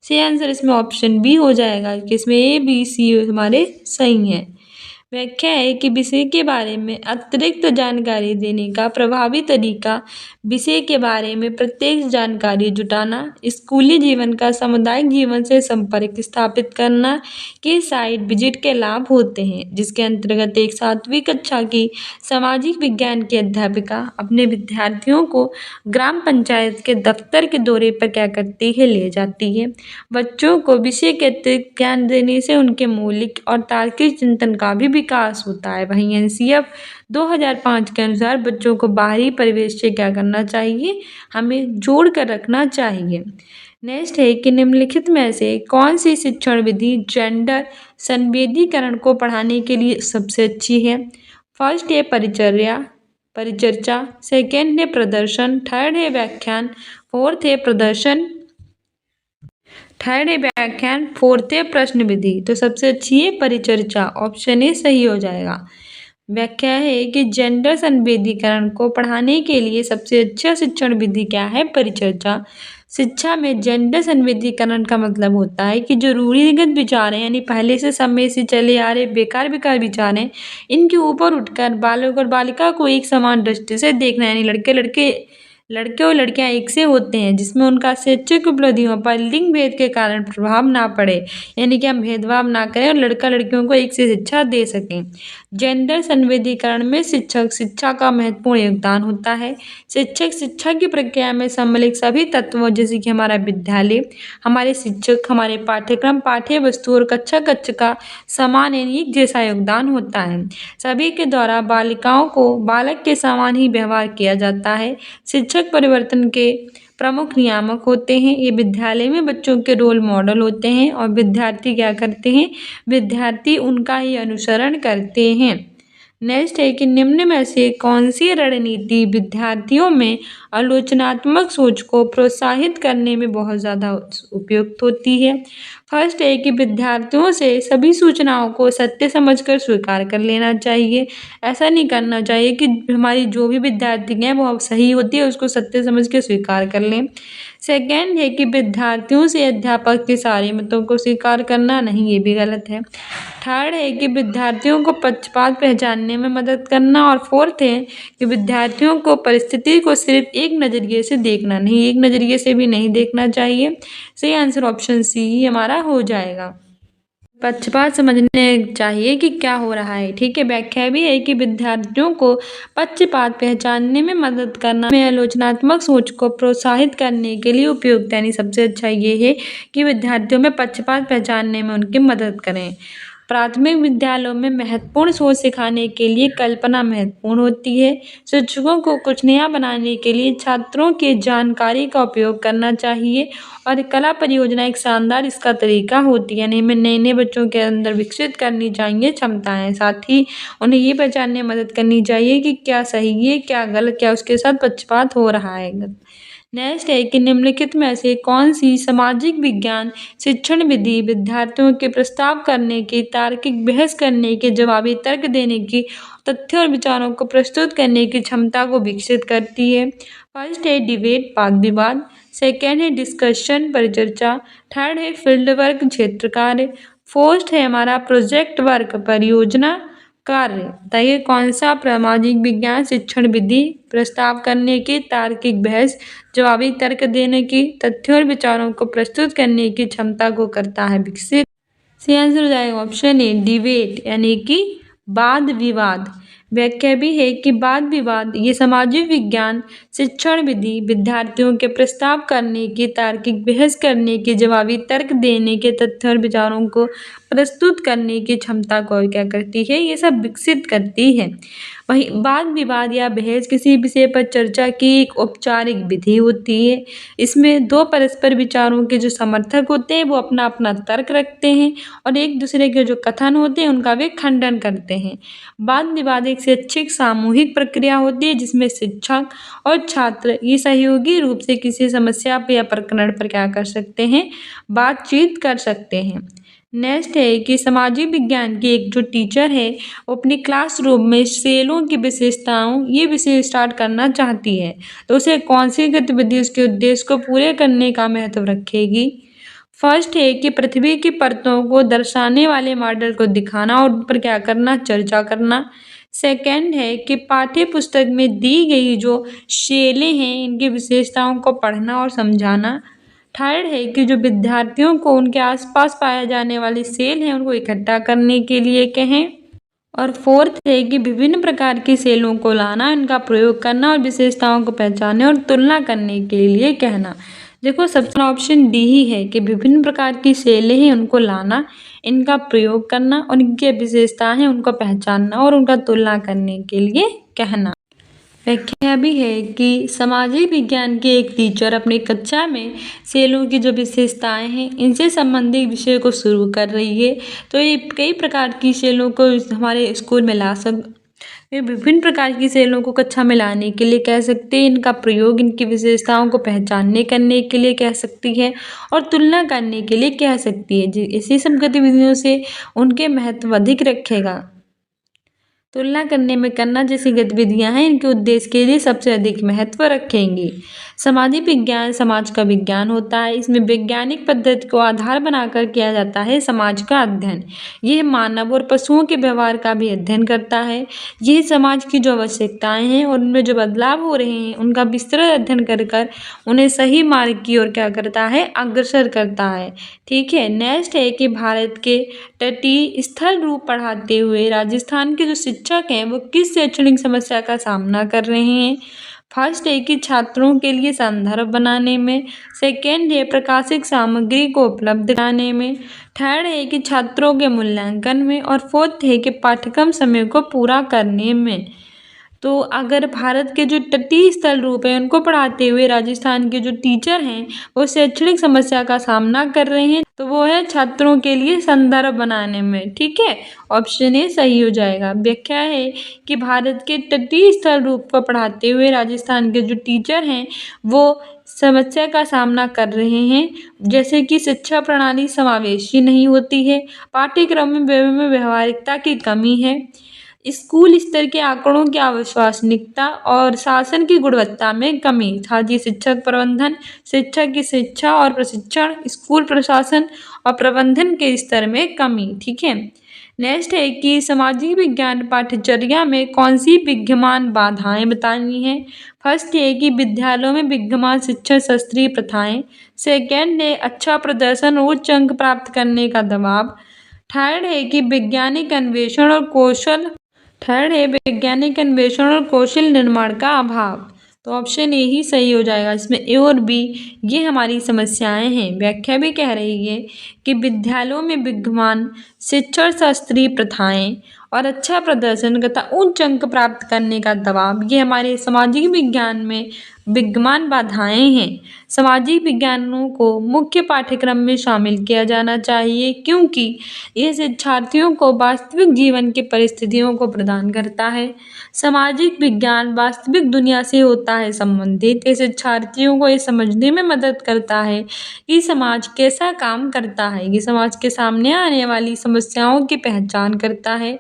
सही आंसर इसमें ऑप्शन बी हो जाएगा कि इसमें ए बी सी हमारे सही हैं। व्याख्या है कि विषय के बारे में अतिरिक्त जानकारी देने का प्रभावी तरीका विषय के बारे में प्रत्येक जानकारी जुटाना, स्कूली जीवन का सामुदायिक जीवन से संपर्क स्थापित करना के साइट विजिट के लाभ होते हैं, जिसके अंतर्गत एक 7वीं कक्षा की सामाजिक विज्ञान की अध्यापिका अपने विद्यार्थियों को ग्राम पंचायत के दफ्तर के दौरे पर क्या करती है, ले जाती है। बच्चों को विषय के अतिरिक्त ज्ञान देने से उनके मौलिक और तार्किक चिंतन का भी विकास होता है। वहीं एनसीएफ 2005 के अनुसार बच्चों को बाहरी परिवेश से क्या करना चाहिए, हमें जोड़ कर रखना चाहिए। नेक्स्ट है कि निम्नलिखित में से कौन सी शिक्षण विधि जेंडर संवेदीकरण को पढ़ाने के लिए सबसे अच्छी है। फर्स्ट है परिचर्चा, सेकेंड है प्रदर्शन, थर्ड है व्याख्यान, फोर्थ है प्रश्न विधि। तो सबसे अच्छी है परिचर्चा, ऑप्शन ए सही हो जाएगा। व्याख्या है कि जेंडर संवेदीकरण को पढ़ाने के लिए सबसे अच्छा शिक्षण विधि क्या है, परिचर्चा। शिक्षा में जेंडर संवेदीकरण का मतलब होता है कि जो रूढ़िगत विचार हैं यानी पहले से समय से चले आ रहे बेकार विचार हैं, इनके ऊपर उठकर बालक और बालिका को एक समान दृष्टि से देखना, यानी लड़के और लड़कियां एक से होते हैं, जिसमें उनका शैक्षिक उपलब्धियों पर लिंग भेद के कारण प्रभाव ना पड़े, यानी कि हम भेदभाव ना करें और लड़का लड़कियों को एक से शिक्षा दे सकें। जेंडर संवेदीकरण में शिक्षा का महत्वपूर्ण योगदान होता है। शिक्षक शिक्षा की प्रक्रिया में सम्मिलित सभी तत्वों जैसे कि हमारा विद्यालय, हमारे शिक्षक, हमारे पाठ्यक्रम, पाठ्य वस्तु और कक्षा का समान यानी एक जैसा योगदान होता है। सभी के द्वारा बालिकाओं को बालक के समान ही व्यवहार किया जाता है। शिक्षक परिवर्तन के प्रमुख नियामक होते हैं। ये विद्यालय में बच्चों के रोल मॉडल होते हैं और विद्यार्थी क्या करते हैं, विद्यार्थी उनका ही अनुसरण करते हैं। नेक्स्ट है कि निम्न में से कौन सी रणनीति विद्यार्थियों में आलोचनात्मक सोच को प्रोत्साहित करने में बहुत ज़्यादा उपयुक्त होती है। फर्स्ट है कि विद्यार्थियों से सभी सूचनाओं को सत्य समझकर स्वीकार कर लेना चाहिए। ऐसा नहीं करना चाहिए कि हमारी जो भी विद्यार्थी हैं वो सही होती है उसको सत्य समझ के स्वीकार कर लें। सेकेंड है कि विद्यार्थियों से अध्यापक के सारे मतों को स्वीकार करना नहीं, ये भी गलत है। थर्ड है कि विद्यार्थियों को पक्षपात पहचानने में मदद करना। और फोर्थ है कि विद्यार्थियों को परिस्थिति को सिर्फ एक नज़रिए से देखना नहीं, एक नज़रिए से भी नहीं देखना चाहिए। सही आंसर ऑप्शन सी ही हमारा हो जाएगा। पक्षपात समझने चाहिए कि क्या हो रहा है, ठीक है। व्याख्या भी है कि विद्यार्थियों को पक्षपात पहचानने में मदद करना में आलोचनात्मक सोच को प्रोत्साहित करने के लिए उपयुक्त, यानी सबसे अच्छा ये है कि विद्यार्थियों में पक्षपात पहचानने में उनकी मदद करें। प्राथमिक विद्यालयों में महत्वपूर्ण सोच सिखाने के लिए कल्पना महत्वपूर्ण होती है। शिक्षकों को कुछ नया बनाने के लिए छात्रों की जानकारी का उपयोग करना चाहिए और कला परियोजना एक शानदार इसका तरीका होती है, यानी हमें नए नए बच्चों के अंदर विकसित करनी चाहिए क्षमताएं, साथ ही उन्हें ये पहचानने में मदद करनी चाहिए कि क्या सही है क्या गलत, क्या उसके साथ पक्षपात हो रहा है। नेक्स्ट है कि निम्नलिखित में से कौन सी सामाजिक विज्ञान शिक्षण विधि विद्यार्थियों के प्रस्ताव करने की, तार्किक बहस करने के, जवाबी तर्क देने की, तथ्य और विचारों को प्रस्तुत करने की क्षमता को विकसित करती है। फर्स्ट है डिबेट वाद विवाद, सेकेंड है डिस्कशन परिचर्चा, थर्ड है फील्ड वर्क क्षेत्र कार्य, फोर्थ है हमारा प्रोजेक्ट वर्क परियोजना, कार्य। बताइए कौन सा सामाजिक विज्ञान शिक्षण विधि प्रस्ताव करने की, तार्किक बहस, जवाबी तर्क देने की, तथ्यों और विचारों को प्रस्तुत करने की क्षमता को करता है विकसित। सही आंसर हो जाएगा ऑप्शन ए डिबेट यानी कि वाद विवाद। व्याख्या भी है कि वाद विवाद ये सामाजिक विज्ञान शिक्षण विधि विद्यार्थियों के प्रस्ताव करने की, तार्किक बहस करने की, जवाबी तर्क देने के, तथ्यों और विचारों को प्रस्तुत करने की क्षमता को क्या करती है, ये सब विकसित करती है। वहीं वाद विवाद या बहस किसी विषय पर चर्चा की एक औपचारिक विधि होती है। इसमें दो परस्पर विचारों के जो समर्थक होते हैं वो अपना अपना तर्क रखते हैं और एक दूसरे के जो कथन होते हैं उनका वे खंडन करते हैं। वाद विवाद एक शैक्षिक सामूहिक प्रक्रिया होती है जिसमें शिक्षक और छात्र ये सहयोगी रूप से किसी समस्या पर या प्रकरण पर क्या कर सकते हैं, बातचीत कर सकते हैं। नेक्स्ट है कि सामाजिक विज्ञान की एक जो टीचर है वो अपनी क्लासरूम में सेलों की विशेषताओं ये विषय स्टार्ट करना चाहती है तो उसे कौन सी गतिविधि उसके उद्देश्य को पूरे करने का महत्व रखेगी। फर्स्ट है कि पृथ्वी की परतों को दर्शाने वाले मॉडल को दिखाना और उन पर क्या करना, चर्चा करना। सेकंड है कि पाठ्य पुस्तक में दी गई जो शैलें हैं इनकी विशेषताओं को पढ़ना और समझाना। थर्ड है कि जो विद्यार्थियों को उनके आसपास पाए जाने वाले सेल हैं उनको इकट्ठा करने के लिए कहें। और फोर्थ है कि विभिन्न प्रकार की सेलों को लाना, इनका प्रयोग करना और विशेषताओं को पहचानने और तुलना करने के लिए कहना। देखो सबसे ऑप्शन डी ही है कि विभिन्न प्रकार की सेलें हैं उनको लाना, इनका प्रयोग करना और इनकी विशेषताएं हैं उनको पहचानना और उनका तुलना करने के लिए कहना। व्याख्या भी है कि सामाजिक विज्ञान के एक टीचर अपनी कक्षा में सेलों की जो विशेषताएं हैं इनसे संबंधित विषय को शुरू कर रही है। तो ये कई प्रकार की सेलों को हमारे स्कूल में ला ये विभिन्न प्रकार की सेलों को कक्षा में लाने के लिए कह सकते हैं, इनका प्रयोग इनकी विशेषताओं को पहचानने करने के लिए कह सकती है और तुलना करने के लिए कह सकती है। इसी सब गतिविधियों से उनके महत्व अधिक रखेगा। तुलना करने में करना जैसी गतिविधियां हैं इनके उद्देश्य के लिए सबसे अधिक महत्व रखेंगी। सामाजिक विज्ञान समाज का विज्ञान होता है। इसमें वैज्ञानिक पद्धति को आधार बनाकर किया जाता है समाज का अध्ययन। यह मानव और पशुओं के व्यवहार का भी अध्ययन करता है। यह समाज की जो आवश्यकताएं हैं और उनमें जो बदलाव हो रहे हैं उनका विस्तृत अध्ययन कर उन्हें सही मार्ग की ओर क्या करता है, अग्रसर करता है। ठीक है। नेक्स्ट है कि भारत के तटीय स्थल रूप पढ़ाते हुए राजस्थान के जो शिक्षक हैं वो किस शैक्षणिक समस्या का सामना कर रहे हैं। फर्स्ट है कि छात्रों के लिए संदर्भ बनाने में। सेकेंड है प्रकाशिक सामग्री को उपलब्ध कराने में। थर्ड है कि छात्रों के मूल्यांकन में। और फोर्थ है कि पाठ्यक्रम समय को पूरा करने में। तो अगर भारत के जो तटीय स्थल रूप हैं उनको पढ़ाते हुए राजस्थान के जो टीचर हैं वो शैक्षणिक समस्या का सामना कर रहे हैं तो वो है छात्रों के लिए संदर्भ बनाने में। ठीक है, ऑप्शन ए सही हो जाएगा। व्याख्या है कि भारत के तटीय स्थल रूप को पढ़ाते हुए राजस्थान के जो टीचर हैं वो समस्या का सामना कर रहे हैं, जैसे कि शिक्षा प्रणाली समावेशी नहीं होती है, पाठ्यक्रम में व्यवहारिकता की कमी है, स्कूल स्तर के आंकड़ों की अविश्वसनीयता और शासन की गुणवत्ता में कमी, साथ ही शिक्षक प्रबंधन, शिक्षक की शिक्षा और प्रशिक्षण, स्कूल प्रशासन और प्रबंधन के स्तर में कमी। ठीक है। नेक्स्ट है कि सामाजिक विज्ञान पाठ्यचर्या में कौन सी विद्यमान बाधाएं बतानी है। फर्स्ट है कि विद्यालयों में विद्यमान शिक्षण शास्त्रीय प्रथाएं। सेकेंड है अच्छा प्रदर्शन और उच्च अंक प्राप्त करने का दबाव। थर्ड है कि वैज्ञानिक अन्वेषण और कौशल निर्माण का अभाव। तो ऑप्शन ए ही सही हो जाएगा। इसमें ए और बी ये हमारी समस्याएं हैं। व्याख्या भी कह रही है कि विद्यालयों में विद्यमान शिक्षण शास्त्रीय प्रथाएं और अच्छा प्रदर्शन तथा उच्च अंक प्राप्त करने का दबाव ये हमारे सामाजिक विज्ञान में विद्यमान बाधाएं हैं। सामाजिक विज्ञानों को मुख्य पाठ्यक्रम में शामिल किया जाना चाहिए क्योंकि यह शिक्षार्थियों को वास्तविक जीवन की परिस्थितियों को प्रदान करता है। सामाजिक विज्ञान वास्तविक दुनिया से होता है संबंधित। ये शिक्षार्थियों को ये समझने में मदद करता है कि समाज कैसा काम करता है। ये समाज के सामने आने वाली समस्याओं की पहचान करता है।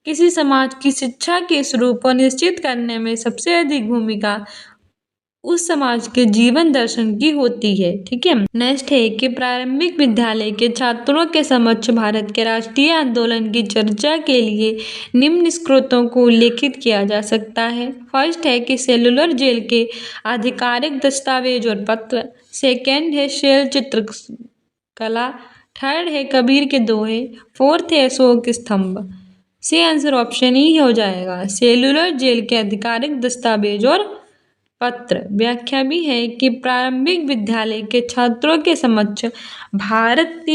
किसी समाज की शिक्षा के स्वरूप को निश्चित करने में सबसे अधिक भूमिका उस समाज के जीवन दर्शन की होती है। ठीक है। नेक्स्ट है कि प्रारंभिक विद्यालय के छात्रों के समक्ष भारत के राष्ट्रीय आंदोलन की चर्चा के लिए निम्न स्रोतों को उल्लेखित किया जा सकता है। फर्स्ट है कि सेलुलर जेल के आधिकारिक दस्तावेज और पत्र। सेकेंड है शैल चित्रकला। थर्ड है कबीर के दोहे। फोर्थ है अशोक स्तंभ। से आंसर ऑप्शन ई हो जाएगा, सेलुलर जेल के आधिकारिक दस्तावेज और पत्र। व्याख्या भी है कि प्रारंभिक विद्यालय के छात्रों के समक्ष भारत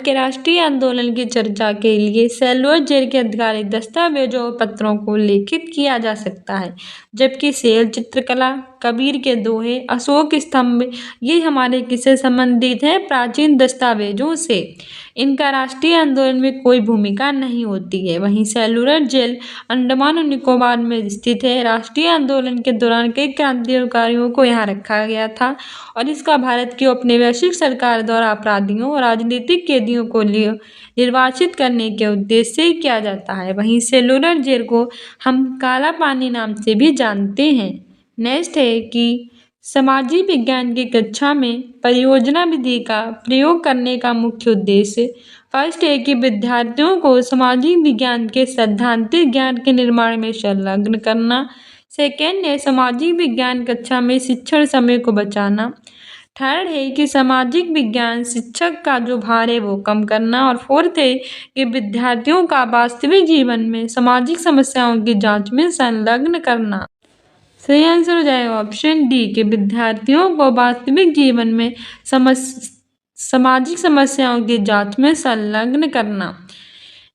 के राष्ट्रीय आंदोलन की चर्चा के लिए सेलुलर जेल के आधिकारिक दस्तावेजों और पत्रों को उल्लेखित किया जा सकता है, जबकि शैल चित्रकला, कबीर के दोहे, अशोक स्तंभ ये हमारे किससे संबंधित हैं? प्राचीन दस्तावेजों से। इनका राष्ट्रीय आंदोलन में कोई भूमिका नहीं होती है। वहीं सेलुलर जेल अंडमान और निकोबार में स्थित है। राष्ट्रीय आंदोलन के दौरान कई क्रांतिकारियों को यहाँ रखा गया था और इसका भारत की औपनिवेशिक सरकार द्वारा अपराधियों और राजनीतिक कैदियों को निर्वासित करने के उद्देश्य से किया जाता है। वहीं सेलुलर जेल को हम काला पानी नाम से भी जानते हैं। नेक्स्ट है कि सामाजिक विज्ञान की कक्षा में परियोजना विधि का प्रयोग करने का मुख्य उद्देश्य। फर्स्ट है कि विद्यार्थियों को सामाजिक विज्ञान के सैद्धांतिक ज्ञान के निर्माण में संलग्न करना। सेकेंड है सामाजिक विज्ञान कक्षा में शिक्षण समय को बचाना। थर्ड है कि सामाजिक विज्ञान शिक्षक का जो भार है वो कम करना। और फोर्थ है कि विद्यार्थियों का वास्तविक जीवन में सामाजिक समस्याओं की जांच में संलग्न करना। सही आंसर हो जाएगा ऑप्शन डी कि विद्यार्थियों को वास्तविक जीवन में सामाजिक समस्याओं की जांच में संलग्न करना।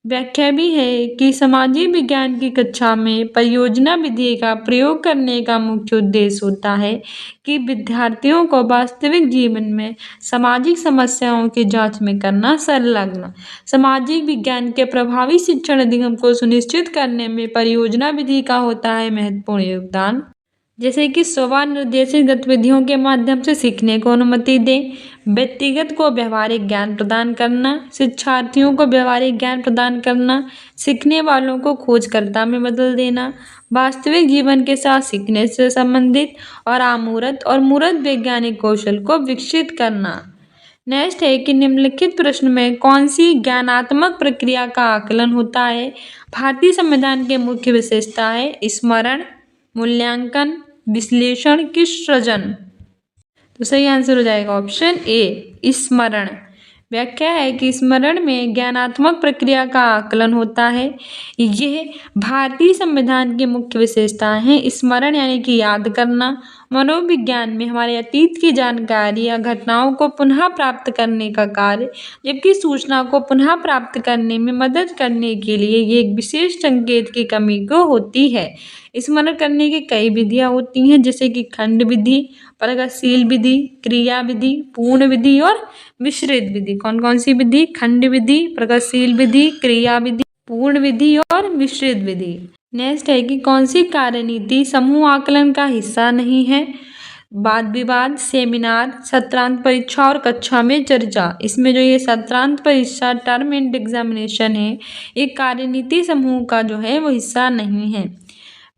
व्याख्या भी है कि सामाजिक विज्ञान की कक्षा में परियोजना विधि का प्रयोग करने का मुख्य उद्देश्य होता है कि विद्यार्थियों को वास्तविक जीवन में सामाजिक समस्याओं की जांच में करना संलग्न। सामाजिक विज्ञान के प्रभावी शिक्षण अधिगम को सुनिश्चित करने में परियोजना विधि का होता है महत्वपूर्ण योगदान। जैसे कि स्वनिर्देशित गतिविधियों के माध्यम से सीखने को अनुमति दें, व्यक्तिगत को व्यवहारिक ज्ञान प्रदान करना, शिक्षार्थियों को व्यवहारिक ज्ञान प्रदान करना, सीखने वालों को खोजकर्ता में बदल देना, वास्तविक जीवन के साथ सीखने से संबंधित और अमूर्त और मूर्त वैज्ञानिक कौशल को विकसित करना। नेक्स्ट है कि निम्नलिखित प्रश्न में कौन सी ज्ञानात्मक प्रक्रिया का आकलन होता है? भारतीय संविधान के मुख्य विशेषता है स्मरण, मूल्यांकन, विश्लेषण की सृजन। तो सही आंसर हो जाएगा ऑप्शन ए स्मरण। व्याख्या है कि स्मरण में ज्ञानात्मक प्रक्रिया का आकलन होता है। यह भारतीय संविधान की मुख्य विशेषताएं हैं। स्मरण यानी कि याद करना। मनोविज्ञान में हमारे अतीत की जानकारी या घटनाओं को पुनः प्राप्त करने का कार्य, जबकि सूचना को पुनः प्राप्त करने में मदद करने के लिए ये एक विशेष संकेत की कमी को होती है। स्मरण करने की कई विधियां होती हैं, जैसे कि खंड विधि, प्रगतिशील विधि, क्रिया विधि, पूर्ण विधि और मिश्रित विधि। कौन कौन सी विधि? खंड विधि, प्रगतिशील विधि, क्रिया विधि, पूर्ण विधि और मिश्रित विधि। नेक्स्ट है कि कौन सी कार्यनीति समूह आकलन का हिस्सा नहीं है? वाद विवाद, सेमिनार, सत्रांत परीक्षा और कक्षा में चर्चा। इसमें जो ये सत्रांत परीक्षा टर्म एंड एग्जामिनेशन है, ये कार्यनीति समूह का जो है वो हिस्सा नहीं है।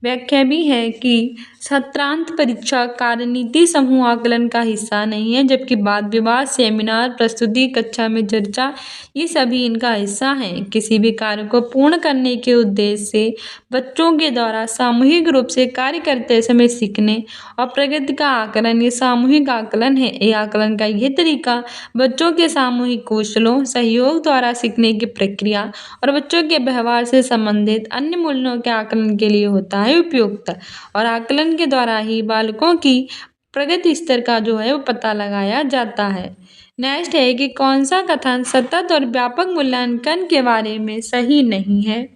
व्याख्या भी है कि सत्रांत परीक्षा कार्यनीति समूह आकलन का हिस्सा नहीं है, जबकि वाद विवाद, सेमिनार, प्रस्तुति, कक्षा में चर्चा ये सभी इनका हिस्सा हैं। किसी भी कार्य को पूर्ण करने के उद्देश्य से बच्चों के द्वारा सामूहिक रूप से कार्य करते समय सीखने और प्रगति का आकलन ये सामूहिक आकलन है। ये आकलन का यह तरीका बच्चों के सामूहिक कौशलों, सहयोग द्वारा सीखने की प्रक्रिया और बच्चों के व्यवहार से संबंधित अन्य मूल्यों के आकलन के लिए होता है उपयुक्त। और आकलन के द्वारा ही बालकों की प्रगति स्तर का जो है वो पता लगाया जाता है। नेक्स्ट है कि कौन सा कथन सतत और व्यापक मूल्यांकन के बारे में सही नहीं है?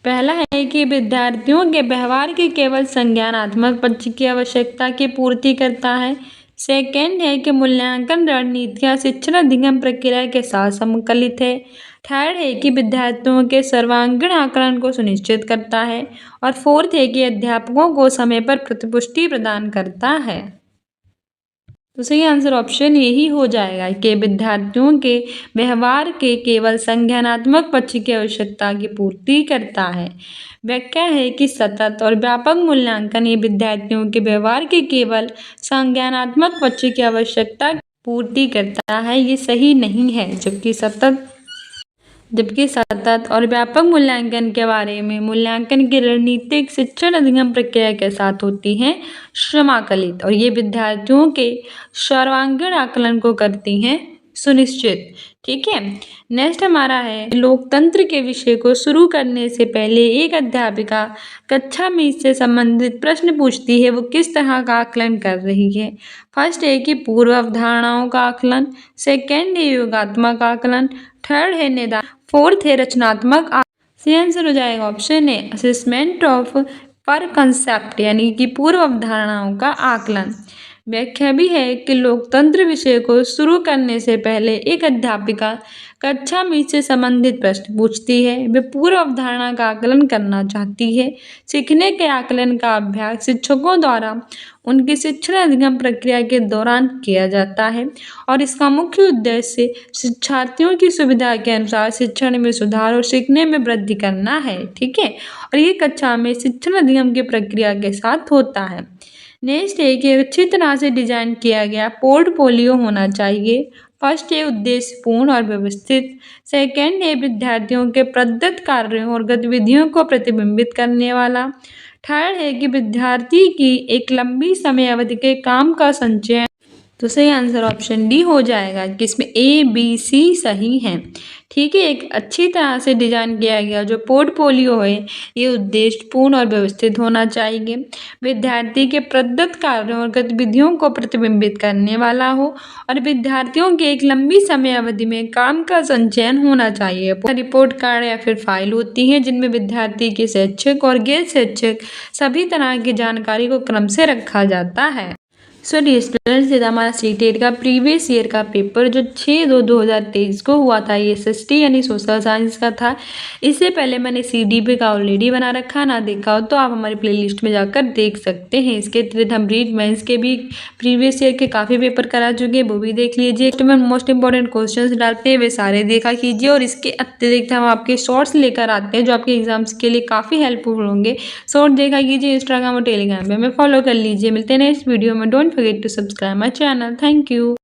पहला है कि विद्यार्थियों के व्यवहार के केवल संज्ञानात्मक पक्ष की आवश्यकता की पूर्ति करता है। सेकेंड है कि मूल्यांकन रणनीतियाँ शिक्षण अधिगम प्रक्रिया के साथ समकलित है। थर्ड है कि विद्यार्थियों के सर्वांगीण आकलन को सुनिश्चित करता है। और फोर्थ है कि अध्यापकों को समय पर प्रतिपुष्टि प्रदान करता है। तो सही आंसर ऑप्शन यही हो जाएगा कि विद्यार्थियों के व्यवहार के केवल संज्ञानात्मक पक्ष की आवश्यकता की पूर्ति करता है। व्याख्या है कि सतत और व्यापक मूल्यांकन ये विद्यार्थियों के व्यवहार के केवल संज्ञानात्मक पक्ष की आवश्यकता पूर्ति करता है, ये सही नहीं है। जबकि सतत और व्यापक मूल्यांकन के बारे में मूल्यांकन की रणनीतिक शिक्षण अधिगम प्रक्रिया के साथ होती हैं समाकलित, और ये विद्यार्थियों के सर्वांगीण आकलन को करती हैं सुनिश्चित। ठीक है, नेक्स्ट हमारा है लोकतंत्र के विषय को शुरू करने से पहले एक अध्यापिका कक्षा में इससे संबंधित प्रश्न पूछती है, वो किस तरह का आकलन कर रही है। फर्स्ट है कि पूर्व अवधारणाओं का आकलन, सेकेंड है योगात्मक आकलन, थर्ड है निदान, फोर्थ है रचनात्मक। सही आंसर हो जाएगा ऑप्शन है असेसमेंट ऑफ पर कंसेप्ट, यानी कि पूर्व अवधारणाओं का आकलन। व्याख्या भी है कि लोकतंत्र विषय को शुरू करने से पहले एक अध्यापिका कक्षा में इससे संबंधित प्रश्न पूछती है, वे पूर्व अवधारणा का आकलन करना चाहती है। सीखने के आकलन का अभ्यास शिक्षकों द्वारा उनकी शिक्षण अधिगम प्रक्रिया के दौरान किया जाता है और इसका मुख्य उद्देश्य शिक्षार्थियों की सुविधा के अनुसार शिक्षण में सुधार और सीखने में वृद्धि करना है। ठीक है, और ये कक्षा में शिक्षण अधिगम की प्रक्रिया के साथ होता है। नेक्स्ट है कि अच्छी तरह से डिजाइन किया गया पोर्टफोलियो होना चाहिए। फर्स्ट है उद्देश्यपूर्ण और व्यवस्थित, सेकेंड है विद्यार्थियों के प्रदत्त कार्यों और गतिविधियों को प्रतिबिंबित करने वाला, थर्ड है कि विद्यार्थी की एक लंबी समय अवधि के काम का संचयन। तो सही आंसर ऑप्शन डी हो जाएगा कि इसमें ए बी सी सही है। ठीक है, एक अच्छी तरह से डिजाइन किया गया जो पोर्टफोलियो है ये उद्देश्यपूर्ण और व्यवस्थित होना चाहिए, विद्यार्थी के प्रदत्त कार्यों और गतिविधियों को प्रतिबिंबित करने वाला हो और विद्यार्थियों की एक लंबी समय अवधि में काम का संचयन होना चाहिए। रिपोर्ट कार्ड या फिर फाइल होती है जिनमें विद्यार्थी के शैक्षिक और गैर शैक्षिक सभी तरह की जानकारी को क्रम से रखा जाता है। सो डियर स्टूडेंट्स, ये हमारा सीटेट का प्रीवियस ईयर का पेपर जो 6/2/2023 को हुआ था, ये SST यानी सोशल साइंस का था। इससे पहले मैंने CDP का ऑलरेडी बना रखा, ना देखा हो तो आप हमारी प्लेलिस्ट में जाकर देख सकते हैं। इसके अतिरिक्त हम रीड मेंस के भी प्रीवियस ईयर के काफ़ी पेपर करा चुके हैं, वो भी देख लीजिए। तो मैं मोस्ट इंपॉर्टेंट क्वेश्चन डालते हैं वे सारे देखा कीजिए, और इसके अतिरिक्त हम आपके शॉर्ट्स लेकर आते हैं जो आपके एग्जाम्स के लिए काफ़ी हेल्पफुल होंगे। शॉर्ट देखा कीजिए, इंस्टाग्राम और टेलीग्राम पे हमें फॉलो कर लीजिए। मिलते हैं नेक्स्ट वीडियो में। Don't forget to subscribe my channel. Thank you.